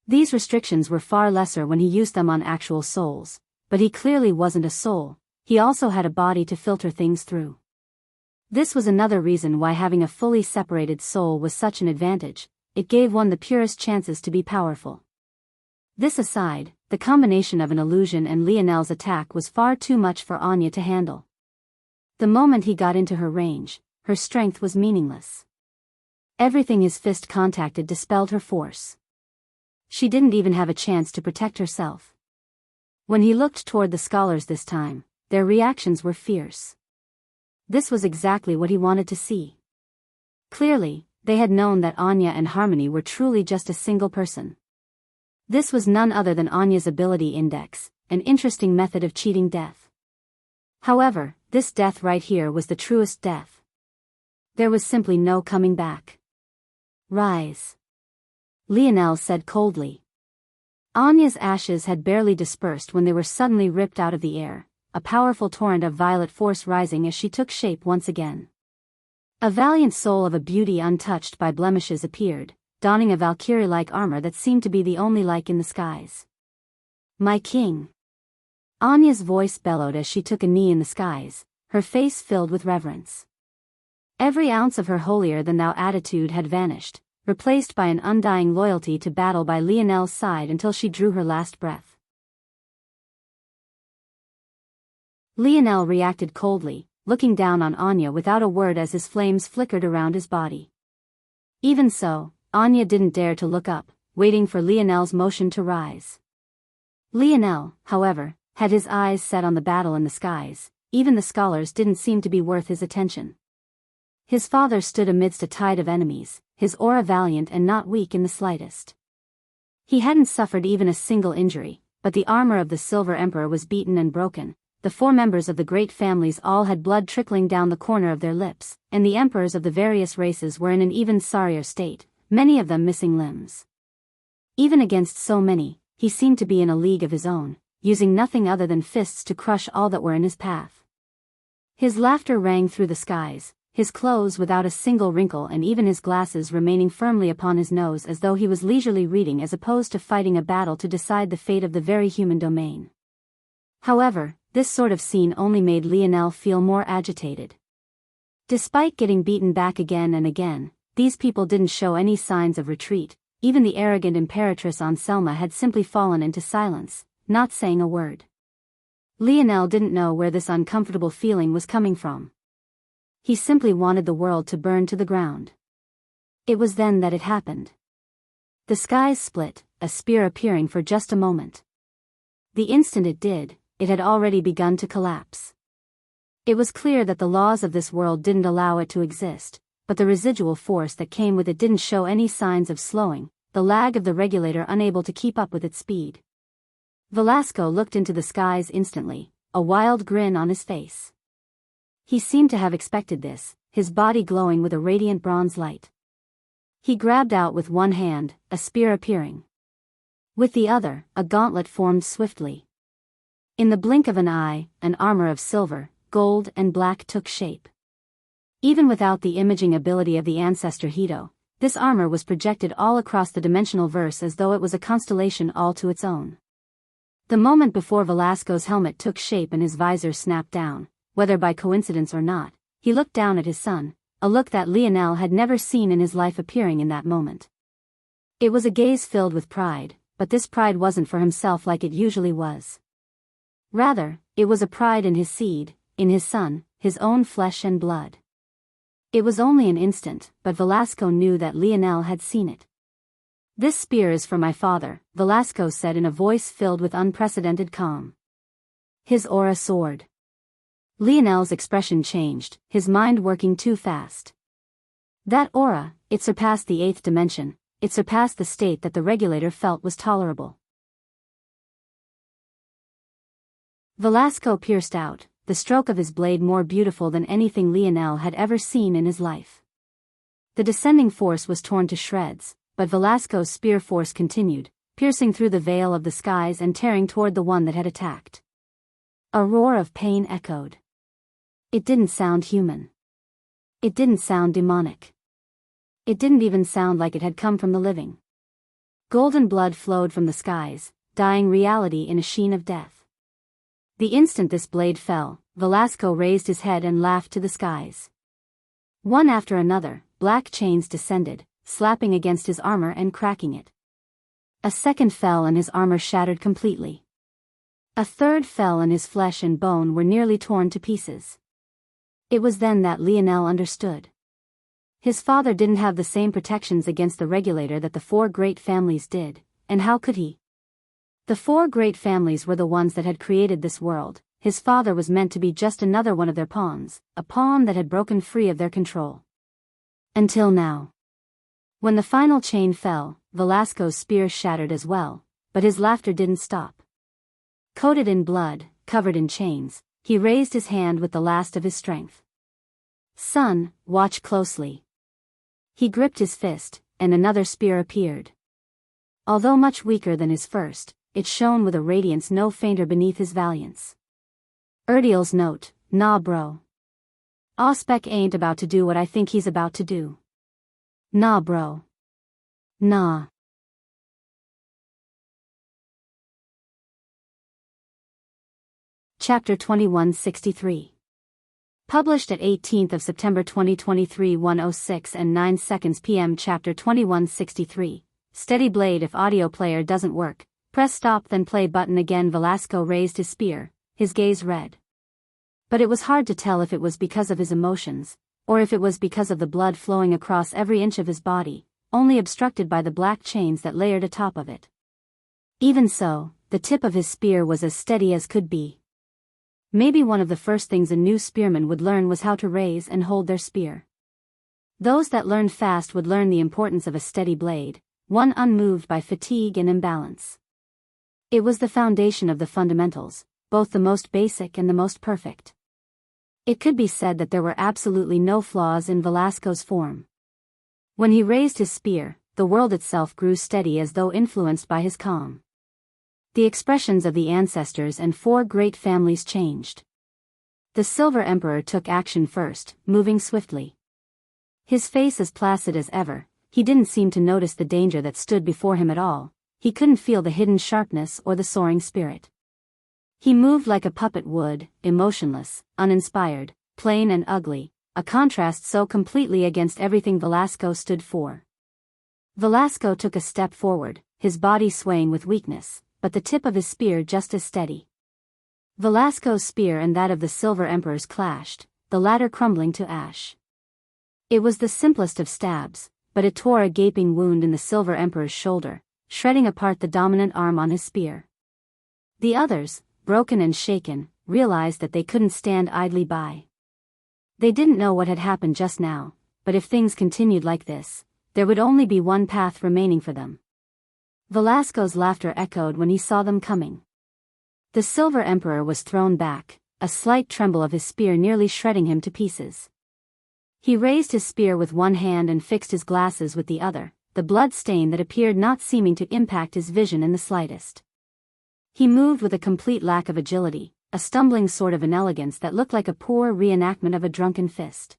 These restrictions were far lesser when he used them on actual souls, but he clearly wasn't a soul, he also had a body to filter things through. This was another reason why having a fully separated soul was such an advantage. It gave one the purest chances to be powerful. This aside, the combination of an illusion and Lionel's attack was far too much for Anya to handle. The moment he got into her range, her strength was meaningless. Everything his fist contacted dispelled her force. She didn't even have a chance to protect herself. When he looked toward the scholars this time, their reactions were fierce. This was exactly what he wanted to see. Clearly, they had known that Anya and Harmony were truly just a single person. This was none other than Anya's ability index, an interesting method of cheating death. However, this death right here was the truest death. There was simply no coming back. Rise. Lionel said coldly. Anya's ashes had barely dispersed when they were suddenly ripped out of the air, a powerful torrent of violet force rising as she took shape once again. A valiant soul of a beauty untouched by blemishes appeared, donning a Valkyrie-like armor that seemed to be the only like in the skies. My king. Anya's voice bellowed as she took a knee in the skies, her face filled with reverence. Every ounce of her holier-than-thou attitude had vanished, replaced by an undying loyalty to battle by Lionel's side until she drew her last breath. Lionel reacted coldly, looking down on Anya without a word as his flames flickered around his body. Even so, Anya didn't dare to look up, waiting for Lionel's motion to rise. Lionel, however, had his eyes set on the battle in the skies. Even the scholars didn't seem to be worth his attention. His father stood amidst a tide of enemies, his aura valiant and not weak in the slightest. He hadn't suffered even a single injury, but the armor of the Silver Emperor was beaten and broken. The 4 members of the great families all had blood trickling down the corner of their lips, and the emperors of the various races were in an even sorrier state, many of them missing limbs. Even against so many, he seemed to be in a league of his own, using nothing other than fists to crush all that were in his path. His laughter rang through the skies, his clothes without a single wrinkle and even his glasses remaining firmly upon his nose as though he was leisurely reading as opposed to fighting a battle to decide the fate of the very human domain. However, this sort of scene only made Lionel feel more agitated. Despite getting beaten back again and again, these people didn't show any signs of retreat. Even the arrogant Imperatress Anselma had simply fallen into silence, not saying a word. Lionel didn't know where this uncomfortable feeling was coming from. He simply wanted the world to burn to the ground. It was then that it happened. The skies split, a spear appearing for just a moment. The instant it did, it had already begun to collapse. It was clear that the laws of this world didn't allow it to exist, but the residual force that came with it didn't show any signs of slowing, the lag of the regulator unable to keep up with its speed. Velasco looked into the skies instantly, a wild grin on his face. He seemed to have expected this, his body glowing with a radiant bronze light. He grabbed out with one hand, a spear appearing. With the other, a gauntlet formed swiftly. In the blink of an eye, an armor of silver, gold and black took shape. Even without the imaging ability of the ancestor Hito, this armor was projected all across the dimensional verse as though it was a constellation all to its own. The moment before Velasco's helmet took shape and his visor snapped down, whether by coincidence or not, he looked down at his son, a look that Lionel had never seen in his life appearing in that moment. It was a gaze filled with pride, but this pride wasn't for himself like it usually was. Rather, it was a pride in his seed, in his son, his own flesh and blood. It was only an instant, but Velasco knew that Lionel had seen it. "This spear is for my father," Velasco said in a voice filled with unprecedented calm. His aura soared. Lionel's expression changed, his mind working too fast. That aura, it surpassed the 8th dimension, it surpassed the state that the regulator felt was tolerable. Velasco pierced out, the stroke of his blade more beautiful than anything Lionel had ever seen in his life. The descending force was torn to shreds, but Velasco's spear force continued, piercing through the veil of the skies and tearing toward the one that had attacked. A roar of pain echoed. It didn't sound human. It didn't sound demonic. It didn't even sound like it had come from the living. Golden blood flowed from the skies, dyeing reality in a sheen of death. The instant this blade fell, Velasco raised his head and laughed to the skies. One after another, black chains descended, slapping against his armor and cracking it. A second fell and his armor shattered completely. A third fell and his flesh and bone were nearly torn to pieces. It was then that Lionel understood. His father didn't have the same protections against the regulator that the four great families did, and how could he? The four great families were the ones that had created this world. His father was meant to be just another one of their pawns, a pawn that had broken free of their control. Until now. When the final chain fell, Velasco's spear shattered as well, but his laughter didn't stop. Coated in blood, covered in chains, he raised his hand with the last of his strength. "Son, watch closely." He gripped his fist, and another spear appeared. Although much weaker than his first, it shone with a radiance no fainter beneath his valiance. Erdiel's note, "Nah bro. Ospec ain't about to do what I think he's about to do. Nah bro. Nah." Chapter 2163. Published at 18th of September 2023 1:06 and 9 seconds p.m. Chapter 2163. Steady blade. If audio player doesn't work, press stop then play button again. Velasco raised his spear, his gaze red. But it was hard to tell if it was because of his emotions, or if it was because of the blood flowing across every inch of his body, only obstructed by the black chains that layered atop of it. Even so, the tip of his spear was as steady as could be. Maybe one of the first things a new spearman would learn was how to raise and hold their spear. Those that learned fast would learn the importance of a steady blade, one unmoved by fatigue and imbalance. It was the foundation of the fundamentals, both the most basic and the most perfect. It could be said that there were absolutely no flaws in Velasco's form. When he raised his spear, the world itself grew steady as though influenced by his calm. The expressions of the ancestors and four great families changed. The Silver Emperor took action first, moving swiftly. His face as placid as ever, he didn't seem to notice the danger that stood before him at all, he couldn't feel the hidden sharpness or the soaring spirit. He moved like a puppet would, emotionless, uninspired, plain and ugly, a contrast so completely against everything Velasco stood for. Velasco took a step forward, his body swaying with weakness, but the tip of his spear just as steady. Velasco's spear and that of the Silver Emperor's clashed, the latter crumbling to ash. It was the simplest of stabs, but it tore a gaping wound in the Silver Emperor's shoulder, shredding apart the dominant arm on his spear. The others, broken and shaken, realized that they couldn't stand idly by. They didn't know what had happened just now, but if things continued like this, there would only be one path remaining for them. Velasco's laughter echoed when he saw them coming. The Silver Emperor was thrown back, a slight tremble of his spear nearly shredding him to pieces. He raised his spear with one hand and fixed his glasses with the other, the blood stain that appeared not seeming to impact his vision in the slightest. He moved with a complete lack of agility, a stumbling sort of inelegance that looked like a poor reenactment of a drunken fist.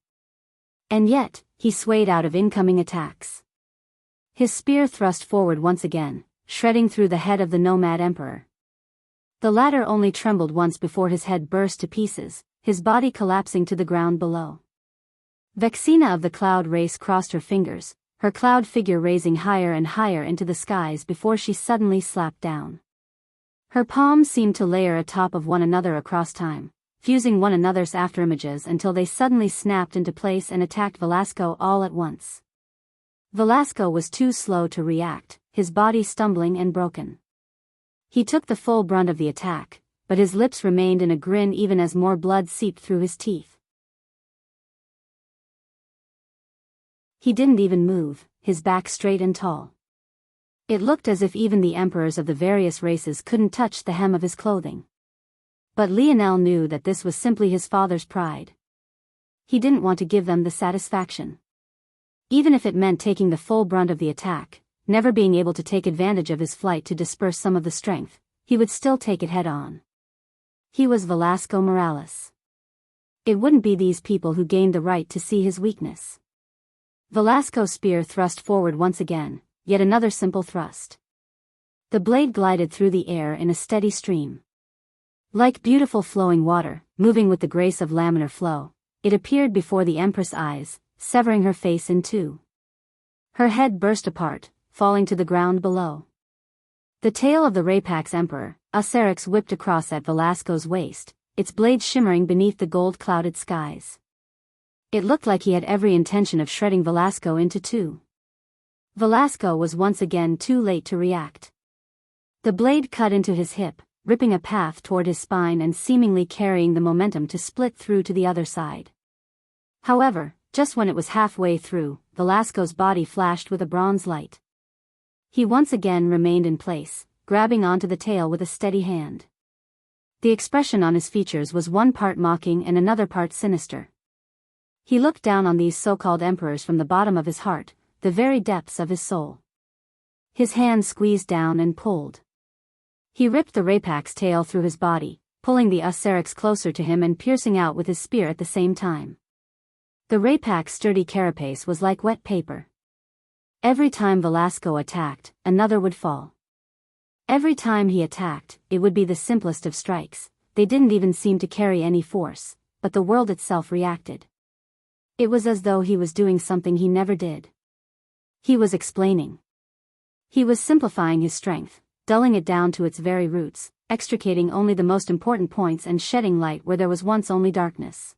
And yet, he swayed out of incoming attacks. His spear thrust forward once again, shredding through the head of the nomad emperor. The latter only trembled once before his head burst to pieces, his body collapsing to the ground below. Vexina of the cloud race crossed her fingers, her cloud figure raising higher and higher into the skies before she suddenly slapped down. Her palms seemed to layer atop of one another across time, fusing one another's afterimages until they suddenly snapped into place and attacked Velasco all at once. Velasco was too slow to react, his body stumbling and broken. He took the full brunt of the attack, but his lips remained in a grin even as more blood seeped through his teeth. He didn't even move, his back straight and tall. It looked as if even the emperors of the various races couldn't touch the hem of his clothing. But Lionel knew that this was simply his father's pride. He didn't want to give them the satisfaction. Even if it meant taking the full brunt of the attack, never being able to take advantage of his flight to disperse some of the strength, he would still take it head on. He was Velasco Morales. It wouldn't be these people who gained the right to see his weakness. Velasco's spear thrust forward once again, yet another simple thrust. The blade glided through the air in a steady stream. Like beautiful flowing water, moving with the grace of laminar flow, it appeared before the Empress' eyes, severing her face in two. Her head burst apart, falling to the ground below. The tail of the Rapax Emperor, Acerix, whipped across at Velasco's waist, its blade shimmering beneath the gold-clouded skies. It looked like he had every intention of shredding Velasco into two. Velasco was once again too late to react. The blade cut into his hip, ripping a path toward his spine and seemingly carrying the momentum to split through to the other side. However, just when it was halfway through, Velasco's body flashed with a bronze light. He once again remained in place, grabbing onto the tail with a steady hand. The expression on his features was one part mocking and another part sinister. He looked down on these so-called emperors from the bottom of his heart, the very depths of his soul. His hand squeezed down and pulled. He ripped the Rapax tail through his body, pulling the Acerix closer to him and piercing out with his spear at the same time. The Rapax's sturdy carapace was like wet paper. Every time Velasco attacked, another would fall. Every time he attacked, it would be the simplest of strikes. They didn't even seem to carry any force, but the world itself reacted. It was as though he was doing something he never did. He was explaining. He was simplifying his strength, dulling it down to its very roots, extricating only the most important points and shedding light where there was once only darkness.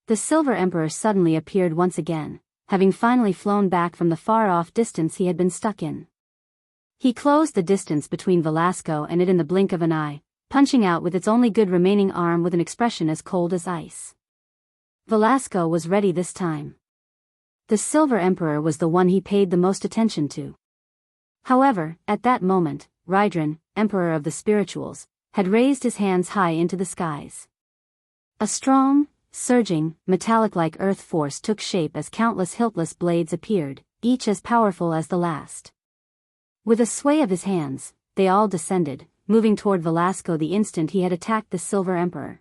The Silver Emperor suddenly appeared once again, having finally flown back from the far-off distance he had been stuck in. He closed the distance between Velasco and it in the blink of an eye, punching out with its only good remaining arm with an expression as cold as ice. Velasco was ready this time. The Silver Emperor was the one he paid the most attention to. However, at that moment, Rydran, Emperor of the Spirituals, had raised his hands high into the skies. A strong, surging, metallic-like earth force took shape as countless hiltless blades appeared, each as powerful as the last. With a sway of his hands, they all descended, moving toward Velasco the instant he had attacked the Silver Emperor.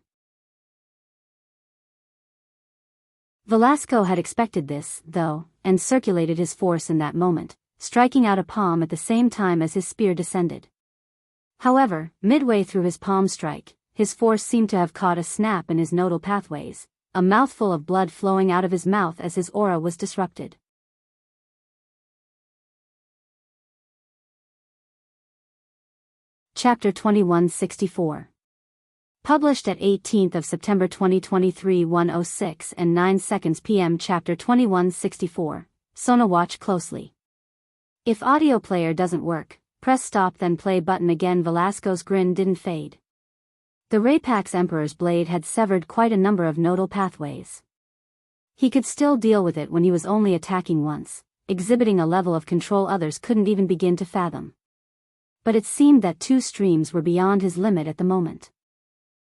Velasco had expected this, though, and circulated his force in that moment, striking out a palm at the same time as his spear descended. However, midway through his palm strike, his force seemed to have caught a snap in his nodal pathways, a mouthful of blood flowing out of his mouth as his aura was disrupted. Chapter 2164. Published at 18th of September 2023 1:06 and 9 seconds p.m. Chapter 2164. Sona, watch closely. If audio player doesn't work, press stop then play button again. Velasco's grin didn't fade. The Rapax Emperor's blade had severed quite a number of nodal pathways. He could still deal with it when he was only attacking once, exhibiting a level of control others couldn't even begin to fathom. But it seemed that two streams were beyond his limit at the moment.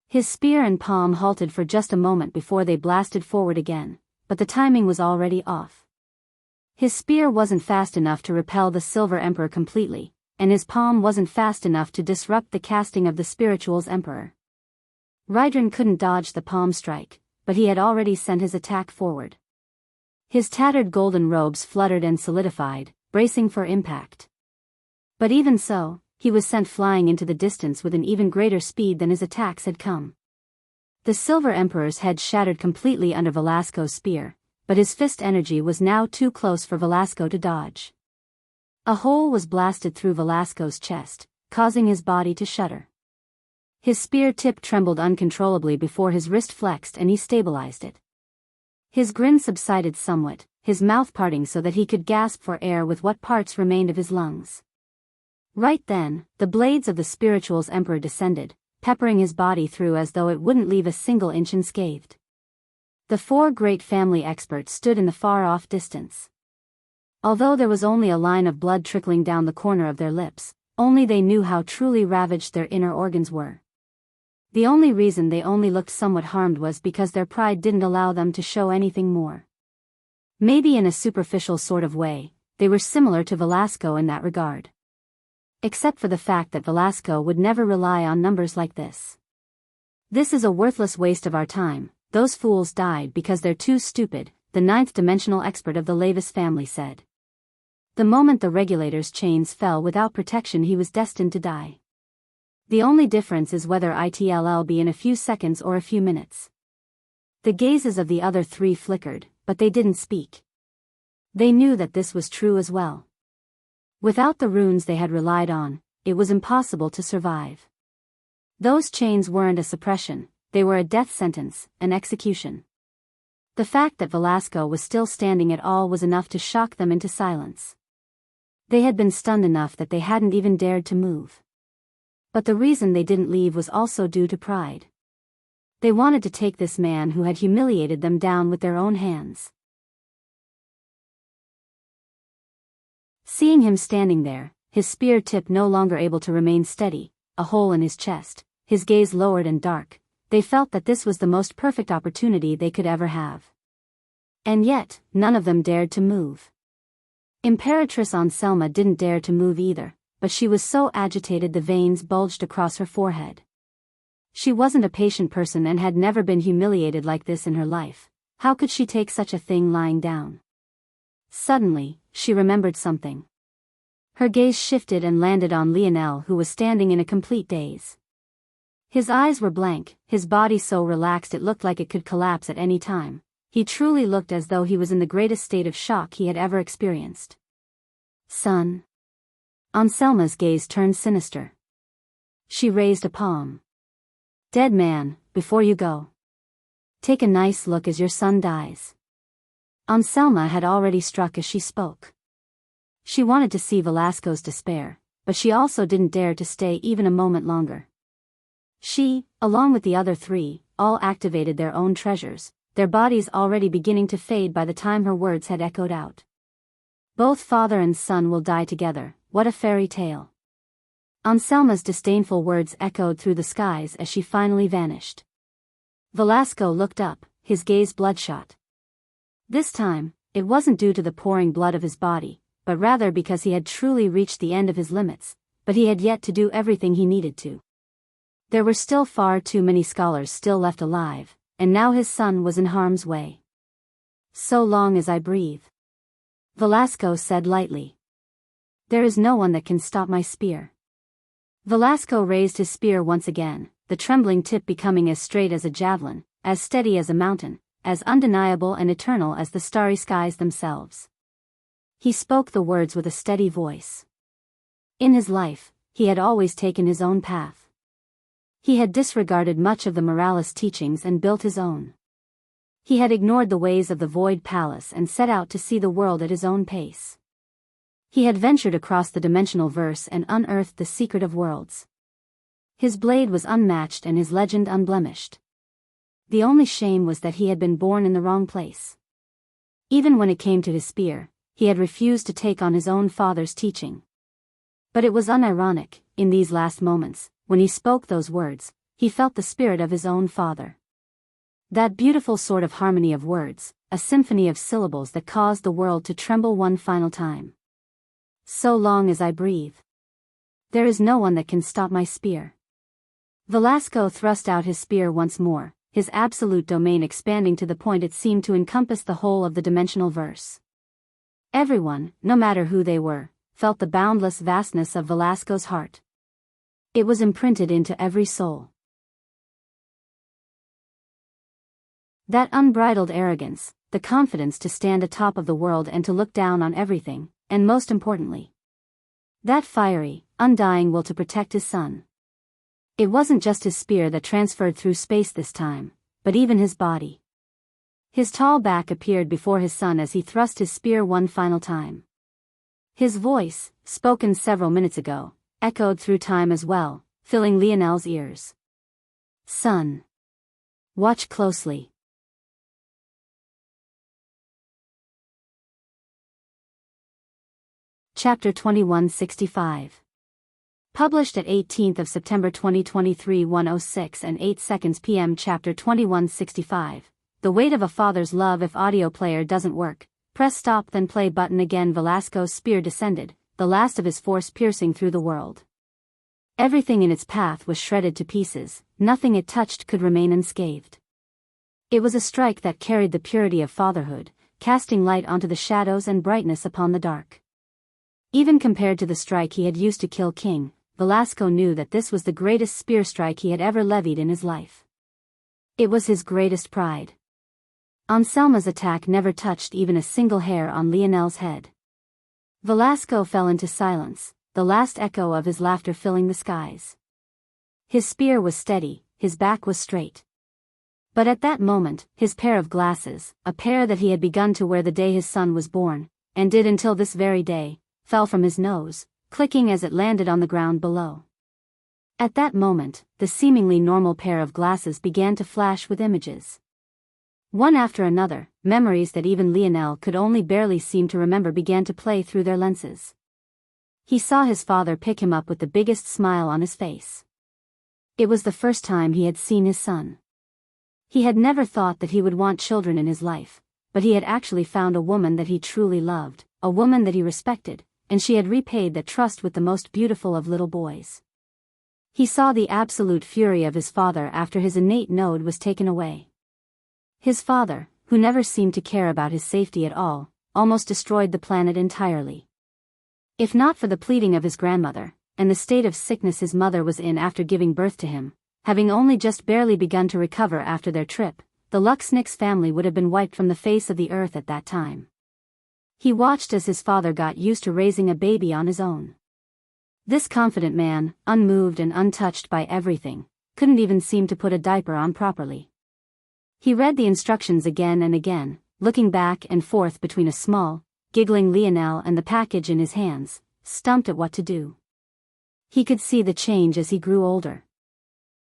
His spear and palm halted for just a moment before they blasted forward again, but the timing was already off. His spear wasn't fast enough to repel the Silver Emperor completely, and his palm wasn't fast enough to disrupt the casting of the Spiritual's Emperor. Rydran couldn't dodge the palm strike, but he had already sent his attack forward. His tattered golden robes fluttered and solidified, bracing for impact. But even so, he was sent flying into the distance with an even greater speed than his attacks had come. The Silver Emperor's head shattered completely under Velasco's spear, but his fist energy was now too close for Velasco to dodge. A hole was blasted through Velasco's chest, causing his body to shudder. His spear tip trembled uncontrollably before his wrist flexed and he stabilized it. His grin subsided somewhat, his mouth parting so that he could gasp for air with what parts remained of his lungs. Right then, the blades of the Spiritual's Emperor descended, peppering his body through as though it wouldn't leave a single inch unscathed. The four great family experts stood in the far-off distance. Although there was only a line of blood trickling down the corner of their lips, only they knew how truly ravaged their inner organs were. The only reason they only looked somewhat harmed was because their pride didn't allow them to show anything more. Maybe in a superficial sort of way, they were similar to Velasco in that regard. Except for the fact that Velasco would never rely on numbers like this. This is a worthless waste of our time, those fools died because they're too stupid, the ninth-dimensional expert of the Lavis family said. The moment the regulator's chains fell without protection he was destined to die. The only difference is whether it'll be in a few seconds or a few minutes. The gazes of the other three flickered, but they didn't speak. They knew that this was true as well. Without the runes they had relied on, it was impossible to survive. Those chains weren't a suppression, they were a death sentence, an execution. The fact that Velasco was still standing at all was enough to shock them into silence. They had been stunned enough that they hadn't even dared to move. But the reason they didn't leave was also due to pride. They wanted to take this man who had humiliated them down with their own hands. Seeing him standing there, his spear tip no longer able to remain steady, a hole in his chest, his gaze lowered and dark, they felt that this was the most perfect opportunity they could ever have. And yet, none of them dared to move. Imperatrice Anselma didn't dare to move either, but she was so agitated the veins bulged across her forehead. She wasn't a patient person and had never been humiliated like this in her life. How could she take such a thing lying down? Suddenly, she remembered something. Her gaze shifted and landed on Lionel, who was standing in a complete daze. His eyes were blank, his body so relaxed it looked like it could collapse at any time. He truly looked as though he was in the greatest state of shock he had ever experienced. Son. Anselma's gaze turned sinister. She raised a palm. Dead man, before you go. Take a nice look as your son dies. Anselma had already struck as she spoke. She wanted to see Velasco's despair, but she also didn't dare to stay even a moment longer. She, along with the other three, all activated their own treasures, their bodies already beginning to fade by the time her words had echoed out. Both father and son will die together, what a fairy tale. Anselma's disdainful words echoed through the skies as she finally vanished. Velasco looked up, his gaze bloodshot. This time, it wasn't due to the pouring blood of his body, but rather because he had truly reached the end of his limits, but he had yet to do everything he needed to. There were still far too many scholars still left alive, and now his son was in harm's way. So long as I breathe. Velasco said lightly. There is no one that can stop my spear. Velasco raised his spear once again, the trembling tip becoming as straight as a javelin, as steady as a mountain, as undeniable and eternal as the starry skies themselves. He spoke the words with a steady voice. In his life, he had always taken his own path. He had disregarded much of the moralist teachings and built his own. He had ignored the ways of the Void Palace and set out to see the world at his own pace. He had ventured across the dimensional verse and unearthed the secret of worlds. His blade was unmatched and his legend unblemished. The only shame was that he had been born in the wrong place. Even when it came to his spear, he had refused to take on his own father's teaching. But it was unironic, in these last moments, when he spoke those words, he felt the spirit of his own father. That beautiful sort of harmony of words, a symphony of syllables that caused the world to tremble one final time. So long as I breathe. There is no one that can stop my spear. Velasco thrust out his spear once more, his absolute domain expanding to the point it seemed to encompass the whole of the dimensional verse. Everyone, no matter who they were, felt the boundless vastness of Velasco's heart. It was imprinted into every soul. That unbridled arrogance, the confidence to stand atop of the world and to look down on everything, and most importantly, that fiery, undying will to protect his son. It wasn't just his spear that transferred through space this time, but even his body. His tall back appeared before his son as he thrust his spear one final time. His voice, spoken several minutes ago, echoed through time as well, filling Lionel's ears. Son. Watch closely. Chapter 2165. Published at 18th of September 2023 1:06 and 8 seconds p.m. Chapter 2165. The weight of a father's love. If audio player doesn't work, press stop then play button again. Velasco's spear descended, the last of his force piercing through the world. Everything in its path was shredded to pieces, nothing it touched could remain unscathed. It was a strike that carried the purity of fatherhood, casting light onto the shadows and brightness upon the dark. Even compared to the strike he had used to kill King, Velasco knew that this was the greatest spear strike he had ever levied in his life. It was his greatest pride. Anselma's attack never touched even a single hair on Lionel's head. Velasco fell into silence, the last echo of his laughter filling the skies. His spear was steady, his back was straight. But at that moment, his pair of glasses, a pair that he had begun to wear the day his son was born, and did until this very day, fell from his nose, clicking as it landed on the ground below. At that moment, the seemingly normal pair of glasses began to flash with images. One after another, memories that even Lionel could only barely seem to remember began to play through their lenses. He saw his father pick him up with the biggest smile on his face. It was the first time he had seen his son. He had never thought that he would want children in his life, but he had actually found a woman that he truly loved, a woman that he respected, and she had repaid that trust with the most beautiful of little boys. He saw the absolute fury of his father after his innate node was taken away. His father, who never seemed to care about his safety at all, almost destroyed the planet entirely. If not for the pleading of his grandmother, and the state of sickness his mother was in after giving birth to him, having only just barely begun to recover after their trip, the Luxnick's family would have been wiped from the face of the earth at that time. He watched as his father got used to raising a baby on his own. This confident man, unmoved and untouched by everything, couldn't even seem to put a diaper on properly. He read the instructions again and again, looking back and forth between a small, giggling Lionel and the package in his hands, stumped at what to do. He could see the change as he grew older.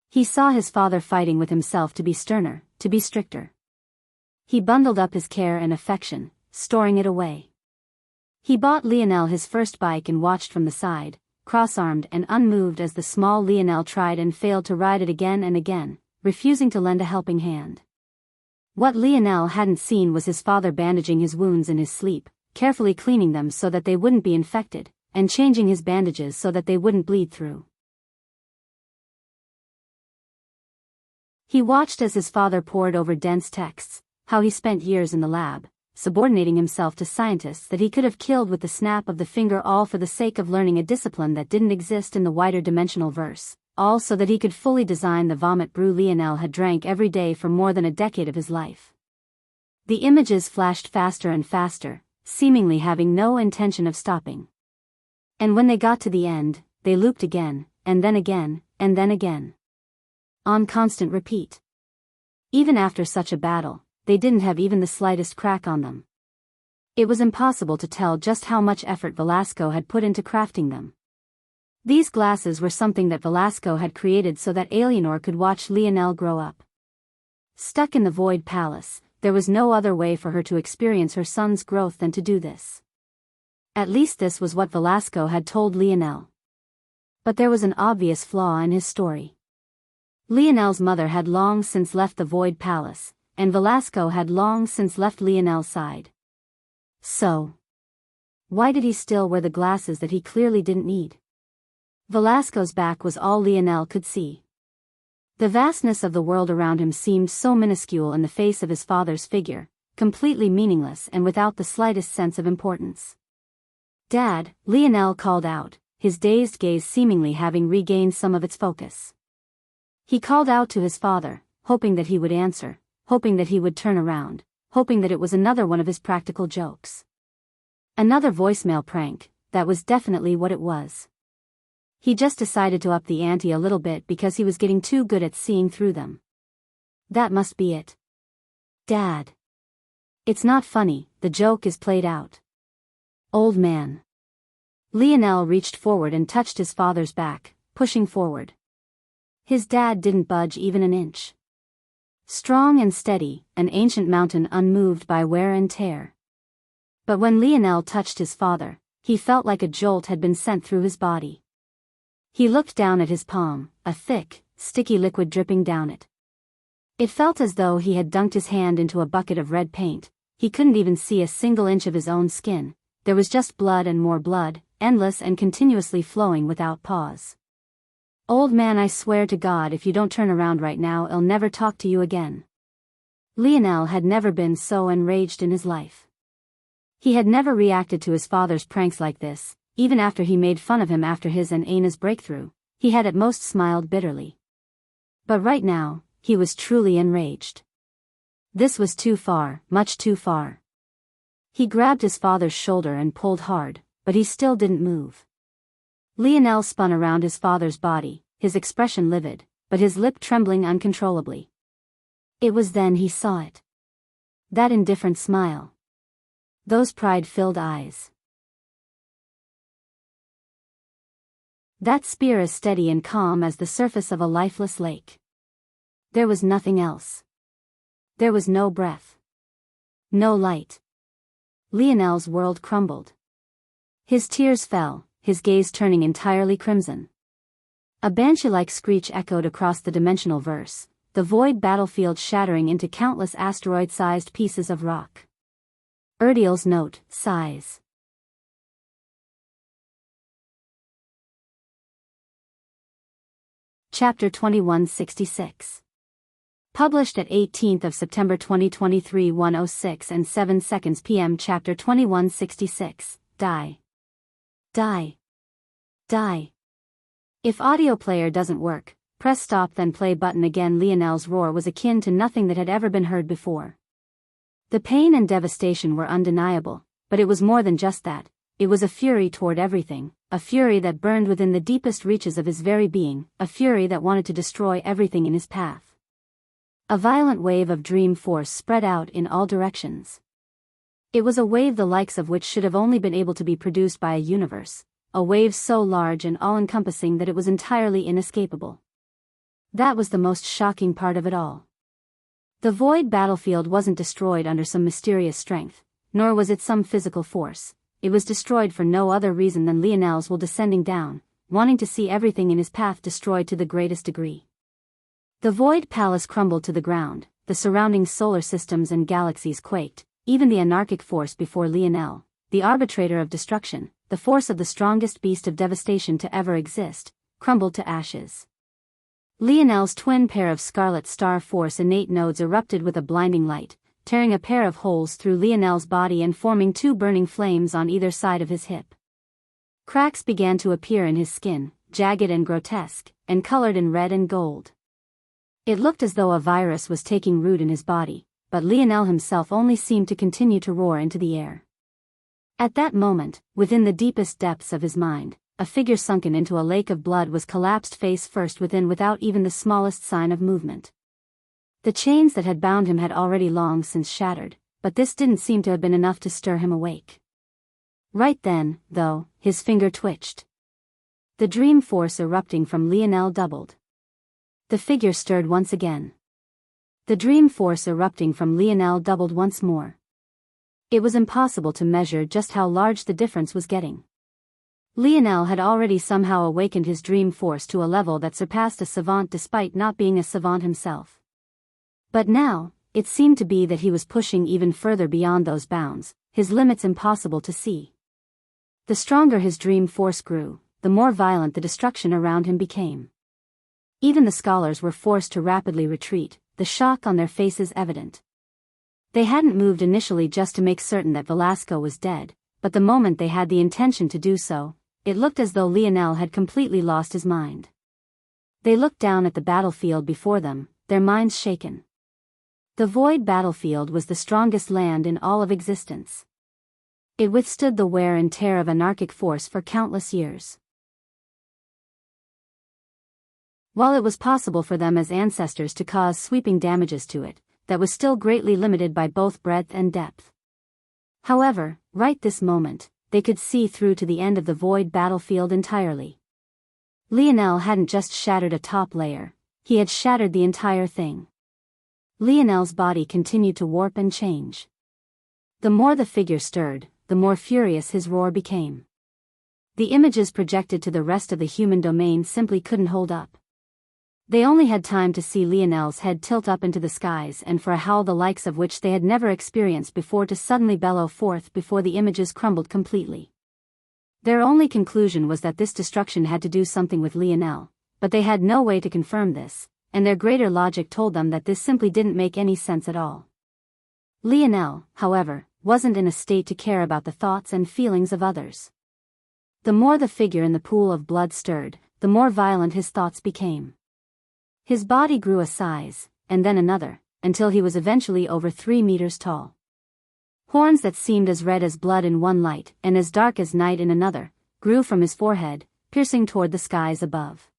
He saw his father fighting with himself to be sterner, to be stricter. He bundled up his care and affection, storing it away. He bought Lionel his first bike and watched from the side, cross-armed and unmoved as the small Lionel tried and failed to ride it again and again, refusing to lend a helping hand. What Lionel hadn't seen was his father bandaging his wounds in his sleep, carefully cleaning them so that they wouldn't be infected, and changing his bandages so that they wouldn't bleed through. He watched as his father pored over dense texts, how he spent years in the lab, subordinating himself to scientists that he could have killed with the snap of the finger, all for the sake of learning a discipline that didn't exist in the wider dimensional verse, all so that he could fully design the vomit brew Lionel had drank every day for more than a decade of his life. The images flashed faster and faster, seemingly having no intention of stopping. And when they got to the end, they looped again, and then again, and then again. On constant repeat. Even after such a battle, they didn't have even the slightest crack on them. It was impossible to tell just how much effort Velasco had put into crafting them. These glasses were something that Velasco had created so that Alienor could watch Lionel grow up. Stuck in the Void Palace, there was no other way for her to experience her son's growth than to do this. At least this was what Velasco had told Lionel. But there was an obvious flaw in his story. Lionel's mother had long since left the Void Palace, and Velasco had long since left Lionel's side. So, why did he still wear the glasses that he clearly didn't need? Velasco's back was all Lionel could see. The vastness of the world around him seemed so minuscule in the face of his father's figure, completely meaningless and without the slightest sense of importance. "Dad," Lionel called out, his dazed gaze seemingly having regained some of its focus. He called out to his father, hoping that he would answer, hoping that he would turn around, hoping that it was another one of his practical jokes. Another voicemail prank, that was definitely what it was. He just decided to up the ante a little bit because he was getting too good at seeing through them. That must be it. "Dad. It's not funny, the joke is played out." "Old man." Lionel reached forward and touched his father's back, pushing forward. His dad didn't budge even an inch. Strong and steady, an ancient mountain unmoved by wear and tear. But when Lionel touched his father, he felt like a jolt had been sent through his body. He looked down at his palm, a thick, sticky liquid dripping down it. It felt as though he had dunked his hand into a bucket of red paint. He couldn't even see a single inch of his own skin. There was just blood and more blood, endless and continuously flowing without pause. "Old man, I swear to God, if you don't turn around right now, I'll never talk to you again." Lionel had never been so enraged in his life. He had never reacted to his father's pranks like this. Even after he made fun of him after his and Anna's breakthrough, he had at most smiled bitterly. But right now, he was truly enraged. This was too far, much too far. He grabbed his father's shoulder and pulled hard, but he still didn't move. Lionel spun around his father's body, his expression livid, but his lip trembling uncontrollably. It was then he saw it. That indifferent smile. Those pride-filled eyes. That spear as steady and calm as the surface of a lifeless lake. There was nothing else. There was no breath. No light. Lionel's world crumbled. His tears fell, his gaze turning entirely crimson. A banshee-like screech echoed across the dimensional verse, the void battlefield shattering into countless asteroid-sized pieces of rock. Erdiel's note, sighs. Chapter 2166. Published at 18th of September 2023 1:06 and 7 seconds p.m. Chapter 2166, Die. Die. Die. If audio player doesn't work, press stop then play button again. Lionel's roar was akin to nothing that had ever been heard before. The pain and devastation were undeniable, but it was more than just that. It was a fury toward everything, a fury that burned within the deepest reaches of his very being, a fury that wanted to destroy everything in his path. A violent wave of dream force spread out in all directions. It was a wave the likes of which should have only been able to be produced by a universe, a wave so large and all-encompassing that it was entirely inescapable. That was the most shocking part of it all. The void battlefield wasn't destroyed under some mysterious strength, nor was it some physical force. It was destroyed for no other reason than Lionel's will descending down, wanting to see everything in his path destroyed to the greatest degree. The void palace crumbled to the ground, the surrounding solar systems and galaxies quaked, even the anarchic force before Lionel, the arbitrator of destruction, the force of the strongest beast of devastation to ever exist, crumbled to ashes. Lionel's twin pair of Scarlet Star Force innate nodes erupted with a blinding light, tearing a pair of holes through Lionel's body and forming two burning flames on either side of his hip. Cracks began to appear in his skin, jagged and grotesque, and colored in red and gold. It looked as though a virus was taking root in his body, but Lionel himself only seemed to continue to roar into the air. At that moment, within the deepest depths of his mind, a figure sunken into a lake of blood was collapsed face first within without even the smallest sign of movement. The chains that had bound him had already long since shattered, but this didn't seem to have been enough to stir him awake. Right then, though, his finger twitched. The dream force erupting from Lionel doubled. The figure stirred once again. The dream force erupting from Lionel doubled once more. It was impossible to measure just how large the difference was getting. Lionel had already somehow awakened his dream force to a level that surpassed a savant despite not being a savant himself. But now, it seemed to be that he was pushing even further beyond those bounds, his limits impossible to see. The stronger his dream force grew, the more violent the destruction around him became. Even the scholars were forced to rapidly retreat, the shock on their faces evident. They hadn't moved initially just to make certain that Velasco was dead, but the moment they had the intention to do so, it looked as though Lionel had completely lost his mind. They looked down at the battlefield before them, their minds shaken. The void battlefield was the strongest land in all of existence. It withstood the wear and tear of anarchic force for countless years. While it was possible for them as ancestors to cause sweeping damages to it, that was still greatly limited by both breadth and depth. However, right this moment, they could see through to the end of the void battlefield entirely. Lionel hadn't just shattered a top layer, he had shattered the entire thing. Lionel's body continued to warp and change. The more the figure stirred, the more furious his roar became. The images projected to the rest of the human domain simply couldn't hold up. They only had time to see Lionel's head tilt up into the skies and for a howl the likes of which they had never experienced before to suddenly bellow forth before the images crumbled completely. Their only conclusion was that this destruction had to do something with Lionel, but they had no way to confirm this, and their greater logic told them that this simply didn't make any sense at all. Lionel, however, wasn't in a state to care about the thoughts and feelings of others. The more the figure in the pool of blood stirred, the more violent his thoughts became. His body grew a size, and then another, until he was eventually over 3 meters tall. Horns that seemed as red as blood in one light and as dark as night in another grew from his forehead, piercing toward the skies above.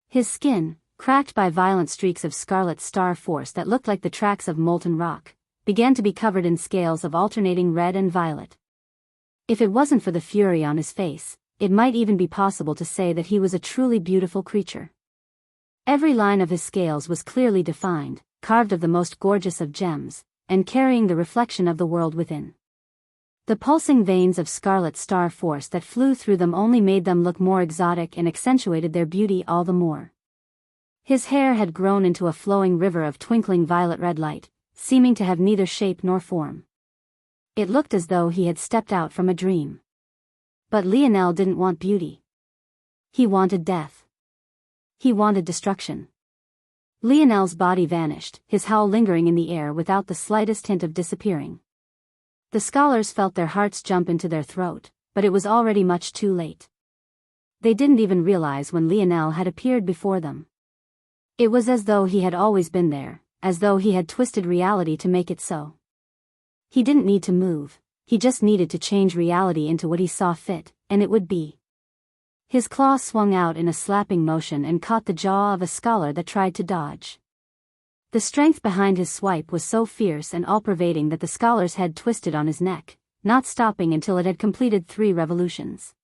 His skin, cracked by violent streaks of scarlet star force that looked like the tracks of molten rock, began to be covered in scales of alternating red and violet. If it wasn't for the fury on his face, it might even be possible to say that he was a truly beautiful creature. Every line of his scales was clearly defined, carved of the most gorgeous of gems, and carrying the reflection of the world within. The pulsing veins of scarlet star force that flew through them only made them look more exotic and accentuated their beauty all the more. His hair had grown into a flowing river of twinkling violet-red light, seeming to have neither shape nor form. It looked as though he had stepped out from a dream. But Lionel didn't want beauty. He wanted death. He wanted destruction. Lionel's body vanished, his howl lingering in the air without the slightest hint of disappearing. The scholars felt their hearts jump into their throat, but it was already much too late. They didn't even realize when Lionel had appeared before them. It was as though he had always been there, as though he had twisted reality to make it so. He didn't need to move, he just needed to change reality into what he saw fit, and it would be. His claw swung out in a slapping motion and caught the jaw of a scholar that tried to dodge. The strength behind his swipe was so fierce and all-pervading that the scholar's head twisted on his neck, not stopping until it had completed 3 revolutions.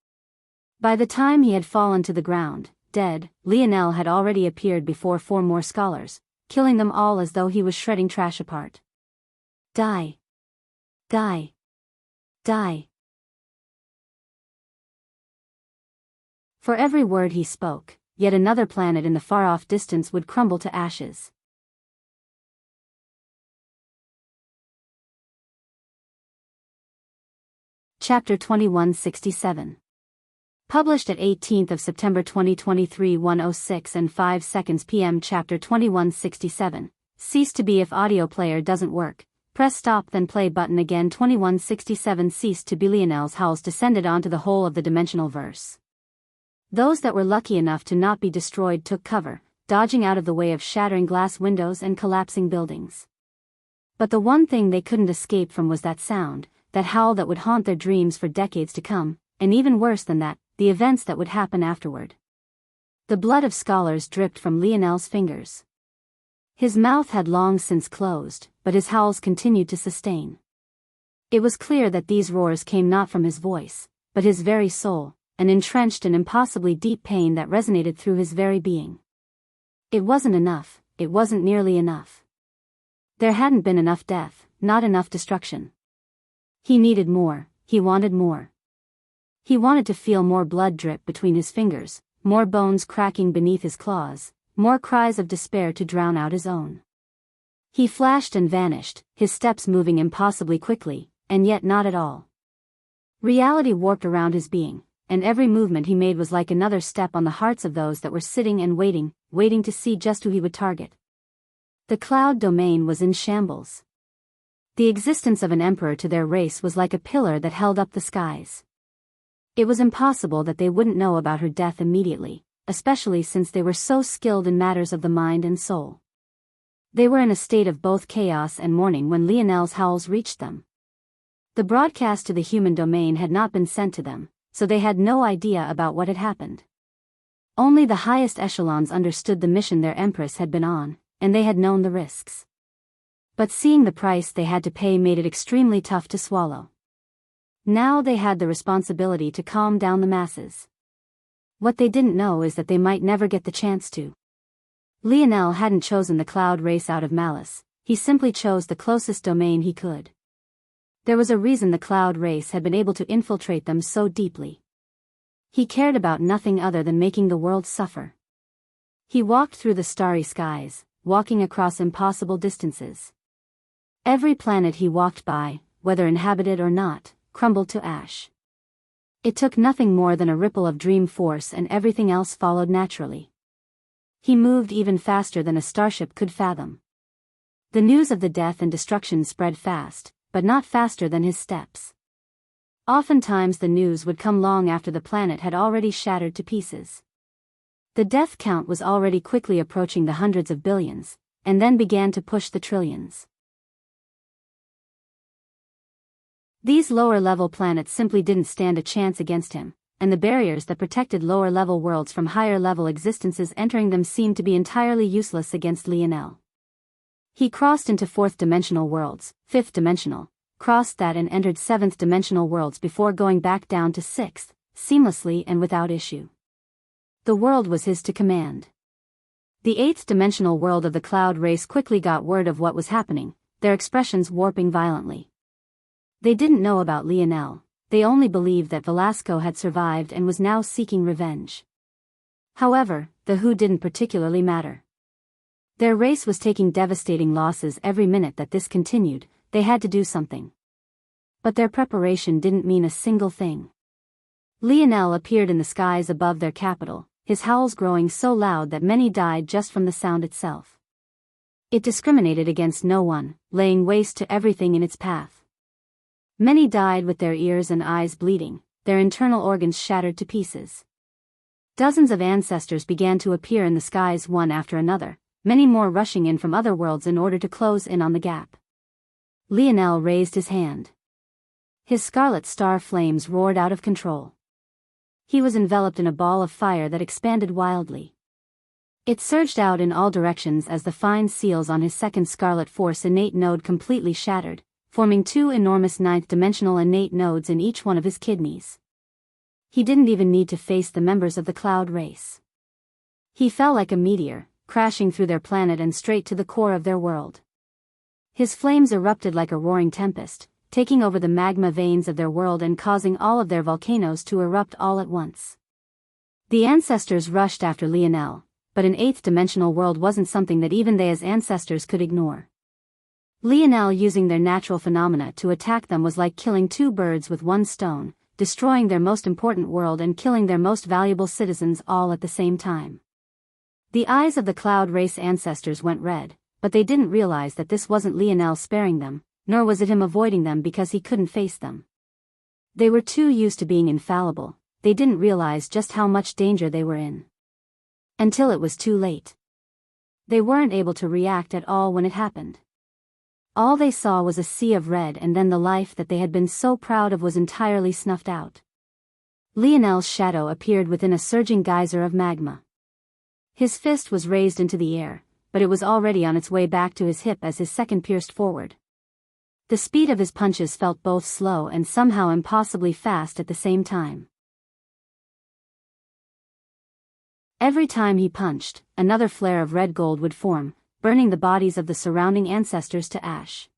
By the time he had fallen to the ground, dead, Lionel had already appeared before 4 more scholars, killing them all as though he was shredding trash apart. Die. Die. Die. For every word he spoke, yet another planet in the far-off distance would crumble to ashes. Chapter 2167. Published at 18th of September 2023 1:06 and 5 seconds p.m. Chapter 2167. Cease to be if audio player doesn't work. Press stop then play button again. 2167 Cease to be. Lionel's howls descended onto the whole of the dimensional verse. Those that were lucky enough to not be destroyed took cover, dodging out of the way of shattering glass windows and collapsing buildings. But the one thing they couldn't escape from was that sound, that howl that would haunt their dreams for decades to come, and even worse than that, the events that would happen afterward. The blood of scholars dripped from Lionel's fingers. His mouth had long since closed, but his howls continued to sustain. It was clear that these roars came not from his voice, but his very soul, an entrenched and impossibly deep pain that resonated through his very being. It wasn't enough, it wasn't nearly enough. There hadn't been enough death, not enough destruction. He needed more, he wanted more. He wanted to feel more blood drip between his fingers, more bones cracking beneath his claws, more cries of despair to drown out his own. He flashed and vanished, his steps moving impossibly quickly, and yet not at all. Reality warped around his being, and every movement he made was like another step on the hearts of those that were sitting and waiting to see just who he would target. The cloud domain was in shambles. The existence of an emperor to their race was like a pillar that held up the skies. It was impossible that they wouldn't know about her death immediately, especially since they were so skilled in matters of the mind and soul. They were in a state of both chaos and mourning when Lionel's howls reached them. The broadcast to the human domain had not been sent to them, so they had no idea about what had happened. Only the highest echelons understood the mission their empress had been on, and they had known the risks. But seeing the price they had to pay made it extremely tough to swallow. Now they had the responsibility to calm down the masses. What they didn't know is that they might never get the chance to. Lionel hadn't chosen the cloud race out of malice, he simply chose the closest domain he could. There was a reason the cloud race had been able to infiltrate them so deeply. He cared about nothing other than making the world suffer. He walked through the starry skies, walking across impossible distances. Every planet he walked by, whether inhabited or not, crumbled to ash. It took nothing more than a ripple of dream force and everything else followed naturally. He moved even faster than a starship could fathom. The news of the death and destruction spread fast, but not faster than his steps. Oftentimes the news would come long after the planet had already shattered to pieces. The death count was already quickly approaching the hundreds of billions, and then began to push the trillions. These lower-level planets simply didn't stand a chance against him, and the barriers that protected lower-level worlds from higher-level existences entering them seemed to be entirely useless against Lionel. He crossed into fourth-dimensional worlds, fifth-dimensional, crossed that and entered seventh-dimensional worlds before going back down to sixth, seamlessly and without issue. The world was his to command. The eighth-dimensional world of the cloud race quickly got word of what was happening, their expressions warping violently. They didn't know about Lionel, they only believed that Velasco had survived and was now seeking revenge. However, the who didn't particularly matter. Their race was taking devastating losses every minute that this continued, they had to do something. But their preparation didn't mean a single thing. Lionel appeared in the skies above their capital, his howls growing so loud that many died just from the sound itself. It discriminated against no one, laying waste to everything in its path. Many died with their ears and eyes bleeding, their internal organs shattered to pieces. Dozens of ancestors began to appear in the skies one after another, many more rushing in from other worlds in order to close in on the gap. Lionel raised his hand. His scarlet star flames roared out of control. He was enveloped in a ball of fire that expanded wildly. It surged out in all directions as the fine seals on his second Scarlet Force innate node completely shattered, forming two enormous ninth-dimensional innate nodes in each one of his kidneys. He didn't even need to face the members of the cloud race. He fell like a meteor, crashing through their planet and straight to the core of their world. His flames erupted like a roaring tempest, taking over the magma veins of their world and causing all of their volcanoes to erupt all at once. The ancestors rushed after Lionel, but an eighth-dimensional world wasn't something that even they as ancestors could ignore. Lionel using their natural phenomena to attack them was like killing two birds with one stone, destroying their most important world and killing their most valuable citizens all at the same time. The eyes of the cloud race ancestors went red, but they didn't realize that this wasn't Lionel sparing them, nor was it him avoiding them because he couldn't face them. They were too used to being infallible, they didn't realize just how much danger they were in. Until it was too late. They weren't able to react at all when it happened. All they saw was a sea of red, and then the life that they had been so proud of was entirely snuffed out. Lionel's shadow appeared within a surging geyser of magma. His fist was raised into the air, but it was already on its way back to his hip as his second pierced forward. The speed of his punches felt both slow and somehow impossibly fast at the same time. Every time he punched, another flare of red gold would form, burning the bodies of the surrounding ancestors to ash.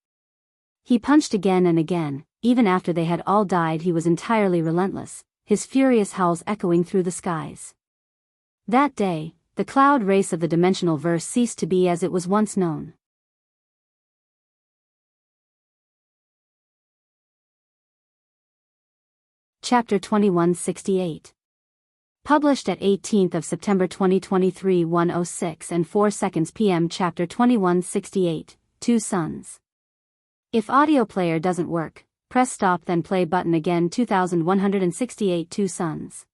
He punched again and again, even after they had all died. He was entirely relentless, his furious howls echoing through the skies. That day, the cloud race of the dimensional verse ceased to be as it was once known. Chapter 2168. Published at 18th of September 2023 1:06 and 4 seconds p.m. Chapter 2168, Two Suns. If audio player doesn't work, press stop then play button again. 2168 Two Suns.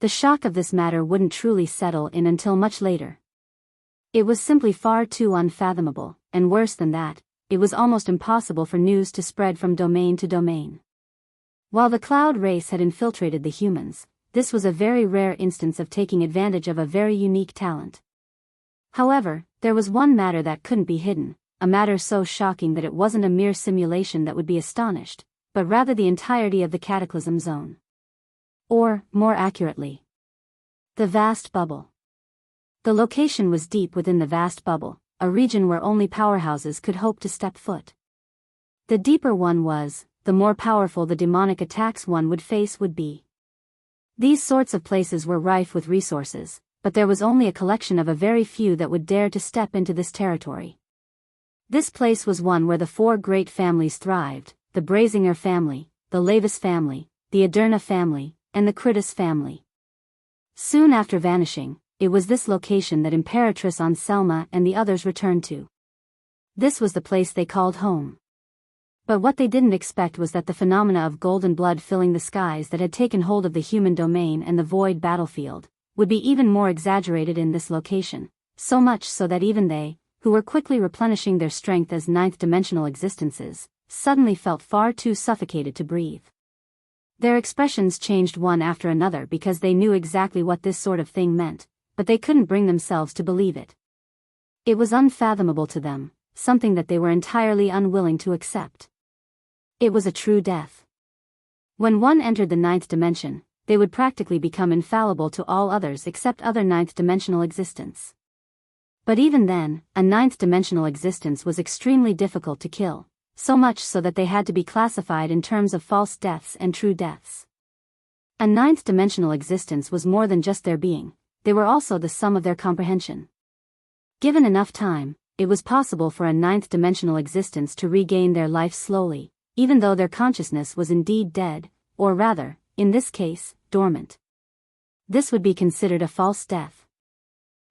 The shock of this matter wouldn't truly settle in until much later. It was simply far too unfathomable, and worse than that, it was almost impossible for news to spread from domain to domain. While the cloud race had infiltrated the humans, this was a very rare instance of taking advantage of a very unique talent. However, there was one matter that couldn't be hidden, a matter so shocking that it wasn't a mere simulation that would be astonished, but rather the entirety of the Cataclysm Zone. Or, more accurately, the vast bubble. The location was deep within the vast bubble, a region where only powerhouses could hope to step foot. The deeper one was, the more powerful the demonic attacks one would face would be. These sorts of places were rife with resources, but there was only a collection of a very few that would dare to step into this territory. This place was one where the four great families thrived, the Brazinger family, the Lavis family, the Aderna family, and the Critus family. Soon after vanishing, it was this location that Imperatrice Anselma and the others returned to. This was the place they called home. But what they didn't expect was that the phenomena of golden blood filling the skies that had taken hold of the human domain and the void battlefield would be even more exaggerated in this location, so much so that even they, who were quickly replenishing their strength as ninth-dimensional existences, suddenly felt far too suffocated to breathe. Their expressions changed one after another because they knew exactly what this sort of thing meant, but they couldn't bring themselves to believe it. It was unfathomable to them, something that they were entirely unwilling to accept. It was a true death. When one entered the ninth dimension, they would practically become infallible to all others except other ninth-dimensional existence. But even then, a ninth-dimensional existence was extremely difficult to kill, so much so that they had to be classified in terms of false deaths and true deaths. A ninth-dimensional existence was more than just their being, they were also the sum of their comprehension. Given enough time, it was possible for a ninth-dimensional existence to regain their life slowly, even though their consciousness was indeed dead, or rather, in this case, dormant. This would be considered a false death.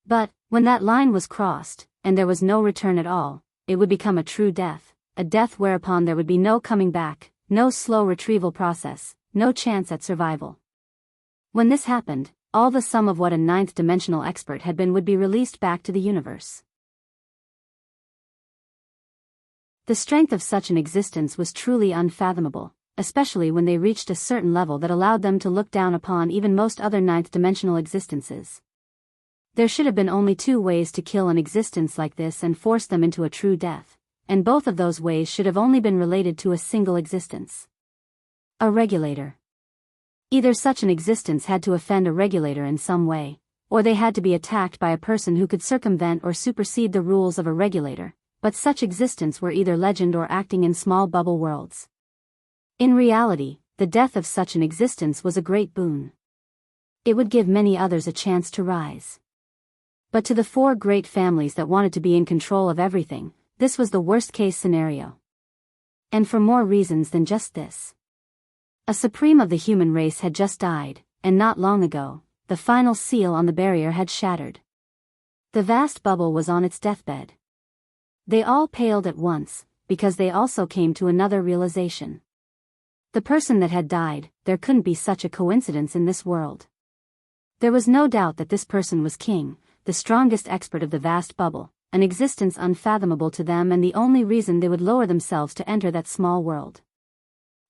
But, when that line was crossed, and there was no return at all, it would become a true death, a death whereupon there would be no coming back, no slow retrieval process, no chance at survival. When this happened, all the sum of what a ninth-dimensional expert had been would be released back to the universe. The strength of such an existence was truly unfathomable, especially when they reached a certain level that allowed them to look down upon even most other ninth-dimensional existences. There should have been only two ways to kill an existence like this and force them into a true death, and both of those ways should have only been related to a single existence. A regulator. Either such an existence had to offend a regulator in some way, or they had to be attacked by a person who could circumvent or supersede the rules of a regulator, but such existence were either legend or acting in small bubble worlds. In reality, the death of such an existence was a great boon. It would give many others a chance to rise. But to the four great families that wanted to be in control of everything, this was the worst-case scenario. And for more reasons than just this. A supreme of the human race had just died, and not long ago, the final seal on the barrier had shattered. The vast bubble was on its deathbed. They all paled at once, because they also came to another realization. The person that had died, there couldn't be such a coincidence in this world. There was no doubt that this person was King, the strongest expert of the vast bubble, an existence unfathomable to them and the only reason they would lower themselves to enter that small world.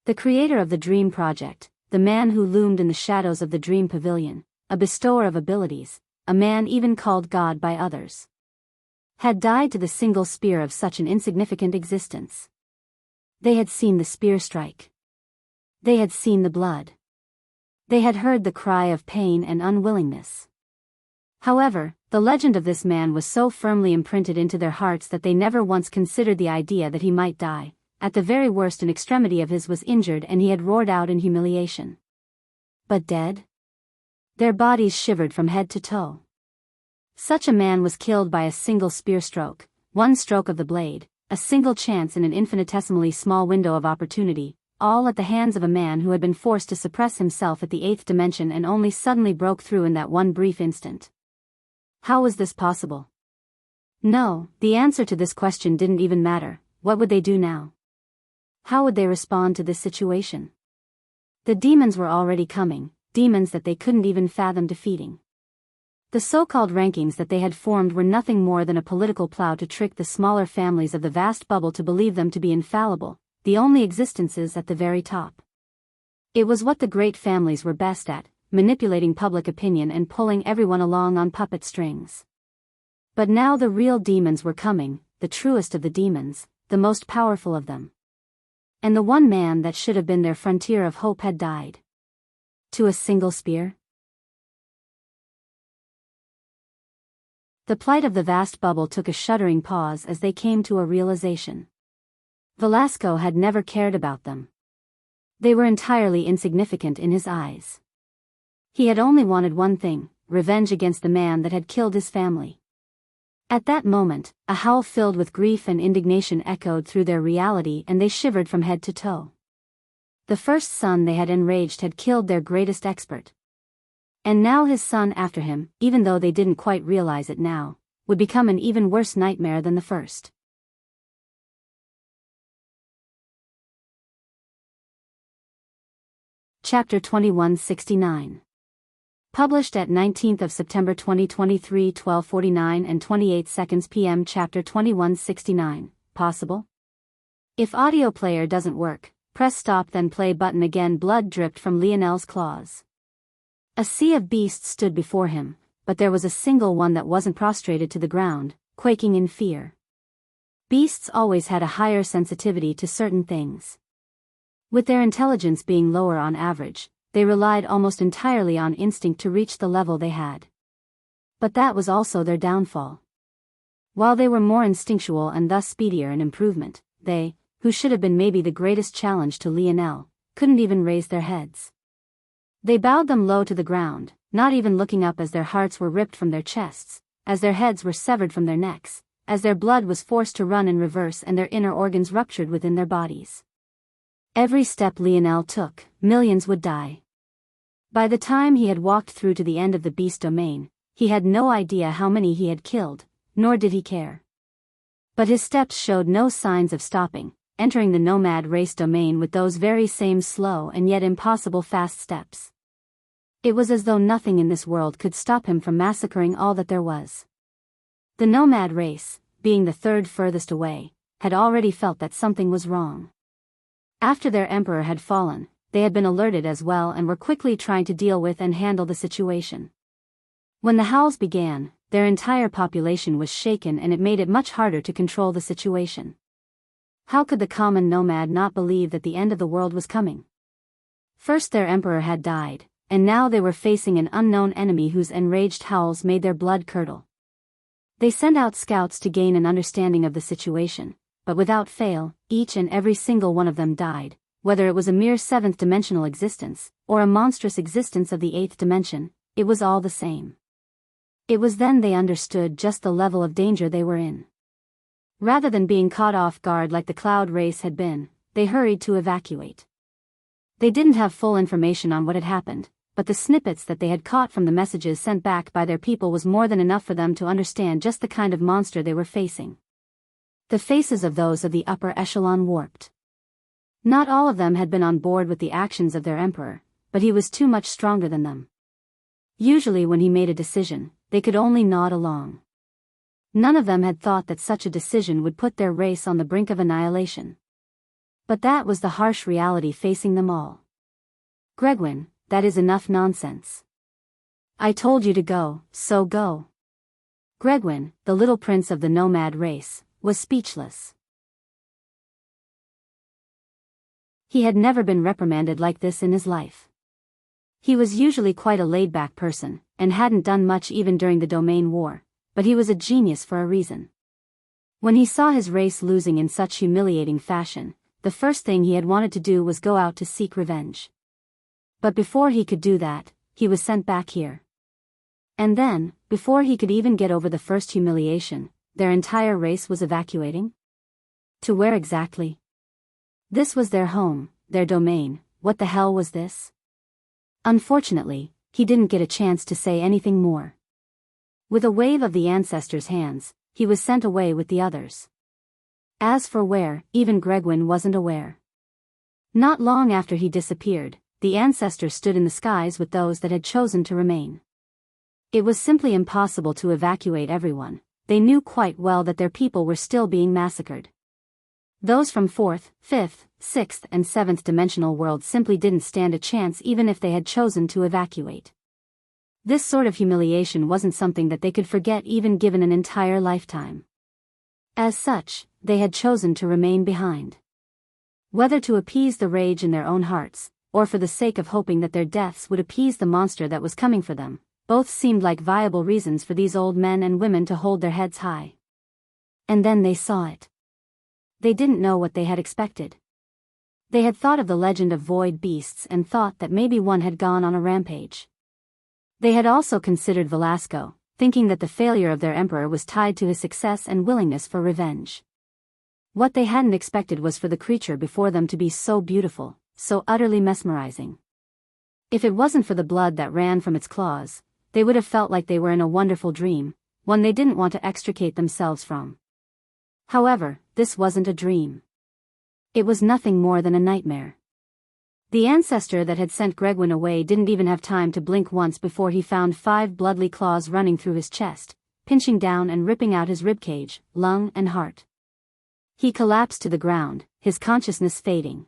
The creator of the Dream Project, the man who loomed in the shadows of the Dream Pavilion, a bestower of abilities, a man even called God by others, had died to the single spear of such an insignificant existence. They had seen the spear strike. They had seen the blood. They had heard the cry of pain and unwillingness. However, the legend of this man was so firmly imprinted into their hearts that they never once considered the idea that he might die. At the very worst, an extremity of his was injured and he had roared out in humiliation. But dead? Their bodies shivered from head to toe. Such a man was killed by a single spear stroke, one stroke of the blade, a single chance in an infinitesimally small window of opportunity, all at the hands of a man who had been forced to suppress himself at the eighth dimension and only suddenly broke through in that one brief instant. How was this possible? No, the answer to this question didn't even matter. What would they do now? How would they respond to this situation? The demons were already coming, demons that they couldn't even fathom defeating. The so-called rankings that they had formed were nothing more than a political plow to trick the smaller families of the vast bubble to believe them to be infallible, the only existences at the very top. It was what the great families were best at, manipulating public opinion and pulling everyone along on puppet strings. But now the real demons were coming, the truest of the demons, the most powerful of them. And the one man that should have been their frontier of hope had died. To a single spear? The plight of the vast bubble took a shuddering pause as they came to a realization. Velasco had never cared about them. They were entirely insignificant in his eyes. He had only wanted one thing, revenge against the man that had killed his family. At that moment, a howl filled with grief and indignation echoed through their reality and they shivered from head to toe. The first son they had enraged had killed their greatest expert. And now his son after him, even though they didn't quite realize it now, would become an even worse nightmare than the first. Chapter 2169. Published at 19th of September 2023, 12:49 and 28 seconds p.m. Chapter 2169. Possible? If audio player doesn't work, press stop then play button again. Blood dripped from Lionel's claws. A sea of beasts stood before him, but there was a single one that wasn't prostrated to the ground, quaking in fear. Beasts always had a higher sensitivity to certain things. With their intelligence being lower on average, they relied almost entirely on instinct to reach the level they had. But that was also their downfall. While they were more instinctual and thus speedier in improvement, they, who should have been maybe the greatest challenge to Lionel, couldn't even raise their heads. They bowed them low to the ground, not even looking up as their hearts were ripped from their chests, as their heads were severed from their necks, as their blood was forced to run in reverse and their inner organs ruptured within their bodies. Every step Lionel took, millions would die. By the time he had walked through to the end of the beast domain, he had no idea how many he had killed, nor did he care. But his steps showed no signs of stopping, entering the nomad race domain with those very same slow and yet impossible fast steps. It was as though nothing in this world could stop him from massacring all that there was. The nomad race, being the third furthest away, had already felt that something was wrong. After their emperor had fallen, they had been alerted as well and were quickly trying to deal with and handle the situation. When the howls began, their entire population was shaken and it made it much harder to control the situation. How could the common nomad not believe that the end of the world was coming? First their emperor had died, and now they were facing an unknown enemy whose enraged howls made their blood curdle. They sent out scouts to gain an understanding of the situation, but without fail, each and every single one of them died, whether it was a mere seventh-dimensional existence, or a monstrous existence of the eighth dimension, it was all the same. It was then they understood just the level of danger they were in. Rather than being caught off guard like the cloud race had been, they hurried to evacuate. They didn't have full information on what had happened, but the snippets that they had caught from the messages sent back by their people was more than enough for them to understand just the kind of monster they were facing. The faces of those of the upper echelon warped. Not all of them had been on board with the actions of their emperor, but he was too much stronger than them. Usually when he made a decision, they could only nod along. None of them had thought that such a decision would put their race on the brink of annihilation. But that was the harsh reality facing them all. Gregwin, that is enough nonsense. I told you to go, so go. Gregwin, the little prince of the nomad race, was speechless. He had never been reprimanded like this in his life. He was usually quite a laid-back person, and hadn't done much even during the domain war, but he was a genius for a reason. When he saw his race losing in such humiliating fashion, the first thing he had wanted to do was go out to seek revenge. But before he could do that, he was sent back here. And then, before he could even get over the first humiliation, their entire race was evacuating? To where exactly? This was their home, their domain. What the hell was this? Unfortunately, he didn't get a chance to say anything more. With a wave of the ancestors' hands, he was sent away with the others. As for where, even Gregwin wasn't aware. Not long after he disappeared, the ancestors stood in the skies with those that had chosen to remain. It was simply impossible to evacuate everyone. They knew quite well that their people were still being massacred. Those from 4th, 5th, 6th and 7th dimensional worlds simply didn't stand a chance even if they had chosen to evacuate. This sort of humiliation wasn't something that they could forget even given an entire lifetime. As such, they had chosen to remain behind. Whether to appease the rage in their own hearts, or for the sake of hoping that their deaths would appease the monster that was coming for them, both seemed like viable reasons for these old men and women to hold their heads high. And then they saw it. They didn't know what they had expected. They had thought of the legend of void beasts and thought that maybe one had gone on a rampage. They had also considered Velasco, thinking that the failure of their emperor was tied to his success and willingness for revenge. What they hadn't expected was for the creature before them to be so beautiful, so utterly mesmerizing. If it wasn't for the blood that ran from its claws, they would have felt like they were in a wonderful dream, one they didn't want to extricate themselves from. However, this wasn't a dream. It was nothing more than a nightmare. The ancestor that had sent Gregwin away didn't even have time to blink once before he found 5 bloodly claws running through his chest, pinching down and ripping out his ribcage, lung and heart. He collapsed to the ground, his consciousness fading.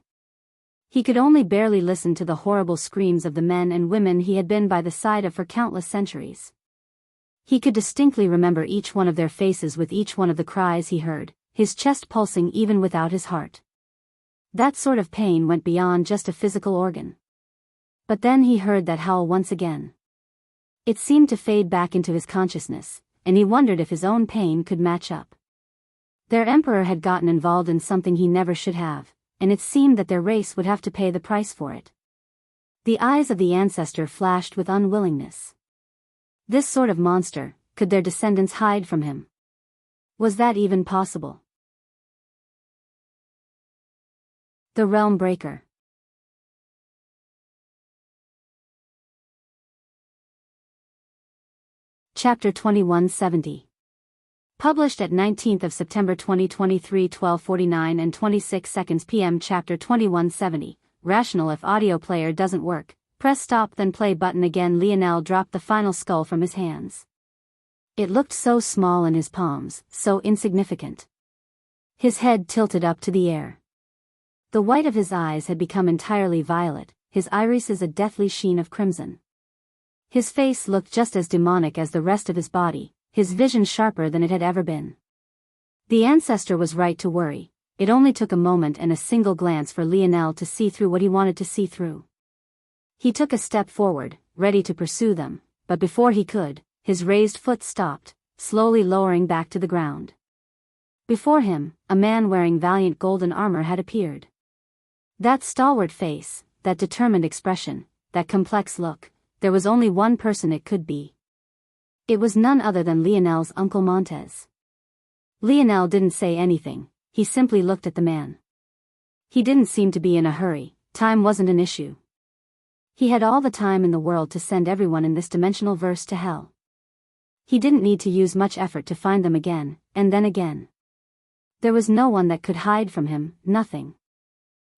He could only barely listen to the horrible screams of the men and women he had been by the side of for countless centuries. He could distinctly remember each one of their faces with each one of the cries he heard, his chest pulsing even without his heart. That sort of pain went beyond just a physical organ. But then he heard that howl once again. It seemed to fade back into his consciousness, and he wondered if his own pain could match up. Their emperor had gotten involved in something he never should have, and it seemed that their race would have to pay the price for it. The eyes of the ancestor flashed with unwillingness. This sort of monster, could their descendants hide from him? Was that even possible? The Realm Breaker. Chapter 2170. Published at 19th of September 2023, 12:49 and 26 seconds p.m. Chapter 2170. Rational. If audio player doesn't work, press stop then play button again. Lionel dropped the final skull from his hands. It looked so small in his palms, so insignificant. His head tilted up to the air. The white of his eyes had become entirely violet, his irises a deathly sheen of crimson. His face looked just as demonic as the rest of his body, his vision sharper than it had ever been. The ancestor was right to worry. It only took a moment and a single glance for Lionel to see through what he wanted to see through. He took a step forward, ready to pursue them, but before he could, his raised foot stopped, slowly lowering back to the ground. Before him, a man wearing valiant golden armor had appeared. That stalwart face, that determined expression, that complex look, there was only one person it could be. It was none other than Lionel's Uncle Montez. Lionel didn't say anything, he simply looked at the man. He didn't seem to be in a hurry, time wasn't an issue. He had all the time in the world to send everyone in this dimensional verse to hell. He didn't need to use much effort to find them again, and then again. There was no one that could hide from him, nothing.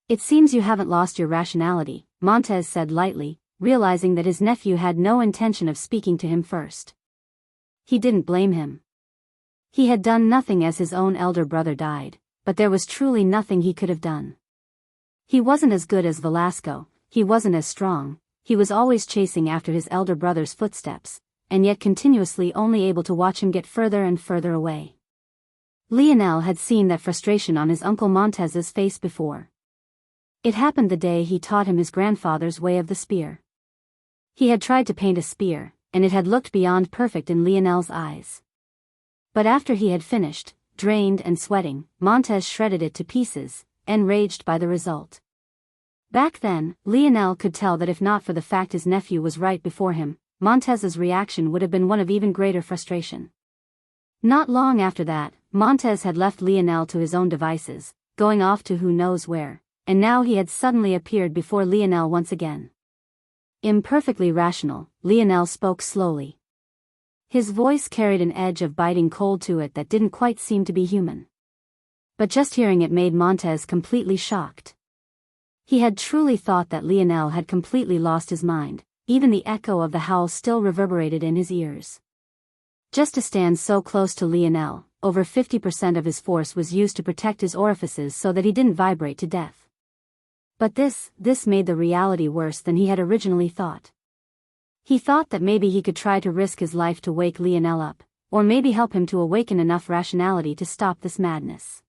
It seems you haven't lost your rationality, Montez said lightly, realizing that his nephew had no intention of speaking to him first. He didn't blame him. He had done nothing as his own elder brother died, but there was truly nothing he could have done. He wasn't as good as Velasco, he wasn't as strong, he was always chasing after his elder brother's footsteps, and yet continuously only able to watch him get further and further away. Lionel had seen that frustration on his Uncle Montez's face before. It happened the day he taught him his grandfather's way of the spear. He had tried to paint a spear, and it had looked beyond perfect in Lionel's eyes. But after he had finished, drained and sweating, Montez shredded it to pieces, enraged by the result. Back then, Lionel could tell that if not for the fact his nephew was right before him, Montez's reaction would have been one of even greater frustration. Not long after that, Montez had left Lionel to his own devices, going off to who knows where, and now he had suddenly appeared before Lionel once again. Imperfectly rational, Lionel spoke slowly. His voice carried an edge of biting cold to it that didn't quite seem to be human. But just hearing it made Montez completely shocked. He had truly thought that Lionel had completely lost his mind, even the echo of the howl still reverberated in his ears. Just to stand so close to Lionel, over 50% of his force was used to protect his orifices so that he didn't vibrate to death. But this made the reality worse than he had originally thought. He thought that maybe he could try to risk his life to wake Lionel up, or maybe help him to awaken enough rationality to stop this madness.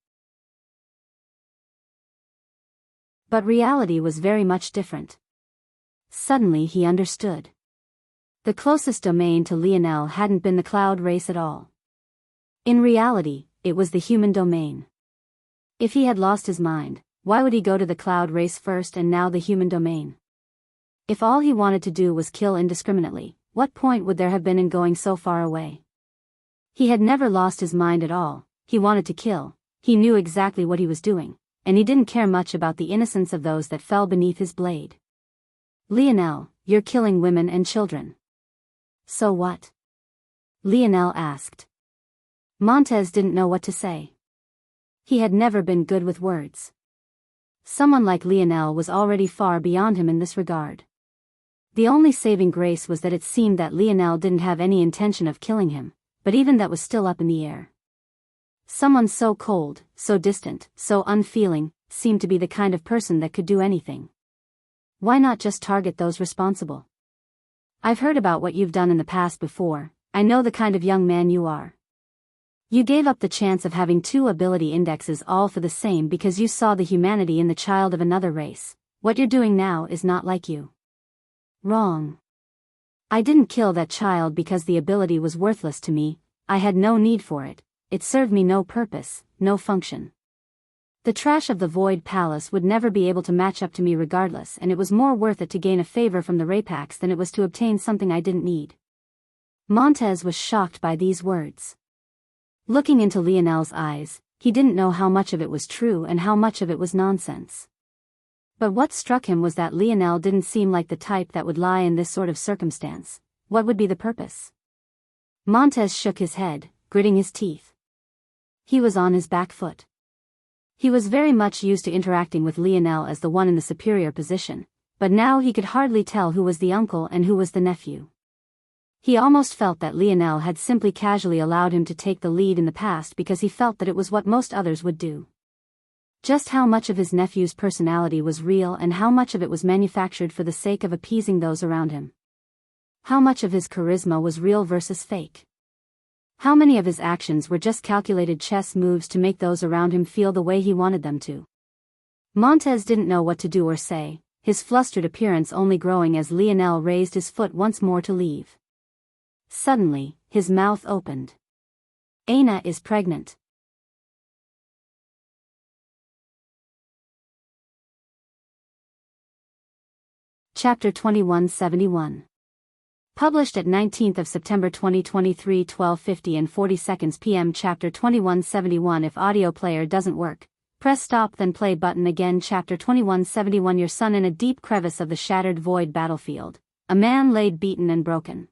But reality was very much different. Suddenly he understood. The closest domain to Lionel hadn't been the cloud race at all. In reality, it was the human domain. If he had lost his mind, why would he go to the cloud race first and now the human domain? If all he wanted to do was kill indiscriminately, what point would there have been in going so far away? He had never lost his mind at all, he wanted to kill, he knew exactly what he was doing, and he didn't care much about the innocence of those that fell beneath his blade. Lionel, you're killing women and children. So what? Lionel asked. Montez didn't know what to say. He had never been good with words. Someone like Lionel was already far beyond him in this regard. The only saving grace was that it seemed that Lionel didn't have any intention of killing him, but even that was still up in the air. Someone so cold, so distant, so unfeeling, seemed to be the kind of person that could do anything. Why not just target those responsible? I've heard about what you've done in the past before. I know the kind of young man you are. You gave up the chance of having 2 ability indexes all for the same because you saw the humanity in the child of another race. What you're doing now is not like you. Wrong. I didn't kill that child because the ability was worthless to me. I had no need for it. It served me no purpose, no function. The trash of the Void Palace would never be able to match up to me regardless, and it was more worth it to gain a favor from the Rapax than it was to obtain something I didn't need. Montez was shocked by these words. Looking into Lionel's eyes, he didn't know how much of it was true and how much of it was nonsense. But what struck him was that Lionel didn't seem like the type that would lie in this sort of circumstance. What would be the purpose? Montez shook his head, gritting his teeth. He was on his back foot. He was very much used to interacting with Lionel as the one in the superior position, but now he could hardly tell who was the uncle and who was the nephew. He almost felt that Lionel had simply casually allowed him to take the lead in the past because he felt that it was what most others would do. Just how much of his nephew's personality was real and how much of it was manufactured for the sake of appeasing those around him? How much of his charisma was real versus fake? How many of his actions were just calculated chess moves to make those around him feel the way he wanted them to? Montez didn't know what to do or say, his flustered appearance only growing as Lionel raised his foot once more to leave. Suddenly, his mouth opened. Aina is pregnant. Chapter 2171. Published at 19th of September 2023, 12:50 and 40 seconds p.m. Chapter 2171. If audio player doesn't work, press stop then play button again. Chapter 2171. Your son. In a deep crevice of the shattered void battlefield, a man laid beaten and broken.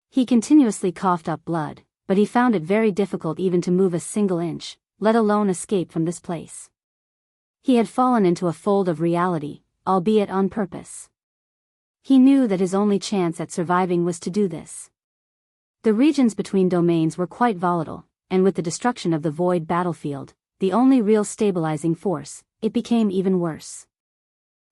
He continuously coughed up blood, but he found it very difficult even to move a single inch, let alone escape from this place. He had fallen into a fold of reality, albeit on purpose. He knew that his only chance at surviving was to do this. The regions between domains were quite volatile, and with the destruction of the void battlefield, the only real stabilizing force, it became even worse.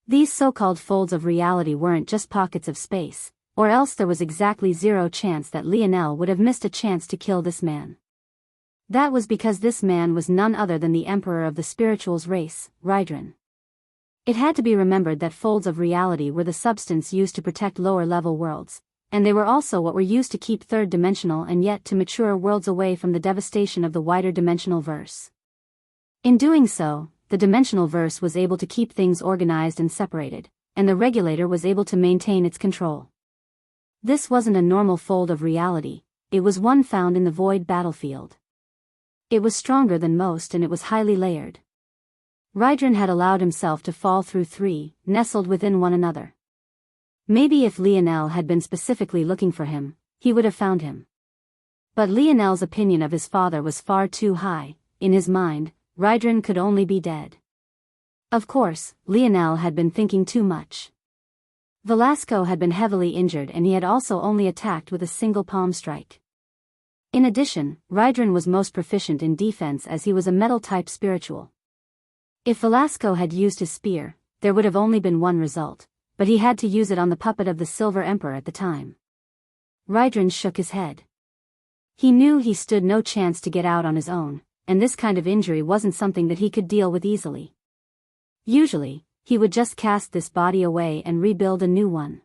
These so-called folds of reality weren't just pockets of space, or else there was exactly zero chance that Lionel would have missed a chance to kill this man. That was because this man was none other than the emperor of the spirituals race, Rydran. It had to be remembered that folds of reality were the substance used to protect lower-level worlds, and they were also what were used to keep third-dimensional and yet to mature worlds away from the devastation of the wider dimensional verse. In doing so, the dimensional verse was able to keep things organized and separated, and the regulator was able to maintain its control. This wasn't a normal fold of reality, it was one found in the void battlefield. It was stronger than most and it was highly layered. Rydran had allowed himself to fall through 3, nestled within one another. Maybe if Lionel had been specifically looking for him, he would have found him. But Lionel's opinion of his father was far too high. In his mind, Rydran could only be dead. Of course, Lionel had been thinking too much. Velasco had been heavily injured and he had also only attacked with a single palm strike. In addition, Rydran was most proficient in defense as he was a metal-type spiritual. If Velasco had used his spear, there would have only been one result, but he had to use it on the puppet of the Silver Emperor at the time. Rydran shook his head. He knew he stood no chance to get out on his own, and this kind of injury wasn't something that he could deal with easily. Usually, he would just cast this body away and rebuild a new one.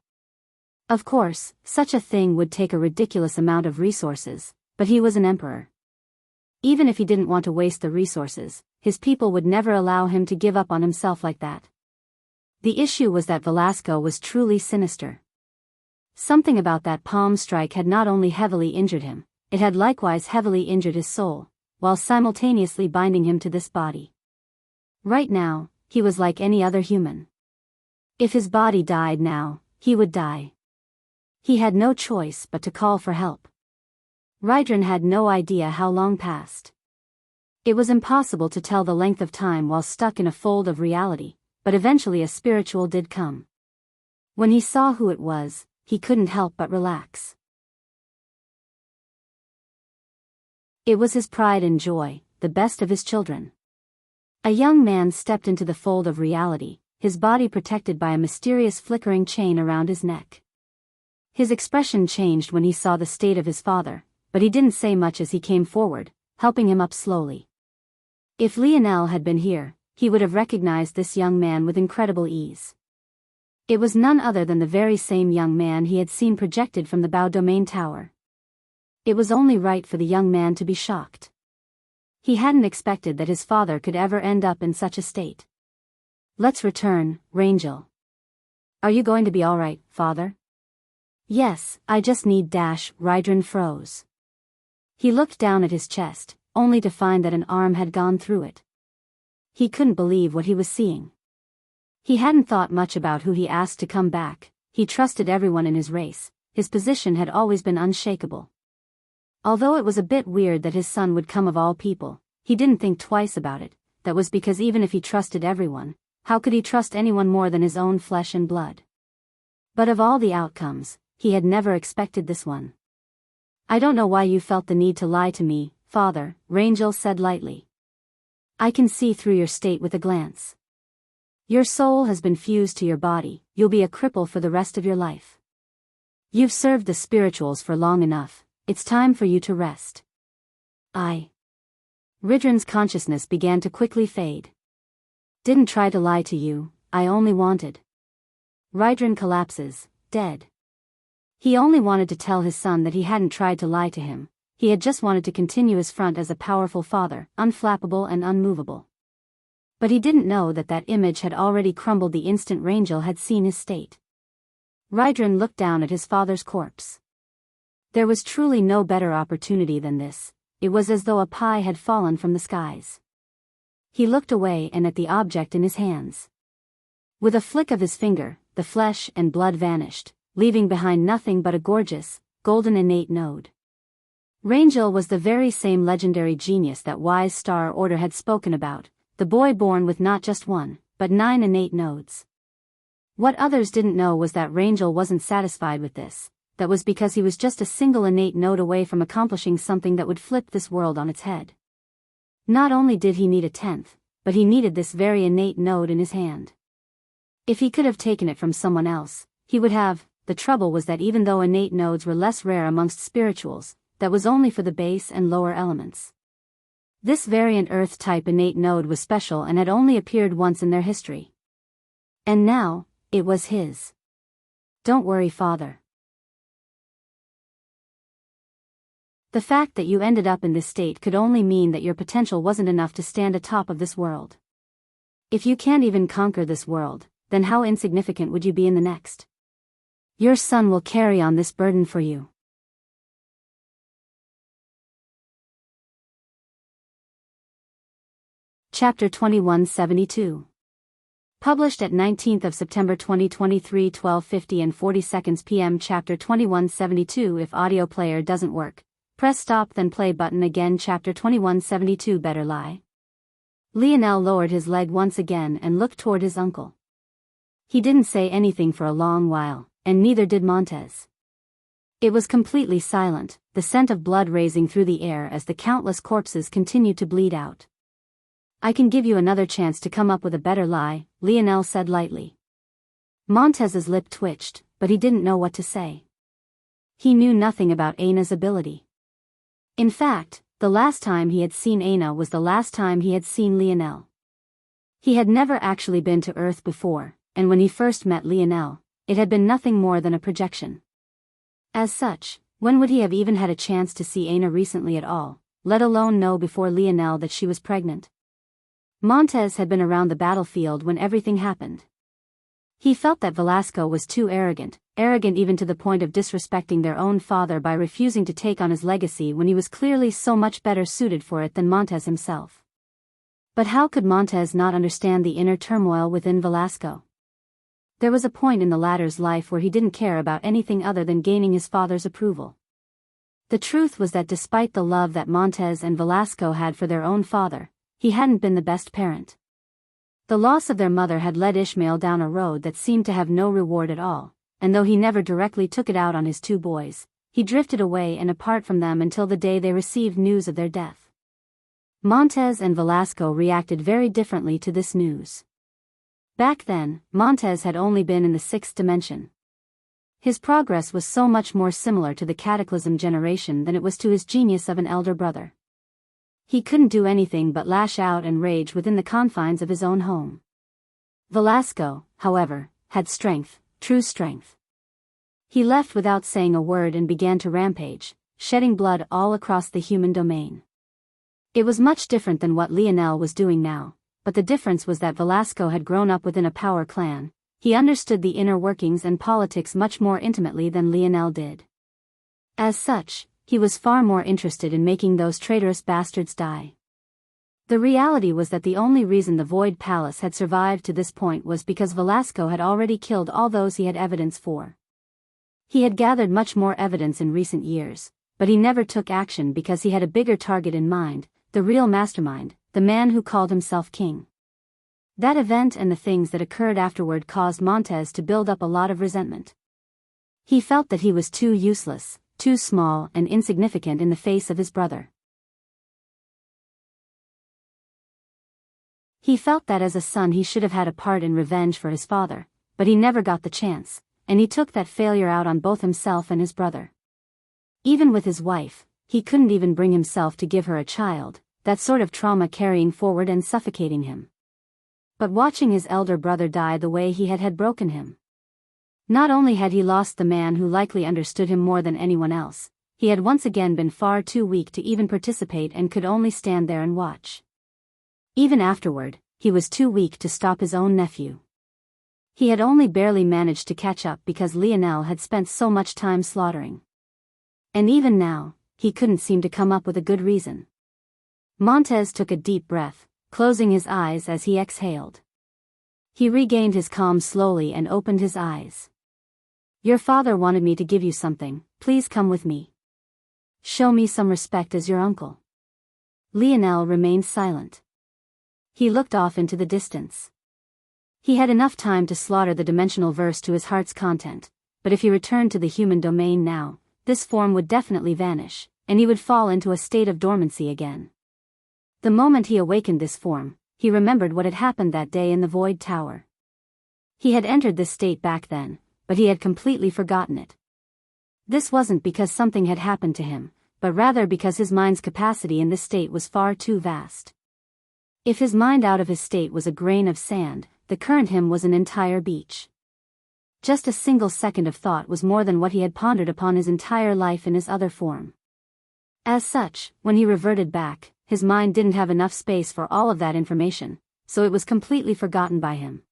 Of course, such a thing would take a ridiculous amount of resources, but he was an emperor. Even if he didn't want to waste the resources, his people would never allow him to give up on himself like that. The issue was that Velasco was truly sinister. Something about that palm strike had not only heavily injured him, it had likewise heavily injured his soul, while simultaneously binding him to this body. Right now, he was like any other human. If his body died now, he would die. He had no choice but to call for help. Rydran had no idea how long passed. It was impossible to tell the length of time while stuck in a fold of reality, but eventually a spiritual did come. When he saw who it was, he couldn't help but relax. It was his pride and joy, the best of his children. A young man stepped into the fold of reality, his body protected by a mysterious flickering chain around his neck. His expression changed when he saw the state of his father, but he didn't say much as he came forward, helping him up slowly. If Lionel had been here, he would have recognized this young man with incredible ease. It was none other than the very same young man he had seen projected from the Biyao domain tower. It was only right for the young man to be shocked. He hadn't expected that his father could ever end up in such a state. "Let's return, Rangel. Are you going to be all right, father?" "Yes, I just need dash." Rydran froze. He looked down at his chest, only to find that an arm had gone through it. He couldn't believe what he was seeing. He hadn't thought much about who he asked to come back, he trusted everyone in his race, his position had always been unshakable. Although it was a bit weird that his son would come of all people, he didn't think twice about it. That was because even if he trusted everyone, how could he trust anyone more than his own flesh and blood? But of all the outcomes, he had never expected this one. "I don't know why you felt the need to lie to me, father," Rangel said lightly. "I can see through your state with a glance. Your soul has been fused to your body, you'll be a cripple for the rest of your life. You've served the spirituals for long enough, it's time for you to rest." Ridran's consciousness began to quickly fade. "Didn't try to lie to you, I only wanted." Rydran collapses, dead. He only wanted to tell his son that he hadn't tried to lie to him, he had just wanted to continue his front as a powerful father, unflappable and unmovable. But he didn't know that that image had already crumbled the instant Rangel had seen his state. Rydran looked down at his father's corpse. There was truly no better opportunity than this, it was as though a pie had fallen from the skies. He looked away and at the object in his hands. With a flick of his finger, the flesh and blood vanished, leaving behind nothing but a gorgeous, golden innate node. Rangel was the very same legendary genius that Wise Star Order had spoken about, the boy born with not just one, but 9 innate nodes. What others didn't know was that Rangel wasn't satisfied with this, that was because he was just a single innate node away from accomplishing something that would flip this world on its head. Not only did he need a 10th, but he needed this very innate node in his hand. If he could have taken it from someone else, he would have. The trouble was that even though innate nodes were less rare amongst spirituals, that was only for the base and lower elements. This variant Earth-type innate node was special and had only appeared once in their history. And now, it was his. "Don't worry, father. The fact that you ended up in this state could only mean that your potential wasn't enough to stand atop of this world. If you can't even conquer this world, then how insignificant would you be in the next? Your son will carry on this burden for you." Chapter 2172. Published at 19th of September 2023, 12:50 and 40 seconds p.m. Chapter 2172. If audio player doesn't work, press stop then play button again. Chapter 2172. Better lie. Lionel lowered his leg once again and looked toward his uncle. He didn't say anything for a long while, and neither did Montez. It was completely silent, the scent of blood raising through the air as the countless corpses continued to bleed out. "I can give you another chance to come up with a better lie," Lionel said lightly. Montez's lip twitched, but he didn't know what to say. He knew nothing about Aina's ability. In fact, the last time he had seen Aina was the last time he had seen Lionel. He had never actually been to Earth before, and when he first met Lionel, it had been nothing more than a projection. As such, when would he have even had a chance to see Aina recently at all, let alone know before Lionel that she was pregnant? Montez had been around the battlefield when everything happened. He felt that Velasco was too arrogant even to the point of disrespecting their own father by refusing to take on his legacy when he was clearly so much better suited for it than Montez himself. But how could Montez not understand the inner turmoil within Velasco? There was a point in the latter's life where he didn't care about anything other than gaining his father's approval. The truth was that despite the love that Montez and Velasco had for their own father, he hadn't been the best parent. The loss of their mother had led Ishmael down a road that seemed to have no reward at all, and though he never directly took it out on his two boys, he drifted away and apart from them until the day they received news of their death. Montez and Velasco reacted very differently to this news. Back then, Montez had only been in the sixth dimension. His progress was so much more similar to the Cataclysm generation than it was to his genius of an elder brother. He couldn't do anything but lash out and rage within the confines of his own home. Velasco, however, had strength, true strength. He left without saying a word and began to rampage, shedding blood all across the human domain. It was much different than what Lionel was doing now, but the difference was that Velasco had grown up within a power clan. He understood the inner workings and politics much more intimately than Lionel did. As such, he was far more interested in making those traitorous bastards die. The reality was that the only reason the Void Palace had survived to this point was because Velasco had already killed all those he had evidence for. He had gathered much more evidence in recent years, but he never took action because he had a bigger target in mind, the real mastermind, the man who called himself king. That event and the things that occurred afterward caused Montez to build up a lot of resentment. He felt that he was too useless, too small and insignificant in the face of his brother. He felt that as a son he should have had a part in revenge for his father, but he never got the chance, and he took that failure out on both himself and his brother. Even with his wife, he couldn't even bring himself to give her a child, that sort of trauma carrying forward and suffocating him. But watching his elder brother die the way he had broken him. Not only had he lost the man who likely understood him more than anyone else, he had once again been far too weak to even participate and could only stand there and watch. Even afterward, he was too weak to stop his own nephew. He had only barely managed to catch up because Lionel had spent so much time slaughtering. And even now, he couldn't seem to come up with a good reason. Montez took a deep breath, closing his eyes as he exhaled. He regained his calm slowly and opened his eyes. "Your father wanted me to give you something, please come with me. Show me some respect as your uncle." Lionel remained silent. He looked off into the distance. He had enough time to slaughter the dimensional verse to his heart's content, but if he returned to the human domain now, this form would definitely vanish, and he would fall into a state of dormancy again. The moment he awakened this form, he remembered what had happened that day in the Void Tower. He had entered this state back then, but he had completely forgotten it. This wasn't because something had happened to him, but rather because his mind's capacity in this state was far too vast. If his mind out of his state was a grain of sand, the current him was an entire beach. Just a single second of thought was more than what he had pondered upon his entire life in his other form. As such, when he reverted back, his mind didn't have enough space for all of that information, so it was completely forgotten by him.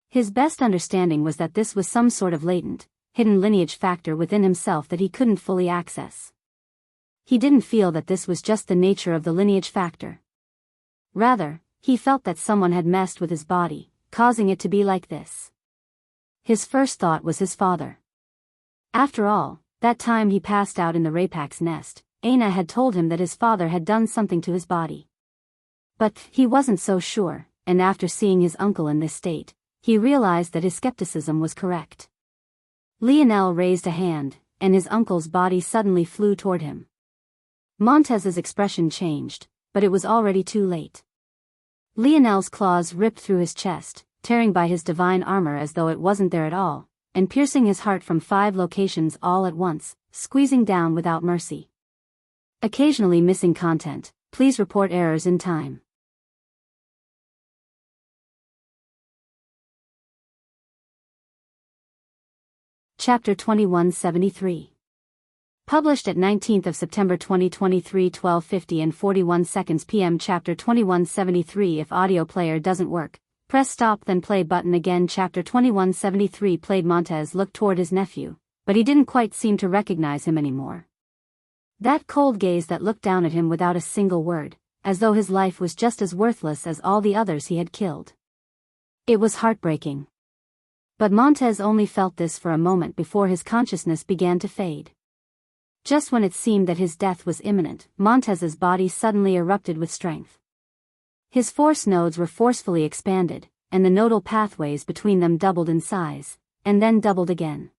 His best understanding was that this was some sort of latent, hidden lineage factor within himself that he couldn't fully access. He didn't feel that this was just the nature of the lineage factor. Rather, he felt that someone had messed with his body, causing it to be like this. His first thought was his father. After all, that time he passed out in the Rapak's nest, Aina had told him that his father had done something to his body. But he wasn't so sure, and after seeing his uncle in this state, he realized that his skepticism was correct. Lionel raised a hand, and his uncle's body suddenly flew toward him. Montez's expression changed, but it was already too late. Lionel's claws ripped through his chest, tearing by his divine armor as though it wasn't there at all, and piercing his heart from 5 locations all at once, squeezing down without mercy. Occasionally missing content, please report errors in time. Chapter 2173. Published at 19th of September 2023 12:50 and 41 seconds p.m. Chapter 2173. If audio player doesn't work, press stop then play button again. Chapter 2173 played. Montez looked toward his nephew, but he didn't quite seem to recognize him anymore. That cold gaze that looked down at him without a single word, as though his life was just as worthless as all the others he had killed. It was heartbreaking. But Montez only felt this for a moment before his consciousness began to fade. Just when it seemed that his death was imminent, Montez's body suddenly erupted with strength. His force nodes were forcefully expanded, and the nodal pathways between them doubled in size, and then doubled again.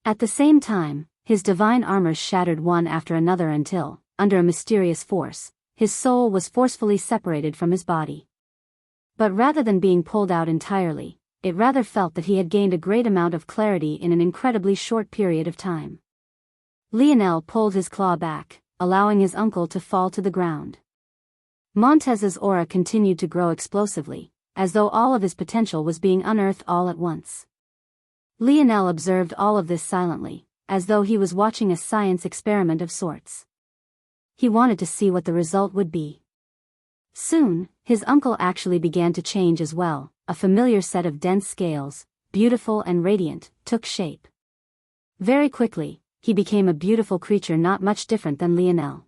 At the same time, his divine armors shattered one after another until, under a mysterious force, his soul was forcefully separated from his body. But rather than being pulled out entirely, it rather felt that he had gained a great amount of clarity in an incredibly short period of time. Lionel pulled his claw back, allowing his uncle to fall to the ground. Montez's aura continued to grow explosively, as though all of his potential was being unearthed all at once. Lionel observed all of this silently, as though he was watching a science experiment of sorts. He wanted to see what the result would be. Soon, his uncle actually began to change as well. A familiar set of dense scales, beautiful and radiant, took shape. Very quickly, he became a beautiful creature not much different than Lionel.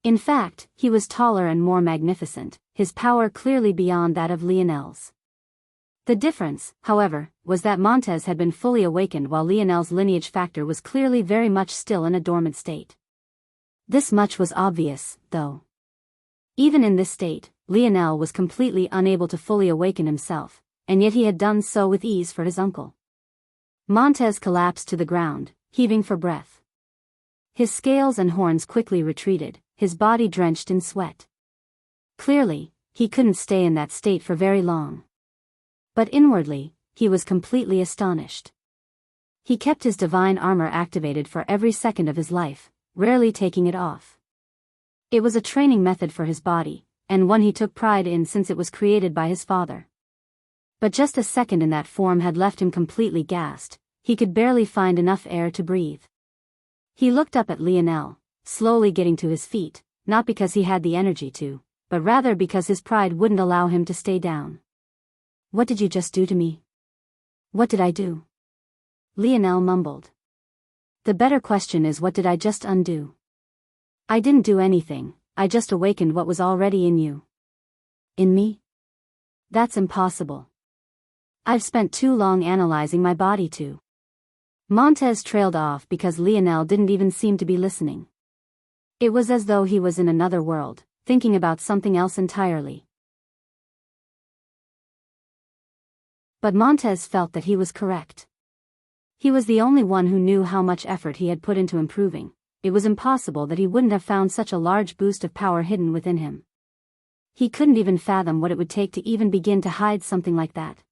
In fact, he was taller and more magnificent, his power clearly beyond that of Lionel's. The difference, however, was that Montez had been fully awakened while Lionel's lineage factor was clearly very much still in a dormant state. This much was obvious, though. Even in this state, Lionel was completely unable to fully awaken himself, and yet he had done so with ease for his uncle. Montez collapsed to the ground, heaving for breath. His scales and horns quickly retreated, his body drenched in sweat. Clearly, he couldn't stay in that state for very long. But inwardly, he was completely astonished. He kept his divine armor activated for every second of his life, rarely taking it off. It was a training method for his body, and one he took pride in since it was created by his father. But just a second in that form had left him completely gassed. He could barely find enough air to breathe. He looked up at Lionel, slowly getting to his feet, not because he had the energy to, but rather because his pride wouldn't allow him to stay down. "What did you just do to me?" "What did I do?" Lionel mumbled. "The better question is, what did I just undo?" "I didn't do anything, I just awakened what was already in you." "In me?" "That's impossible. I've spent too long analyzing my body to." Montez trailed off because Lionel didn't even seem to be listening. It was as though he was in another world, thinking about something else entirely. But Montez felt that he was correct. He was the only one who knew how much effort he had put into improving. It was impossible that he wouldn't have found such a large boost of power hidden within him. He couldn't even fathom what it would take to even begin to hide something like that.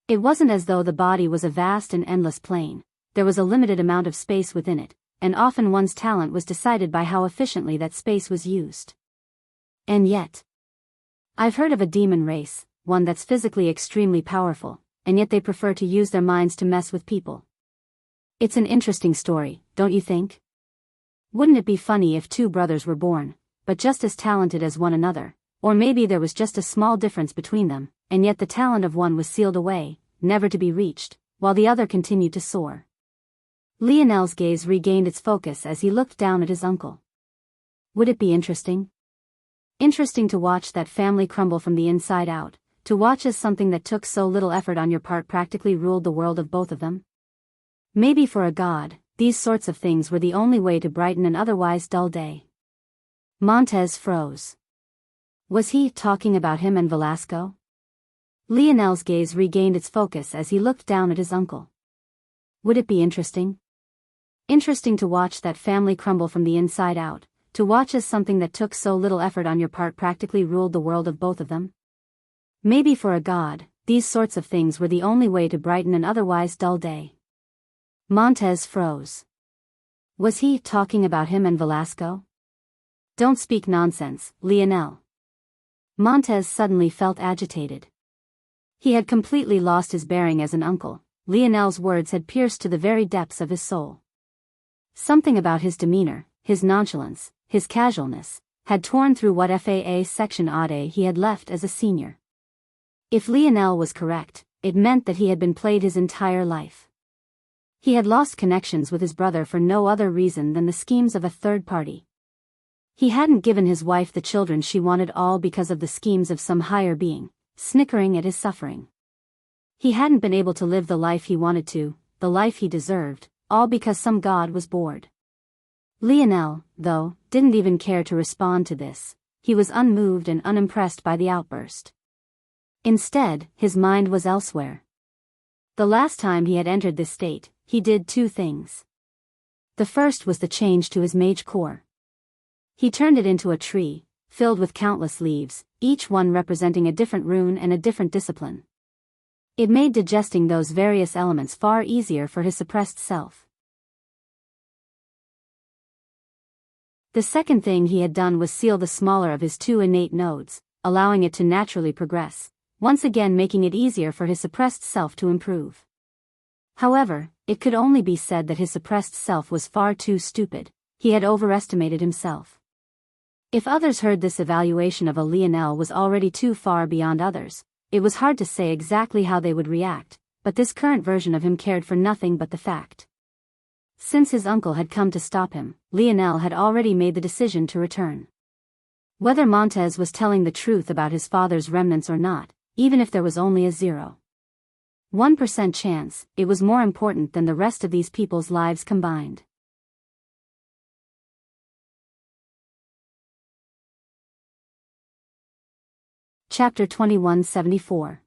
It wasn't as though the body was a vast and endless plane. There was a limited amount of space within it, and often one's talent was decided by how efficiently that space was used. And yet, I've heard of a demon race, one that's physically extremely powerful, and yet they prefer to use their minds to mess with people. It's an interesting story, don't you think? Wouldn't it be funny if two brothers were born, but just as talented as one another, or maybe there was just a small difference between them, and yet the talent of one was sealed away, never to be reached, while the other continued to soar. Lionel's gaze regained its focus as he looked down at his uncle. Would it be interesting? Interesting to watch that family crumble from the inside out, to watch as something that took so little effort on your part practically ruled the world of both of them? Maybe for a god, these sorts of things were the only way to brighten an otherwise dull day. Montez froze. Was he talking about him and Velasco? Lionel's gaze regained its focus as he looked down at his uncle. Would it be interesting? Interesting to watch that family crumble from the inside out, to watch as something that took so little effort on your part practically ruled the world of both of them? Maybe for a god, these sorts of things were the only way to brighten an otherwise dull day. Montez froze. Was he talking about him and Velasco? Don't speak nonsense, Lionel. Montez suddenly felt agitated. He had completely lost his bearing as an uncle. Lionel's words had pierced to the very depths of his soul. Something about his demeanor, his nonchalance, his casualness, had torn through what FAA section Ade he had left as a senior. If Lionel was correct, it meant that he had been played his entire life. He had lost connections with his brother for no other reason than the schemes of a third party. He hadn't given his wife the children she wanted, all because of the schemes of some higher being, snickering at his suffering. He hadn't been able to live the life he wanted to, the life he deserved, all because some god was bored. Lionel, though, didn't even care to respond to this. He was unmoved and unimpressed by the outburst. Instead, his mind was elsewhere. The last time he had entered this state, he did two things. The first was the change to his mage core. He turned it into a tree, filled with countless leaves, each one representing a different rune and a different discipline. It made digesting those various elements far easier for his suppressed self. The second thing he had done was seal the smaller of his two innate nodes, allowing it to naturally progress, once again making it easier for his suppressed self to improve. However, it could only be said that his suppressed self was far too stupid. He had overestimated himself. If others heard this evaluation of a Lionel was already too far beyond others, it was hard to say exactly how they would react, but this current version of him cared for nothing but the fact. Since his uncle had come to stop him, Lionel had already made the decision to return. Whether Montez was telling the truth about his father's remnants or not, even if there was only a 0.1% chance, it was more important than the rest of these people's lives combined. Chapter 2174.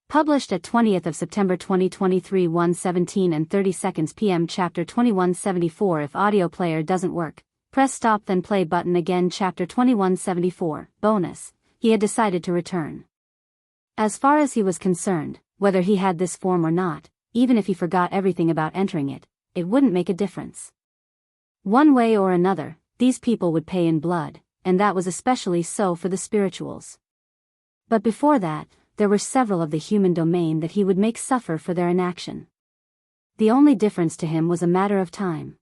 Published at 20th of September 2023 1:17 and 30 seconds p.m. Chapter 2174. If audio player doesn't work, press stop then play button again. Chapter 2174. Bonus. He had decided to return. As far as he was concerned, whether he had this form or not, even if he forgot everything about entering it, it wouldn't make a difference. One way or another, these people would pay in blood, and that was especially so for the spirituals. But before that, there were several of the human domain that he would make suffer for their inaction. The only difference to him was a matter of time.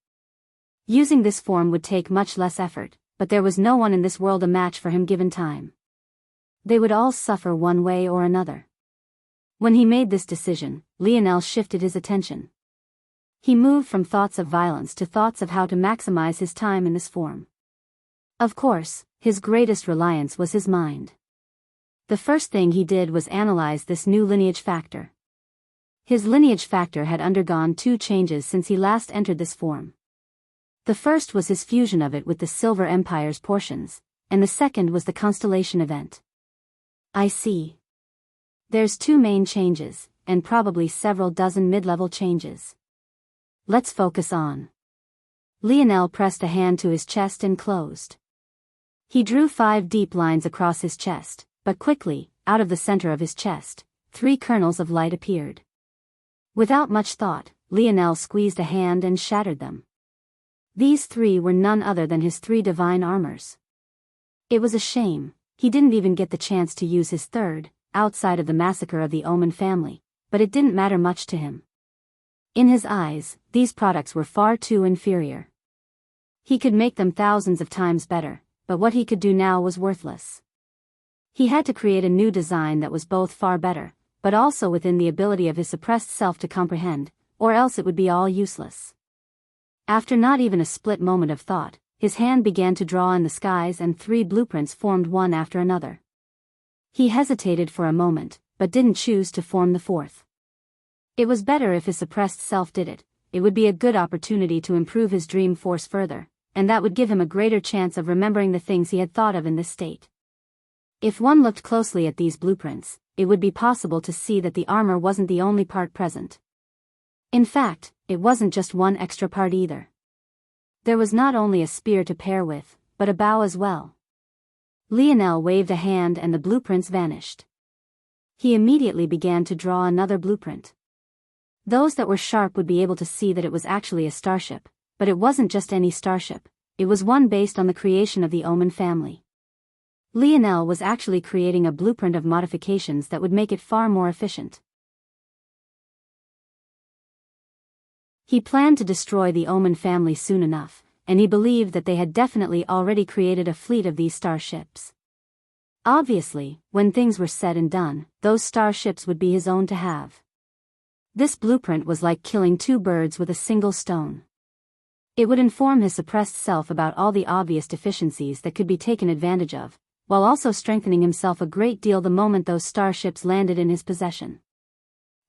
Using this form would take much less effort, but there was no one in this world a match for him given time. They would all suffer one way or another. When he made this decision, Lionel shifted his attention. He moved from thoughts of violence to thoughts of how to maximize his time in this form. Of course, his greatest reliance was his mind. The first thing he did was analyze this new lineage factor. His lineage factor had undergone two changes since he last entered this form. The first was his fusion of it with the Silver Empire's portions, and the second was the constellation event. I see. There's two main changes, and probably several dozen mid-level changes. Let's focus on. Lionel pressed a hand to his chest and closed. He drew 5 deep lines across his chest. But quickly, out of the center of his chest, 3 kernels of light appeared. Without much thought, Lionel squeezed a hand and shattered them. These 3 were none other than his 3 divine armors. It was a shame, he didn't even get the chance to use his third, outside of the massacre of the Omen family, but it didn't matter much to him. In his eyes, these products were far too inferior. He could make them thousands of times better, but what he could do now was worthless. He had to create a new design that was both far better, but also within the ability of his suppressed self to comprehend, or else it would be all useless. After not even a split moment of thought, his hand began to draw in the skies and 3 blueprints formed one after another. He hesitated for a moment, but didn't choose to form the 4th. It was better if his suppressed self did it. It would be a good opportunity to improve his dream force further, and that would give him a greater chance of remembering the things he had thought of in this state. If one looked closely at these blueprints, it would be possible to see that the armor wasn't the only part present. In fact, it wasn't just one extra part either. There was not only a spear to pair with, but a bow as well. Lionel waved a hand and the blueprints vanished. He immediately began to draw another blueprint. Those that were sharp would be able to see that it was actually a starship, but it wasn't just any starship, it was one based on the creation of the Omen family. Lionel was actually creating a blueprint of modifications that would make it far more efficient. He planned to destroy the Omen family soon enough, and he believed that they had definitely already created a fleet of these starships. Obviously, when things were said and done, those starships would be his own to have. This blueprint was like killing 2 birds with a single stone. It would inform his suppressed self about all the obvious deficiencies that could be taken advantage of, while also strengthening himself a great deal the moment those starships landed in his possession.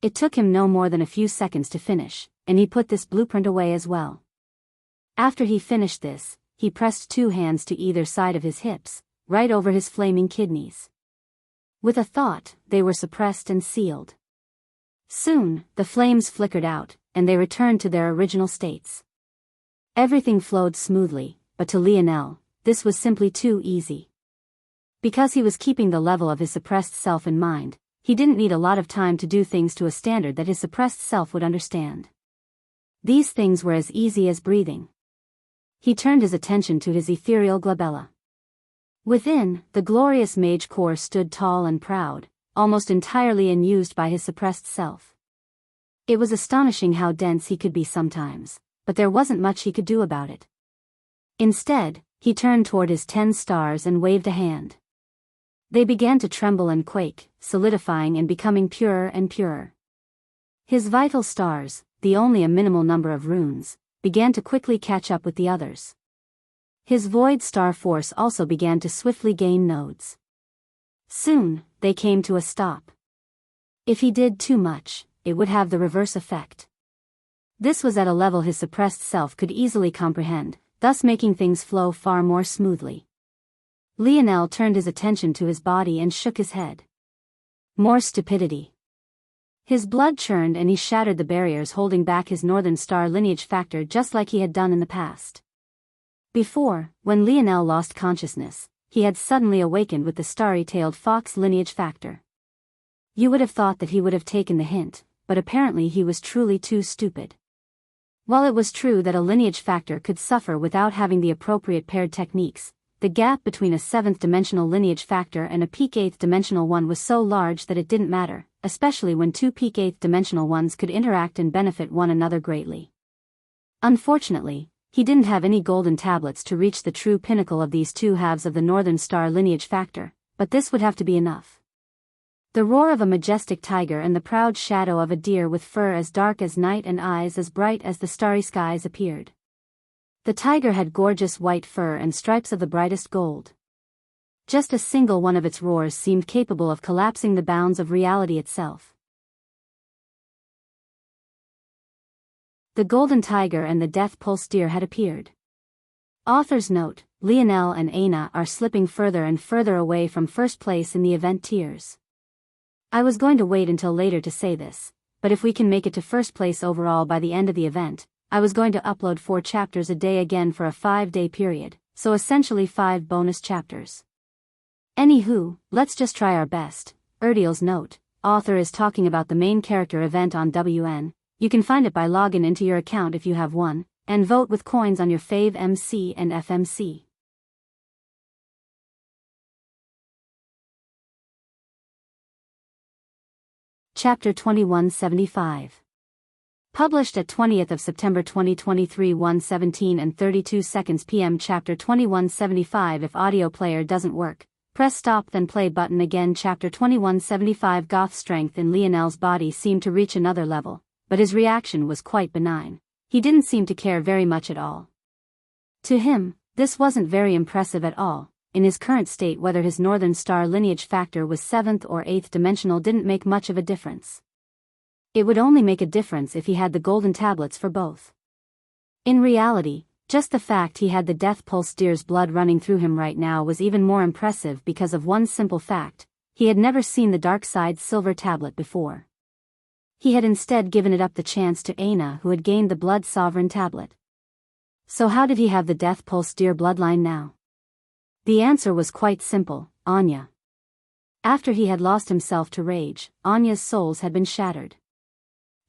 It took him no more than a few seconds to finish, and he put this blueprint away as well. After he finished this, he pressed 2 hands to either side of his hips, right over his flaming kidneys. With a thought, they were suppressed and sealed. Soon, the flames flickered out, and they returned to their original states. Everything flowed smoothly, but to Lionel, this was simply too easy. Because he was keeping the level of his suppressed self in mind, he didn't need a lot of time to do things to a standard that his suppressed self would understand. These things were as easy as breathing. He turned his attention to his ethereal glabella. Within, the glorious mage core stood tall and proud, almost entirely unused by his suppressed self. It was astonishing how dense he could be sometimes, but there wasn't much he could do about it. Instead, he turned toward his 10 stars and waved a hand. They began to tremble and quake, solidifying and becoming purer and purer. His vital stars, the only a minimal number of runes, began to quickly catch up with the others. His void star force also began to swiftly gain nodes. Soon, they came to a stop. If he did too much, it would have the reverse effect. This was at a level his suppressed self could easily comprehend, thus making things flow far more smoothly. Lionel turned his attention to his body and shook his head. More stupidity. His blood churned and he shattered the barriers holding back his Northern Star lineage factor just like he had done in the past. Before, when Lionel lost consciousness, he had suddenly awakened with the starry-tailed fox lineage factor. You would have thought that he would have taken the hint, but apparently he was truly too stupid. While it was true that a lineage factor could suffer without having the appropriate paired techniques, the gap between a 7th-dimensional lineage factor and a peak 8th-dimensional one was so large that it didn't matter, especially when 2 peak 8th-dimensional ones could interact and benefit one another greatly. Unfortunately, he didn't have any golden tablets to reach the true pinnacle of these 2 halves of the Northern Star lineage factor, but this would have to be enough. The roar of a majestic tiger and the proud shadow of a deer with fur as dark as night and eyes as bright as the starry skies appeared. The tiger had gorgeous white fur and stripes of the brightest gold. Just a single one of its roars seemed capable of collapsing the bounds of reality itself. The golden tiger and the death pulse deer had appeared. Author's note: Lionel and Aina are slipping further and further away from first place in the event tiers. I was going to wait until later to say this, but if we can make it to first place overall by the end of the event, I was going to upload 4 chapters a day again for a 5-day period, so essentially 5 bonus chapters. Anywho, let's just try our best. Erdiel's note: author is talking about the main character event on WN. You can find it by logging into your account if you have one, and vote with coins on your fave MC and FMC. Chapter 2175. Published at 20th of September 2023 1:17 and 32 seconds PM. Chapter 2175. If audio player doesn't work, press stop then play button again. Chapter 2175. Goth strength in Lionel's body seemed to reach another level, but his reaction was quite benign. He didn't seem to care very much at all. To him, this wasn't very impressive at all. In his current state, whether his Northern Star lineage factor was 7th or 8th dimensional didn't make much of a difference. It would only make a difference if he had the golden tablets for both. In reality, just the fact he had the death pulse deer's blood running through him right now was even more impressive because of one simple fact: he had never seen the dark side silver tablet before. He had instead given it up the chance to Aina, who had gained the blood sovereign tablet. So how did he have the death pulse deer bloodline now? The answer was quite simple: Anya. After he had lost himself to rage, Anya's souls had been shattered.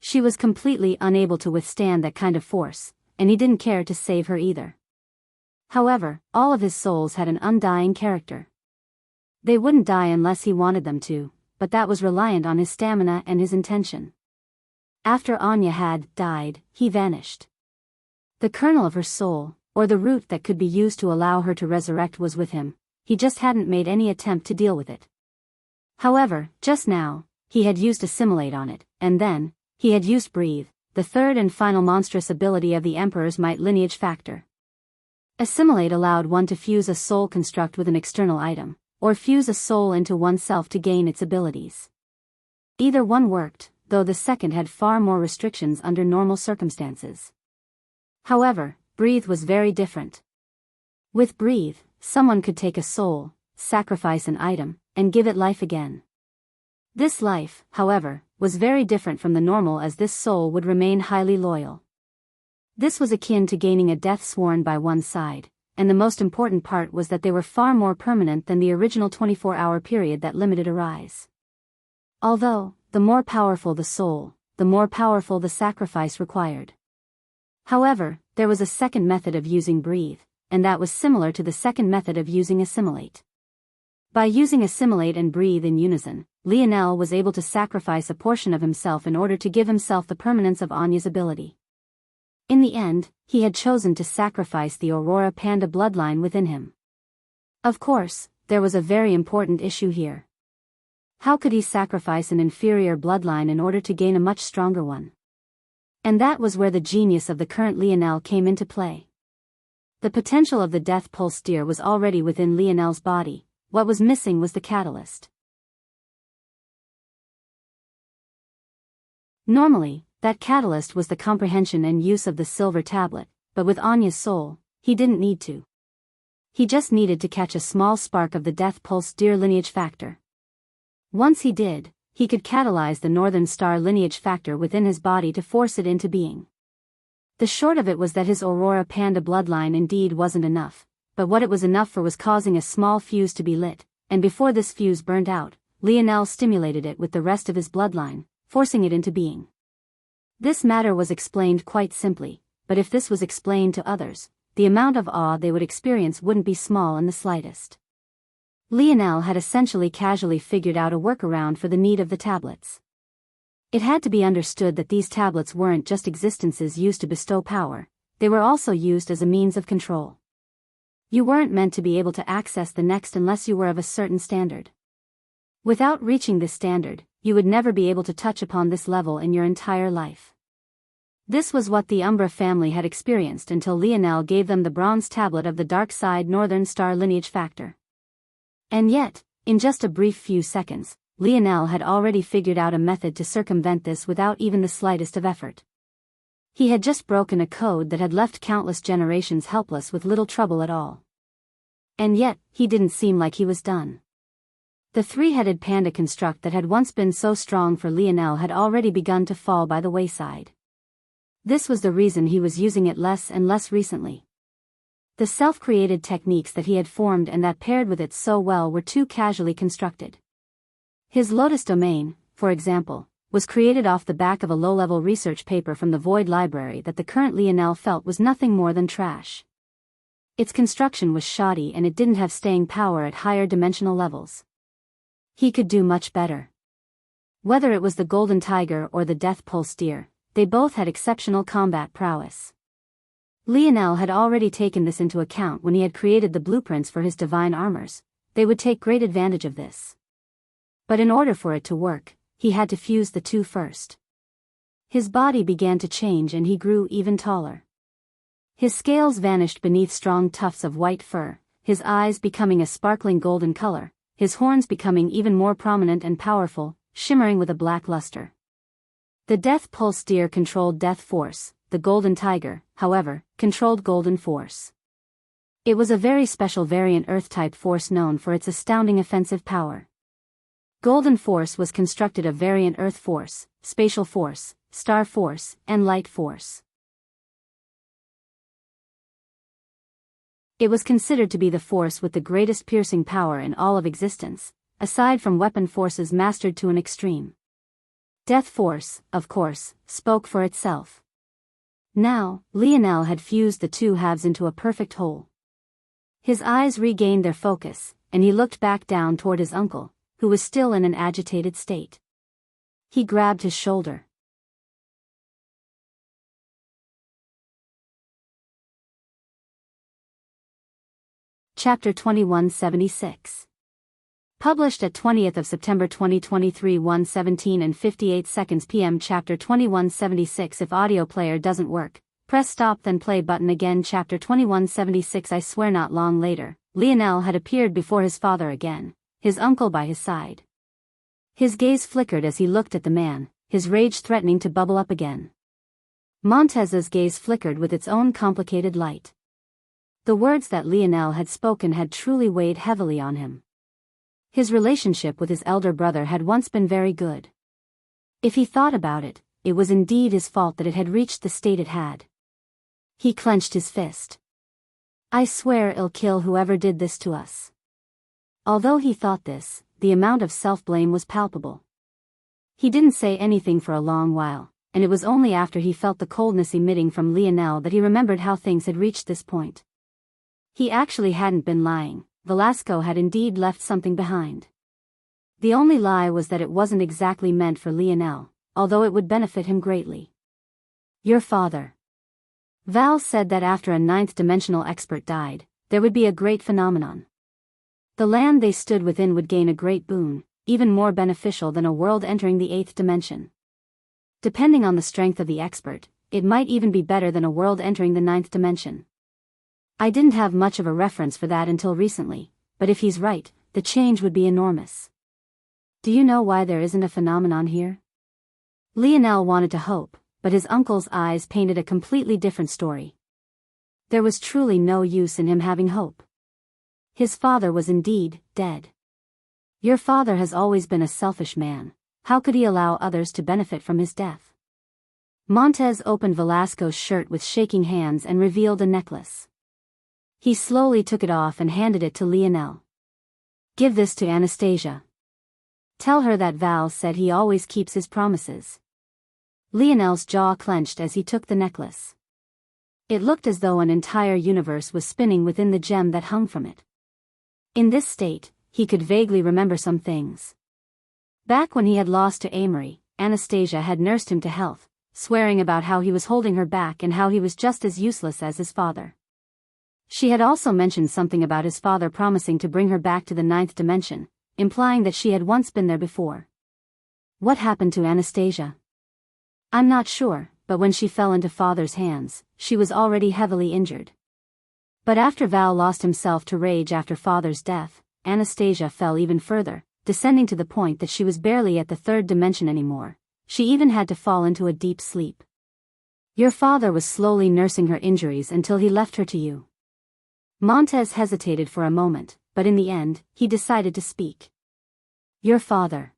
She was completely unable to withstand that kind of force, and he didn't care to save her either. However, all of his souls had an undying character. They wouldn't die unless he wanted them to, but that was reliant on his stamina and his intention. After Anya had died, he vanished. The kernel of her soul, or the root that could be used to allow her to resurrect, was with him. He just hadn't made any attempt to deal with it. However, just now, he had used Assimilate on it, and then, he had used Breathe, the third and final monstrous ability of the Emperor's Might lineage factor. Assimilate allowed one to fuse a soul construct with an external item, or fuse a soul into oneself to gain its abilities. Either one worked, though the second had far more restrictions under normal circumstances. However, Breathe was very different. With Breathe, someone could take a soul, sacrifice an item, and give it life again. This life, however, was very different from the normal, as this soul would remain highly loyal. This was akin to gaining a death sworn by one side, and the most important part was that they were far more permanent than the original 24-hour period that limited a rise. Although, the more powerful the soul, the more powerful the sacrifice required. However, there was a second method of using Breathe, and that was similar to the second method of using Assimilate. By using Assimilate and Breathe in unison, Lionel was able to sacrifice a portion of himself in order to give himself the permanence of Anya's ability. In the end, he had chosen to sacrifice the Aurora Panda bloodline within him. Of course, there was a very important issue here. How could he sacrifice an inferior bloodline in order to gain a much stronger one? And that was where the genius of the current Lionel came into play. The potential of the Death Pulse Deer was already within Lionel's body. What was missing was the catalyst. Normally, that catalyst was the comprehension and use of the silver tablet, but with Anya's soul, he didn't need to. He just needed to catch a small spark of the Death Pulse Deer lineage factor. Once he did, he could catalyze the Northern Star lineage factor within his body to force it into being. The short of it was that his Aurora Panda bloodline indeed wasn't enough, but what it was enough for was causing a small fuse to be lit, and before this fuse burned out, Lionel stimulated it with the rest of his bloodline, forcing it into being. This matter was explained quite simply, but if this was explained to others, the amount of awe they would experience wouldn't be small in the slightest. Lionel had essentially casually figured out a workaround for the need of the tablets. It had to be understood that these tablets weren't just existences used to bestow power, they were also used as a means of control. You weren't meant to be able to access the next unless you were of a certain standard. Without reaching this standard, you would never be able to touch upon this level in your entire life. This was what the Umbra family had experienced until Lionel gave them the bronze tablet of the dark side Northern Star lineage factor. And yet, in just a brief few seconds, Lionel had already figured out a method to circumvent this without even the slightest of effort. He had just broken a code that had left countless generations helpless with little trouble at all. And yet, he didn't seem like he was done. The three-headed panda construct that had once been so strong for Lionel had already begun to fall by the wayside. This was the reason he was using it less and less recently. The self-created techniques that he had formed and that paired with it so well were too casually constructed. His Lotus domain, for example, was created off the back of a low-level research paper from the Void Library that the current Lionel felt was nothing more than trash. Its construction was shoddy and it didn't have staying power at higher dimensional levels. He could do much better. Whether it was the Golden Tiger or the Death Pulse Deer, they both had exceptional combat prowess. Lionel had already taken this into account when he had created the blueprints for his divine armors. They would take great advantage of this. But in order for it to work, he had to fuse the two first. His body began to change and he grew even taller. His scales vanished beneath strong tufts of white fur, his eyes becoming a sparkling golden color, his horns becoming even more prominent and powerful, shimmering with a black luster. The Death Pulse Deer controlled Death Force, the Golden Tiger, however, controlled Golden Force. It was a very special variant Earth-type force known for its astounding offensive power. Golden Force was constructed of variant Earth Force, Spatial Force, Star Force, and Light Force. It was considered to be the force with the greatest piercing power in all of existence, aside from weapon forces mastered to an extreme. Death Force, of course, spoke for itself. Now, Lionel had fused the two halves into a perfect whole. His eyes regained their focus, and he looked back down toward his uncle, who was still in an agitated state. He grabbed his shoulder. Chapter 2176. Published at 20th of September 2023 1:17 and 58 seconds p.m. Chapter 2176. If audio player doesn't work, press stop then play button again. Chapter 2176. I swear not long later, Lionel had appeared before his father again, his uncle by his side. His gaze flickered as he looked at the man, his rage threatening to bubble up again. Montez's gaze flickered with its own complicated light. The words that Lionel had spoken had truly weighed heavily on him. His relationship with his elder brother had once been very good. If he thought about it, it was indeed his fault that it had reached the state it had. He clenched his fist. "I swear I'll kill whoever did this to us." Although he thought this, the amount of self-blame was palpable. He didn't say anything for a long while, and it was only after he felt the coldness emitting from Lionel that he remembered how things had reached this point. He actually hadn't been lying. Velasco had indeed left something behind. The only lie was that it wasn't exactly meant for Lionel, although it would benefit him greatly. "Your father." Val said that after a ninth-dimensional expert died, there would be a great phenomenon. The land they stood within would gain a great boon, even more beneficial than a world entering the eighth dimension. Depending on the strength of the expert, it might even be better than a world entering the ninth dimension. I didn't have much of a reference for that until recently, but if he's right, the change would be enormous. Do you know why there isn't a phenomenon here? Lionel wanted to hope, but his uncle's eyes painted a completely different story. There was truly no use in him having hope. His father was indeed dead. Your father has always been a selfish man. How could he allow others to benefit from his death? Montez opened Velasco's shirt with shaking hands and revealed a necklace. He slowly took it off and handed it to Lionel. "Give this to Anastasia. Tell her that Val said he always keeps his promises." Lionel's jaw clenched as he took the necklace. It looked as though an entire universe was spinning within the gem that hung from it. In this state, he could vaguely remember some things. Back when he had lost to Amory, Anastasia had nursed him to health, swearing about how he was holding her back and how he was just as useless as his father. She had also mentioned something about his father promising to bring her back to the ninth dimension, implying that she had once been there before. What happened to Anastasia? I'm not sure, but when she fell into father's hands, she was already heavily injured. But after Val lost himself to rage after father's death, Anastasia fell even further, descending to the point that she was barely at the third dimension anymore. She even had to fall into a deep sleep. Your father was slowly nursing her injuries until he left her to you. Montez hesitated for a moment, but in the end, he decided to speak. Your father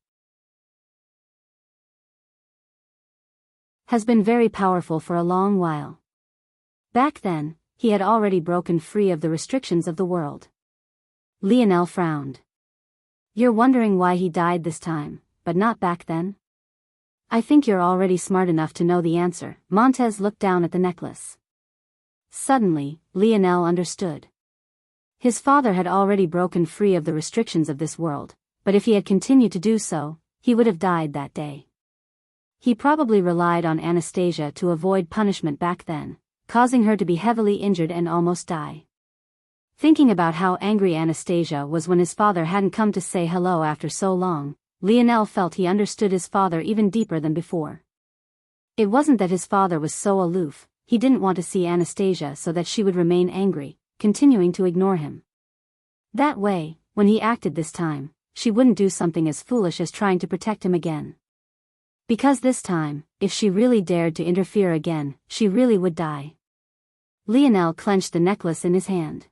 has been very powerful for a long while. Back then, he had already broken free of the restrictions of the world. Lionel frowned. You're wondering why he died this time, but not back then? I think you're already smart enough to know the answer. Montez looked down at the necklace. Suddenly, Lionel understood. His father had already broken free of the restrictions of this world, but if he had continued to do so, he would have died that day. He probably relied on Anastasia to avoid punishment back then, causing her to be heavily injured and almost die. Thinking about how angry Anastasia was when his father hadn't come to say hello after so long, Lionel felt he understood his father even deeper than before. It wasn't that his father was so aloof, he didn't want to see Anastasia so that she would remain angry, continuing to ignore him. That way, when he acted this time, she wouldn't do something as foolish as trying to protect him again. Because this time, if she really dared to interfere again, she really would die. Lionel clenched the necklace in his hand.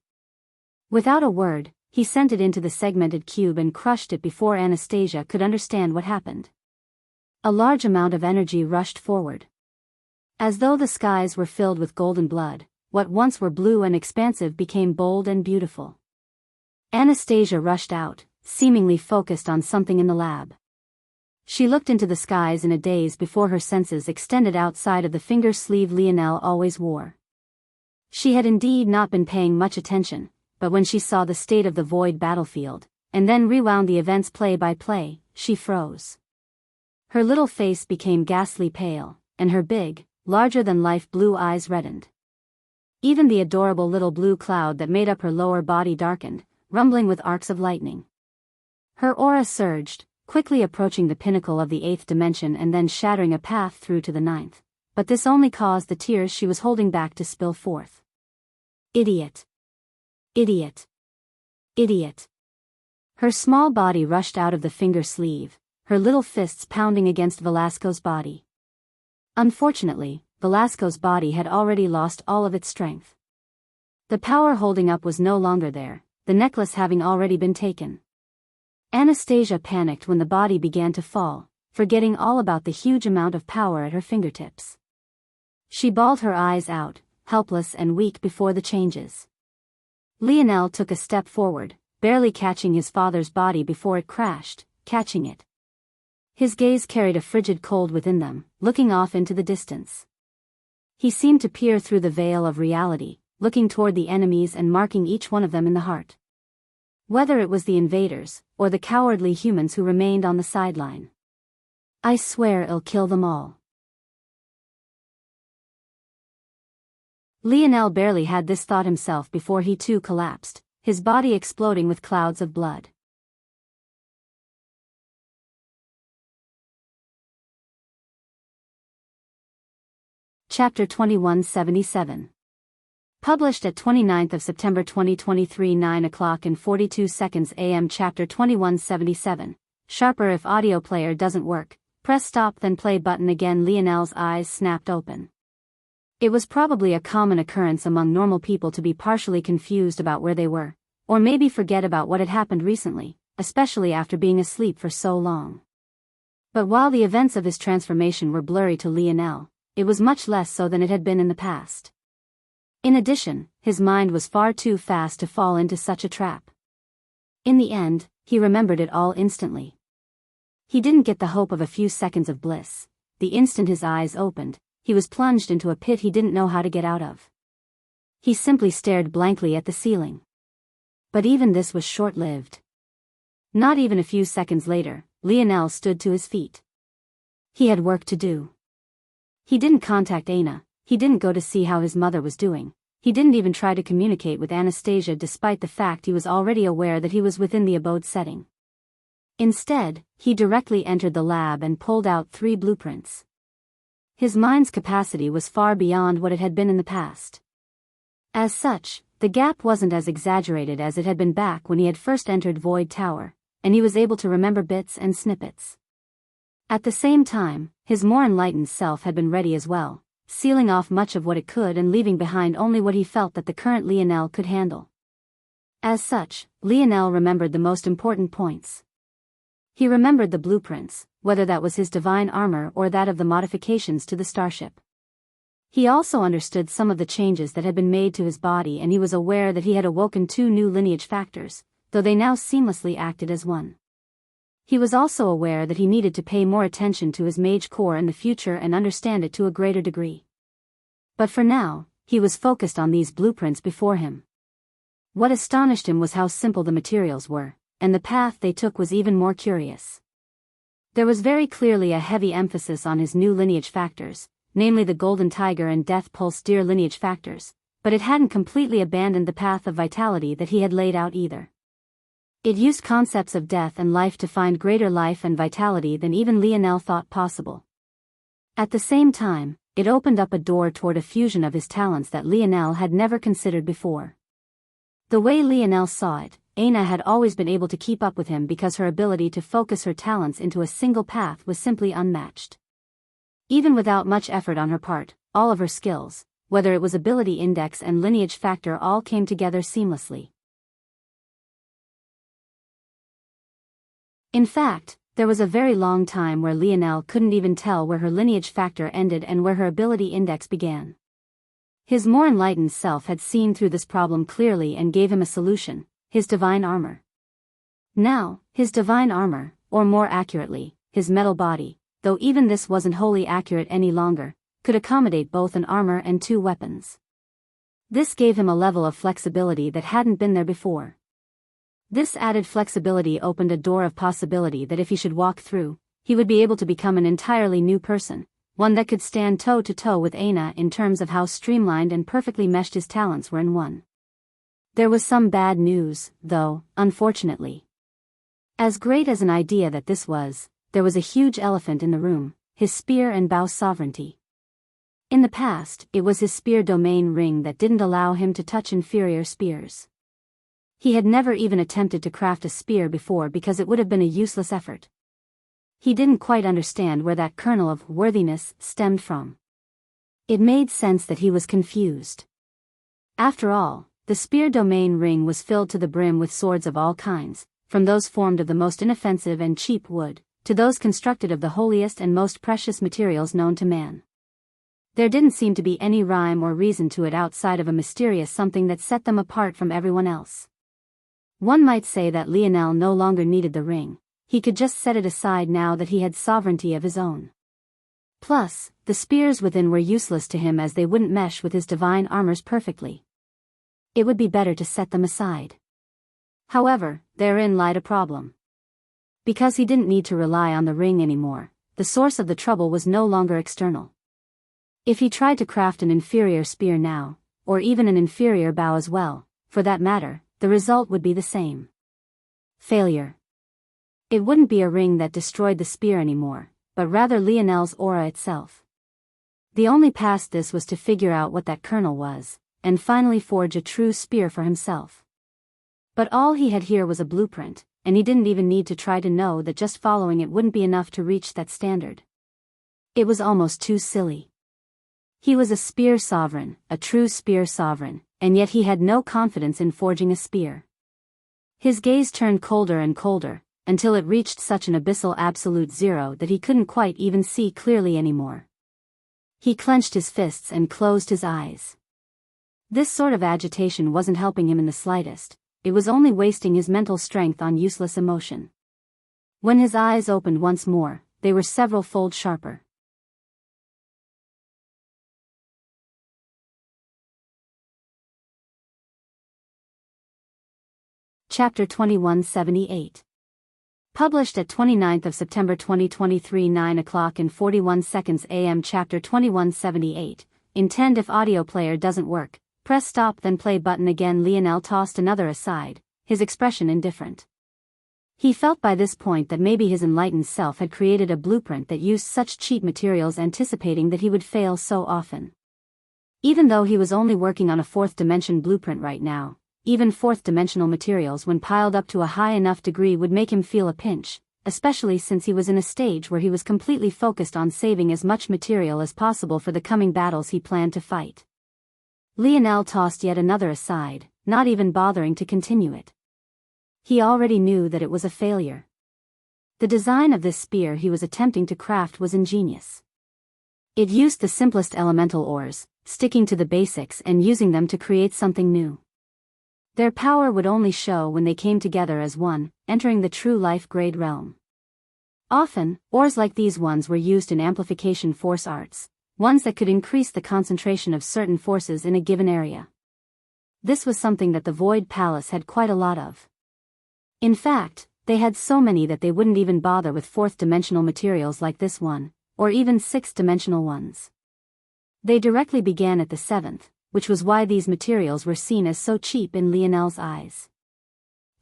Without a word, he sent it into the segmented cube and crushed it before Anastasia could understand what happened. A large amount of energy rushed forward. As though the skies were filled with golden blood, what once were blue and expansive became bold and beautiful. Anastasia rushed out, seemingly focused on something in the lab. She looked into the skies in a daze before her senses extended outside of the finger sleeve Lionel always wore. She had indeed not been paying much attention, but when she saw the state of the void battlefield, and then rewound the events play by play, she froze. Her little face became ghastly pale, and her big, larger-than-life blue eyes reddened. Even the adorable little blue cloud that made up her lower body darkened, rumbling with arcs of lightning. Her aura surged, quickly approaching the pinnacle of the eighth dimension and then shattering a path through to the ninth, but this only caused the tears she was holding back to spill forth. Idiot! Idiot! Idiot! Her small body rushed out of the finger sleeve, her little fists pounding against Velasco's body. Unfortunately, Velasco's body had already lost all of its strength. The power holding up was no longer there, the necklace having already been taken. Anastasia panicked when the body began to fall, forgetting all about the huge amount of power at her fingertips. She bawled her eyes out, helpless and weak before the changes. Lionel took a step forward, barely catching his father's body before it crashed, catching it. His gaze carried a frigid cold within them, looking off into the distance. He seemed to peer through the veil of reality, looking toward the enemies and marking each one of them in the heart. Whether it was the invaders, or the cowardly humans who remained on the sideline. I swear I'll kill them all. Lionel barely had this thought himself before he too collapsed, his body exploding with clouds of blood. Chapter 2177. Published at 29th of September 2023 9:42 a.m. Chapter 2177. Sharper if audio player doesn't work, press stop then play button again. Lionel's eyes snapped open. It was probably a common occurrence among normal people to be partially confused about where they were, or maybe forget about what had happened recently, especially after being asleep for so long. But while the events of his transformation were blurry to Lionel, it was much less so than it had been in the past. In addition, his mind was far too fast to fall into such a trap. In the end, he remembered it all instantly. He didn't get the hope of a few seconds of bliss. The instant his eyes opened, he was plunged into a pit he didn't know how to get out of. He simply stared blankly at the ceiling. But even this was short-lived. Not even a few seconds later, Lionel stood to his feet. He had work to do. He didn't contact Aina, he didn't go to see how his mother was doing, he didn't even try to communicate with Anastasia despite the fact he was already aware that he was within the abode setting. Instead, he directly entered the lab and pulled out 3 blueprints. His mind's capacity was far beyond what it had been in the past. As such, the gap wasn't as exaggerated as it had been back when he had first entered Void Tower, and he was able to remember bits and snippets. At the same time, his more enlightened self had been ready as well, sealing off much of what it could and leaving behind only what he felt that the current Lionel could handle. As such, Lionel remembered the most important points. He remembered the blueprints, whether that was his divine armor or that of the modifications to the starship. He also understood some of the changes that had been made to his body, and he was aware that he had awoken 2 new lineage factors, though they now seamlessly acted as one. He was also aware that he needed to pay more attention to his mage core in the future and understand it to a greater degree. But for now, he was focused on these blueprints before him. What astonished him was how simple the materials were, and the path they took was even more curious. There was very clearly a heavy emphasis on his new lineage factors, namely the Golden Tiger and Death Pulse Deer lineage factors, but it hadn't completely abandoned the path of vitality that he had laid out either. It used concepts of death and life to find greater life and vitality than even Lionel thought possible. At the same time, it opened up a door toward a fusion of his talents that Lionel had never considered before. The way Lionel saw it, Aina had always been able to keep up with him because her ability to focus her talents into a single path was simply unmatched. Even without much effort on her part, all of her skills, whether it was ability index and lineage factor, all came together seamlessly. In fact, there was a very long time where Lionel couldn't even tell where her lineage factor ended and where her ability index began. His more enlightened self had seen through this problem clearly and gave him a solution: his divine armor. Now, his divine armor, or more accurately, his metal body, though even this wasn't wholly accurate any longer, could accommodate both an armor and 2 weapons. This gave him a level of flexibility that hadn't been there before. This added flexibility opened a door of possibility that if he should walk through, he would be able to become an entirely new person, one that could stand toe-to-toe with Aina in terms of how streamlined and perfectly meshed his talents were in one. There was some bad news, though, unfortunately. As great as an idea that this was, there was a huge elephant in the room: his spear and bow sovereignty. In the past, it was his spear domain ring that didn't allow him to touch inferior spears. He had never even attempted to craft a spear before because it would have been a useless effort. He didn't quite understand where that kernel of worthiness stemmed from. It made sense that he was confused. After all, the spear domain ring was filled to the brim with swords of all kinds, from those formed of the most inoffensive and cheap wood, to those constructed of the holiest and most precious materials known to man. There didn't seem to be any rhyme or reason to it outside of a mysterious something that set them apart from everyone else. One might say that Lionel no longer needed the ring, he could just set it aside now that he had sovereignty of his own. Plus, the spears within were useless to him as they wouldn't mesh with his divine armors perfectly. It would be better to set them aside. However, therein lied a problem. Because he didn't need to rely on the ring anymore, the source of the trouble was no longer external. If he tried to craft an inferior spear now, or even an inferior bow as well, for that matter, the result would be the same. Failure. It wouldn't be a ring that destroyed the spear anymore, but rather Lionel's aura itself. The only past this was to figure out what that kernel was, and finally forge a true spear for himself. But all he had here was a blueprint, and he didn't even need to try to know that just following it wouldn't be enough to reach that standard. It was almost too silly. He was a spear sovereign, a true spear sovereign, and yet he had no confidence in forging a spear. His gaze turned colder and colder, until it reached such an abyssal absolute zero that he couldn't quite even see clearly anymore. He clenched his fists and closed his eyes. This sort of agitation wasn't helping him in the slightest, it was only wasting his mental strength on useless emotion. When his eyes opened once more, they were several fold sharper. Chapter 2178. Published at 29th of September 2023 9:41 a.m. Chapter 2178. Intend if audio player doesn't work, press stop then play button again. Lionel tossed another aside, his expression indifferent. He felt by this point that maybe his enlightened self had created a blueprint that used such cheap materials, anticipating that he would fail so often. Even though he was only working on a fourth dimension blueprint right now, even fourth dimensional materials when piled up to a high enough degree would make him feel a pinch, especially since he was in a stage where he was completely focused on saving as much material as possible for the coming battles he planned to fight. Lionel tossed yet another aside, not even bothering to continue it. He already knew that it was a failure. The design of this spear he was attempting to craft was ingenious. It used the simplest elemental ores, sticking to the basics and using them to create something new. Their power would only show when they came together as one, entering the true life grade realm. Often, ores like these ones were used in amplification force arts, ones that could increase the concentration of certain forces in a given area. This was something that the Void Palace had quite a lot of. In fact, they had so many that they wouldn't even bother with fourth-dimensional materials like this one, or even sixth-dimensional ones. They directly began at the seventh, which was why these materials were seen as so cheap in Lionel's eyes.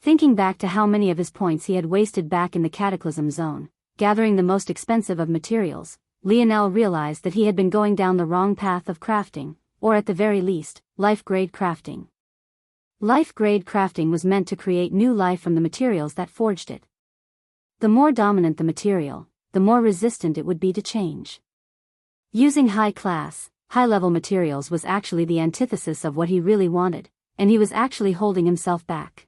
Thinking back to how many of his points he had wasted back in the Cataclysm Zone, gathering the most expensive of materials, Lionel realized that he had been going down the wrong path of crafting, or at the very least, life-grade crafting. Life-grade crafting was meant to create new life from the materials that forged it. The more dominant the material, the more resistant it would be to change. Using high-class, high-level materials was actually the antithesis of what he really wanted, and he was actually holding himself back.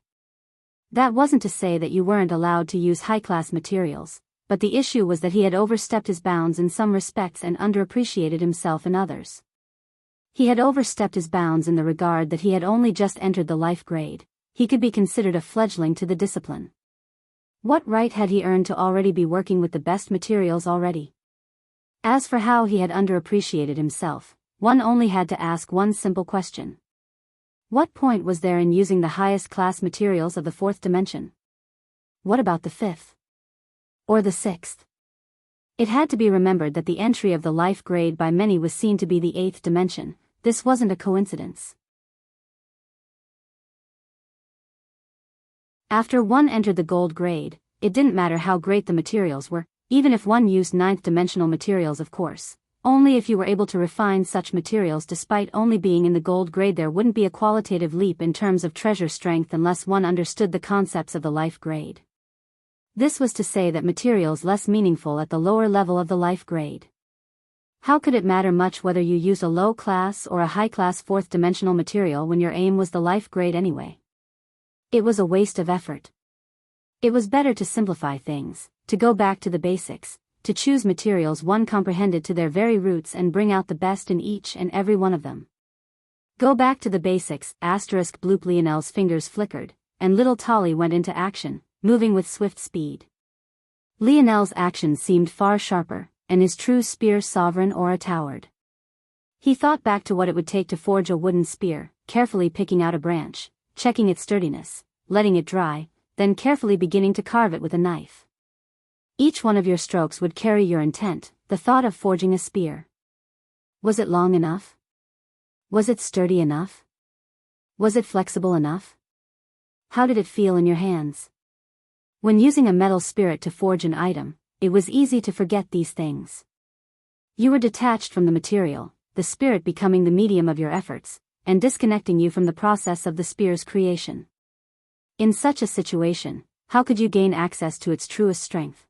That wasn't to say that you weren't allowed to use high-class materials, but the issue was that he had overstepped his bounds in some respects and underappreciated himself in others. He had overstepped his bounds in the regard that he had only just entered the life grade, he could be considered a fledgling to the discipline. What right had he earned to already be working with the best materials already? As for how he had underappreciated himself, one only had to ask one simple question. What point was there in using the highest class materials of the fourth dimension? What about the fifth? Or the sixth? It had to be remembered that the entry of the life grade by many was seen to be the eighth dimension. This wasn't a coincidence. After one entered the gold grade, it didn't matter how great the materials were, even if one used ninth-dimensional materials of course. Only if you were able to refine such materials despite only being in the gold grade there wouldn't be a qualitative leap in terms of treasure strength unless one understood the concepts of the life grade. This was to say that materials less meaningful at the lower level of the life grade. How could it matter much whether you used a low-class or a high-class fourth-dimensional material when your aim was the life grade anyway? It was a waste of effort. It was better to simplify things, to go back to the basics, to choose materials one comprehended to their very roots and bring out the best in each and every one of them. Go back to the basics, bloop. Lionel's fingers flickered, and little Tolly went into action, moving with swift speed. Lionel's action seemed far sharper, and his true spear sovereign aura towered. He thought back to what it would take to forge a wooden spear, carefully picking out a branch, checking its sturdiness, letting it dry, then carefully beginning to carve it with a knife. Each one of your strokes would carry your intent, the thought of forging a spear. Was it long enough? Was it sturdy enough? Was it flexible enough? How did it feel in your hands? When using a metal spirit to forge an item, it was easy to forget these things. You were detached from the material, the spirit becoming the medium of your efforts, and disconnecting you from the process of the spear's creation. In such a situation, how could you gain access to its truest strength?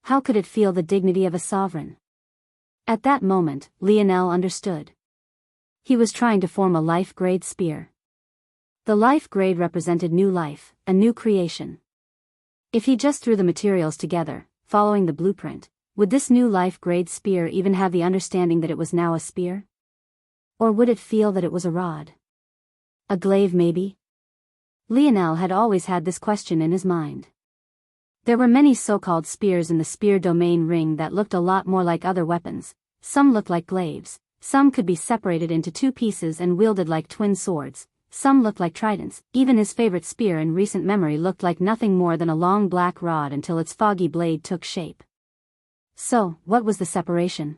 How could it feel the dignity of a sovereign? At that moment, Lionel understood. He was trying to form a life-grade spear. The life grade represented new life, a new creation. If he just threw the materials together, following the blueprint, would this new life-grade spear even have the understanding that it was now a spear? Or would it feel that it was a rod? A glaive maybe? Lionel had always had this question in his mind. There were many so-called spears in the spear domain ring that looked a lot more like other weapons. Some looked like glaives, some could be separated into two pieces and wielded like twin swords, some looked like tridents. Even his favorite spear in recent memory looked like nothing more than a long black rod until its foggy blade took shape. So, what was the separation?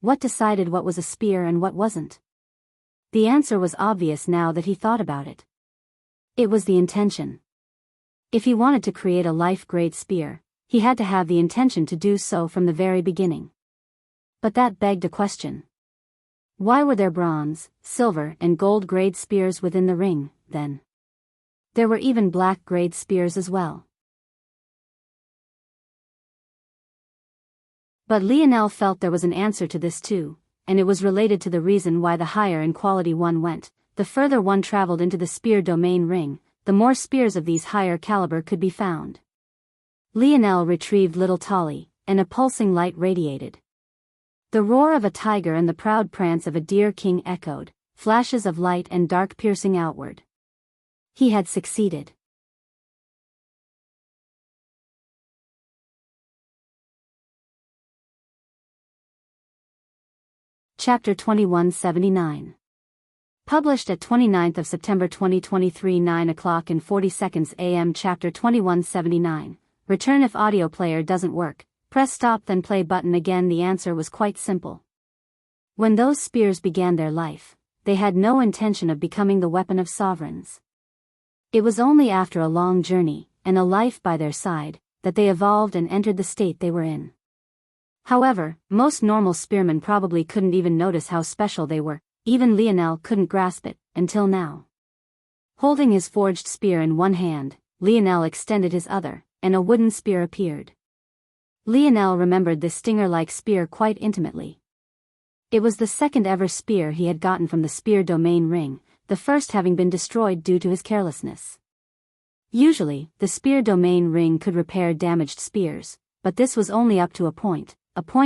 What decided what was a spear and what wasn't? The answer was obvious now that he thought about it. It was the intention. If he wanted to create a life-grade spear, he had to have the intention to do so from the very beginning. But that begged a question. Why were there bronze, silver, and gold-grade spears within the ring, then? There were even black-grade spears as well. But Lionel felt there was an answer to this too, and it was related to the reason why the higher in quality one went, the further one traveled into the spear domain ring, the more spears of these higher caliber could be found. Lionel retrieved little Tolly, and a pulsing light radiated. The roar of a tiger and the proud prance of a deer king echoed, flashes of light and dark piercing outward. He had succeeded. Chapter 2179. Published at 29th of September 2023 9:40 a.m. Chapter 2179. Return if audio player doesn't work. Press stop then play button again. The answer was quite simple. When those spears began their life, they had no intention of becoming the weapon of sovereigns. It was only after a long journey, and a life by their side, that they evolved and entered the state they were in. However, most normal spearmen probably couldn't even notice how special they were. Even Lionel couldn't grasp it, until now. Holding his forged spear in one hand, Lionel extended his other, and a wooden spear appeared. Lionel remembered this stinger-like spear quite intimately. It was the second ever spear he had gotten from the spear domain ring, the first having been destroyed due to his carelessness. Usually, the spear domain ring could repair damaged spears, but this was only up to a point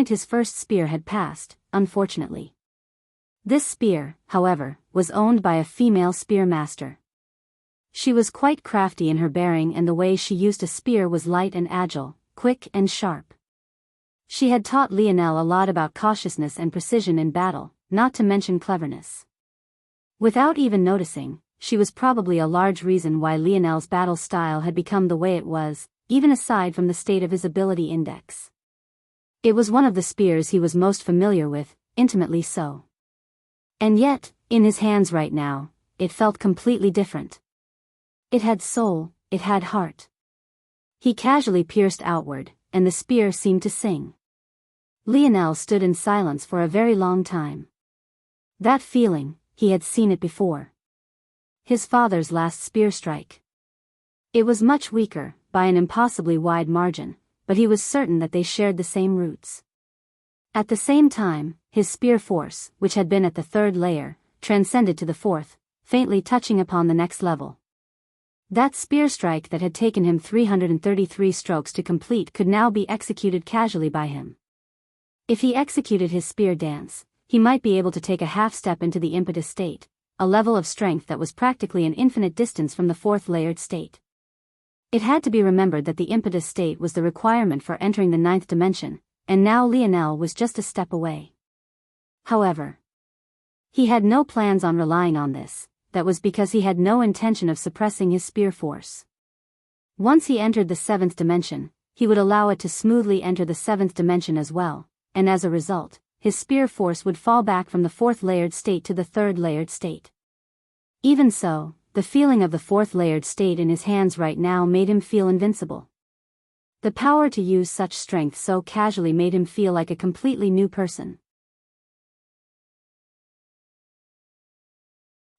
his first spear had passed, unfortunately. This spear, however, was owned by a female spear master. She was quite crafty in her bearing, and the way she used a spear was light and agile, quick and sharp. She had taught Lionel a lot about cautiousness and precision in battle, not to mention cleverness. Without even noticing, she was probably a large reason why Lionel's battle style had become the way it was, even aside from the state of his ability index. It was one of the spears he was most familiar with, intimately so. And yet, in his hands right now, it felt completely different. It had soul, it had heart. He casually pierced outward, and the spear seemed to sing. Lionel stood in silence for a very long time. That feeling, he had seen it before. His father's last spear strike. It was much weaker, by an impossibly wide margin, but he was certain that they shared the same roots. At the same time, his spear force, which had been at the third layer, transcended to the fourth, faintly touching upon the next level. That spear strike that had taken him 333 strokes to complete could now be executed casually by him. If he executed his spear dance, he might be able to take a half step into the impetus state, a level of strength that was practically an infinite distance from the fourth layered state. It had to be remembered that the impetus state was the requirement for entering the ninth dimension, and now Lionel was just a step away. However, he had no plans on relying on this. That was because he had no intention of suppressing his spear force. Once he entered the seventh dimension, he would allow it to smoothly enter the seventh dimension as well, and as a result, his spear force would fall back from the fourth layered state to the third layered state. Even so, the feeling of the fourth layered state in his hands right now made him feel invincible. The power to use such strength so casually made him feel like a completely new person.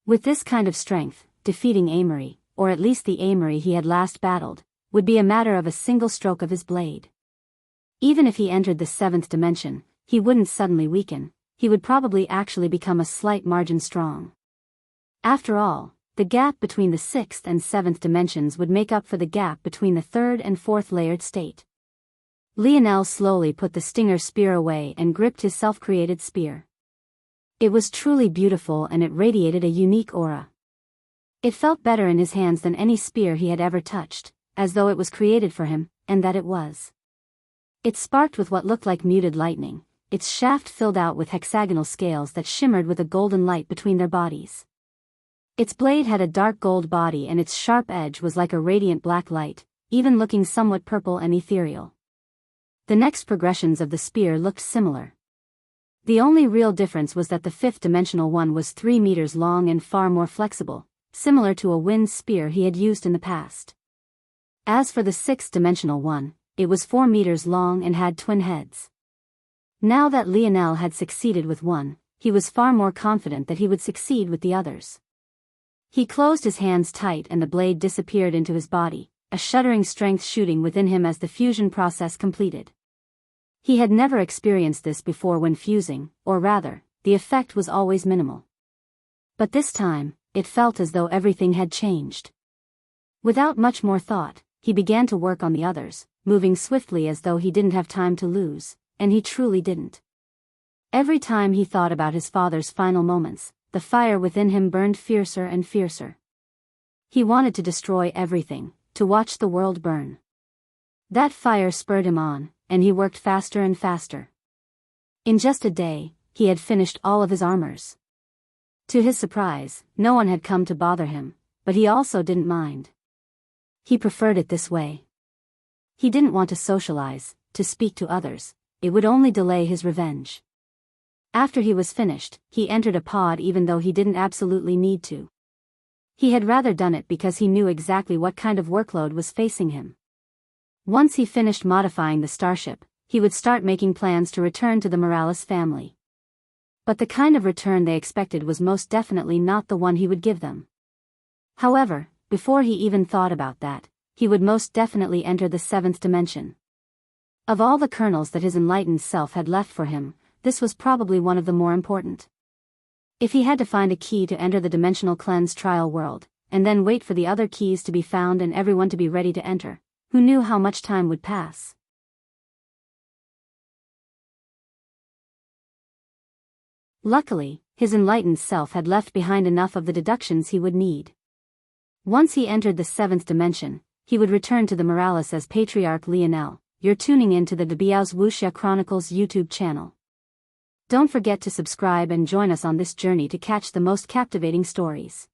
With this kind of strength, defeating Amory, or at least the Amory he had last battled, would be a matter of a single stroke of his blade. Even if he entered the seventh dimension, he wouldn't suddenly weaken, he would probably actually become a slight margin strong. After all, the gap between the sixth and seventh dimensions would make up for the gap between the third and fourth layered state. Lionel slowly put the stinger spear away and gripped his self-created spear. It was truly beautiful and it radiated a unique aura. It felt better in his hands than any spear he had ever touched, as though it was created for him, and that it was. It sparked with what looked like muted lightning, its shaft filled out with hexagonal scales that shimmered with a golden light between their bodies. Its blade had a dark gold body and its sharp edge was like a radiant black light, even looking somewhat purple and ethereal. The next progressions of the spear looked similar. The only real difference was that the fifth-dimensional one was 3 meters long and far more flexible, similar to a wind spear he had used in the past. As for the sixth-dimensional one, it was 4 meters long and had twin heads. Now that Lionel had succeeded with one, he was far more confident that he would succeed with the others. He closed his hands tight and the blade disappeared into his body, a shuddering strength shooting within him as the fusion process completed. He had never experienced this before when fusing, or rather, the effect was always minimal. But this time, it felt as though everything had changed. Without much more thought, he began to work on the others, moving swiftly as though he didn't have time to lose, and he truly didn't. Every time he thought about his father's final moments, the fire within him burned fiercer and fiercer. He wanted to destroy everything, to watch the world burn. That fire spurred him on, and he worked faster and faster. In just a day, he had finished all of his armors. To his surprise, no one had come to bother him, but he also didn't mind. He preferred it this way. He didn't want to socialize, to speak to others, it would only delay his revenge. After he was finished, he entered a pod even though he didn't absolutely need to. He had rather done it because he knew exactly what kind of workload was facing him. Once he finished modifying the starship, he would start making plans to return to the Morales family. But the kind of return they expected was most definitely not the one he would give them. However, before he even thought about that, he would most definitely enter the seventh dimension. Of all the kernels that his enlightened self had left for him, this was probably one of the more important. If he had to find a key to enter the dimensional cleanse trial world, and then wait for the other keys to be found and everyone to be ready to enter, who knew how much time would pass? Luckily, his enlightened self had left behind enough of the deductions he would need. Once he entered the seventh dimension, he would return to the Morales as Patriarch Lionel. You're tuning in to the Biyao's Wuxia Chronicles YouTube channel. Don't forget to subscribe and join us on this journey to catch the most captivating stories.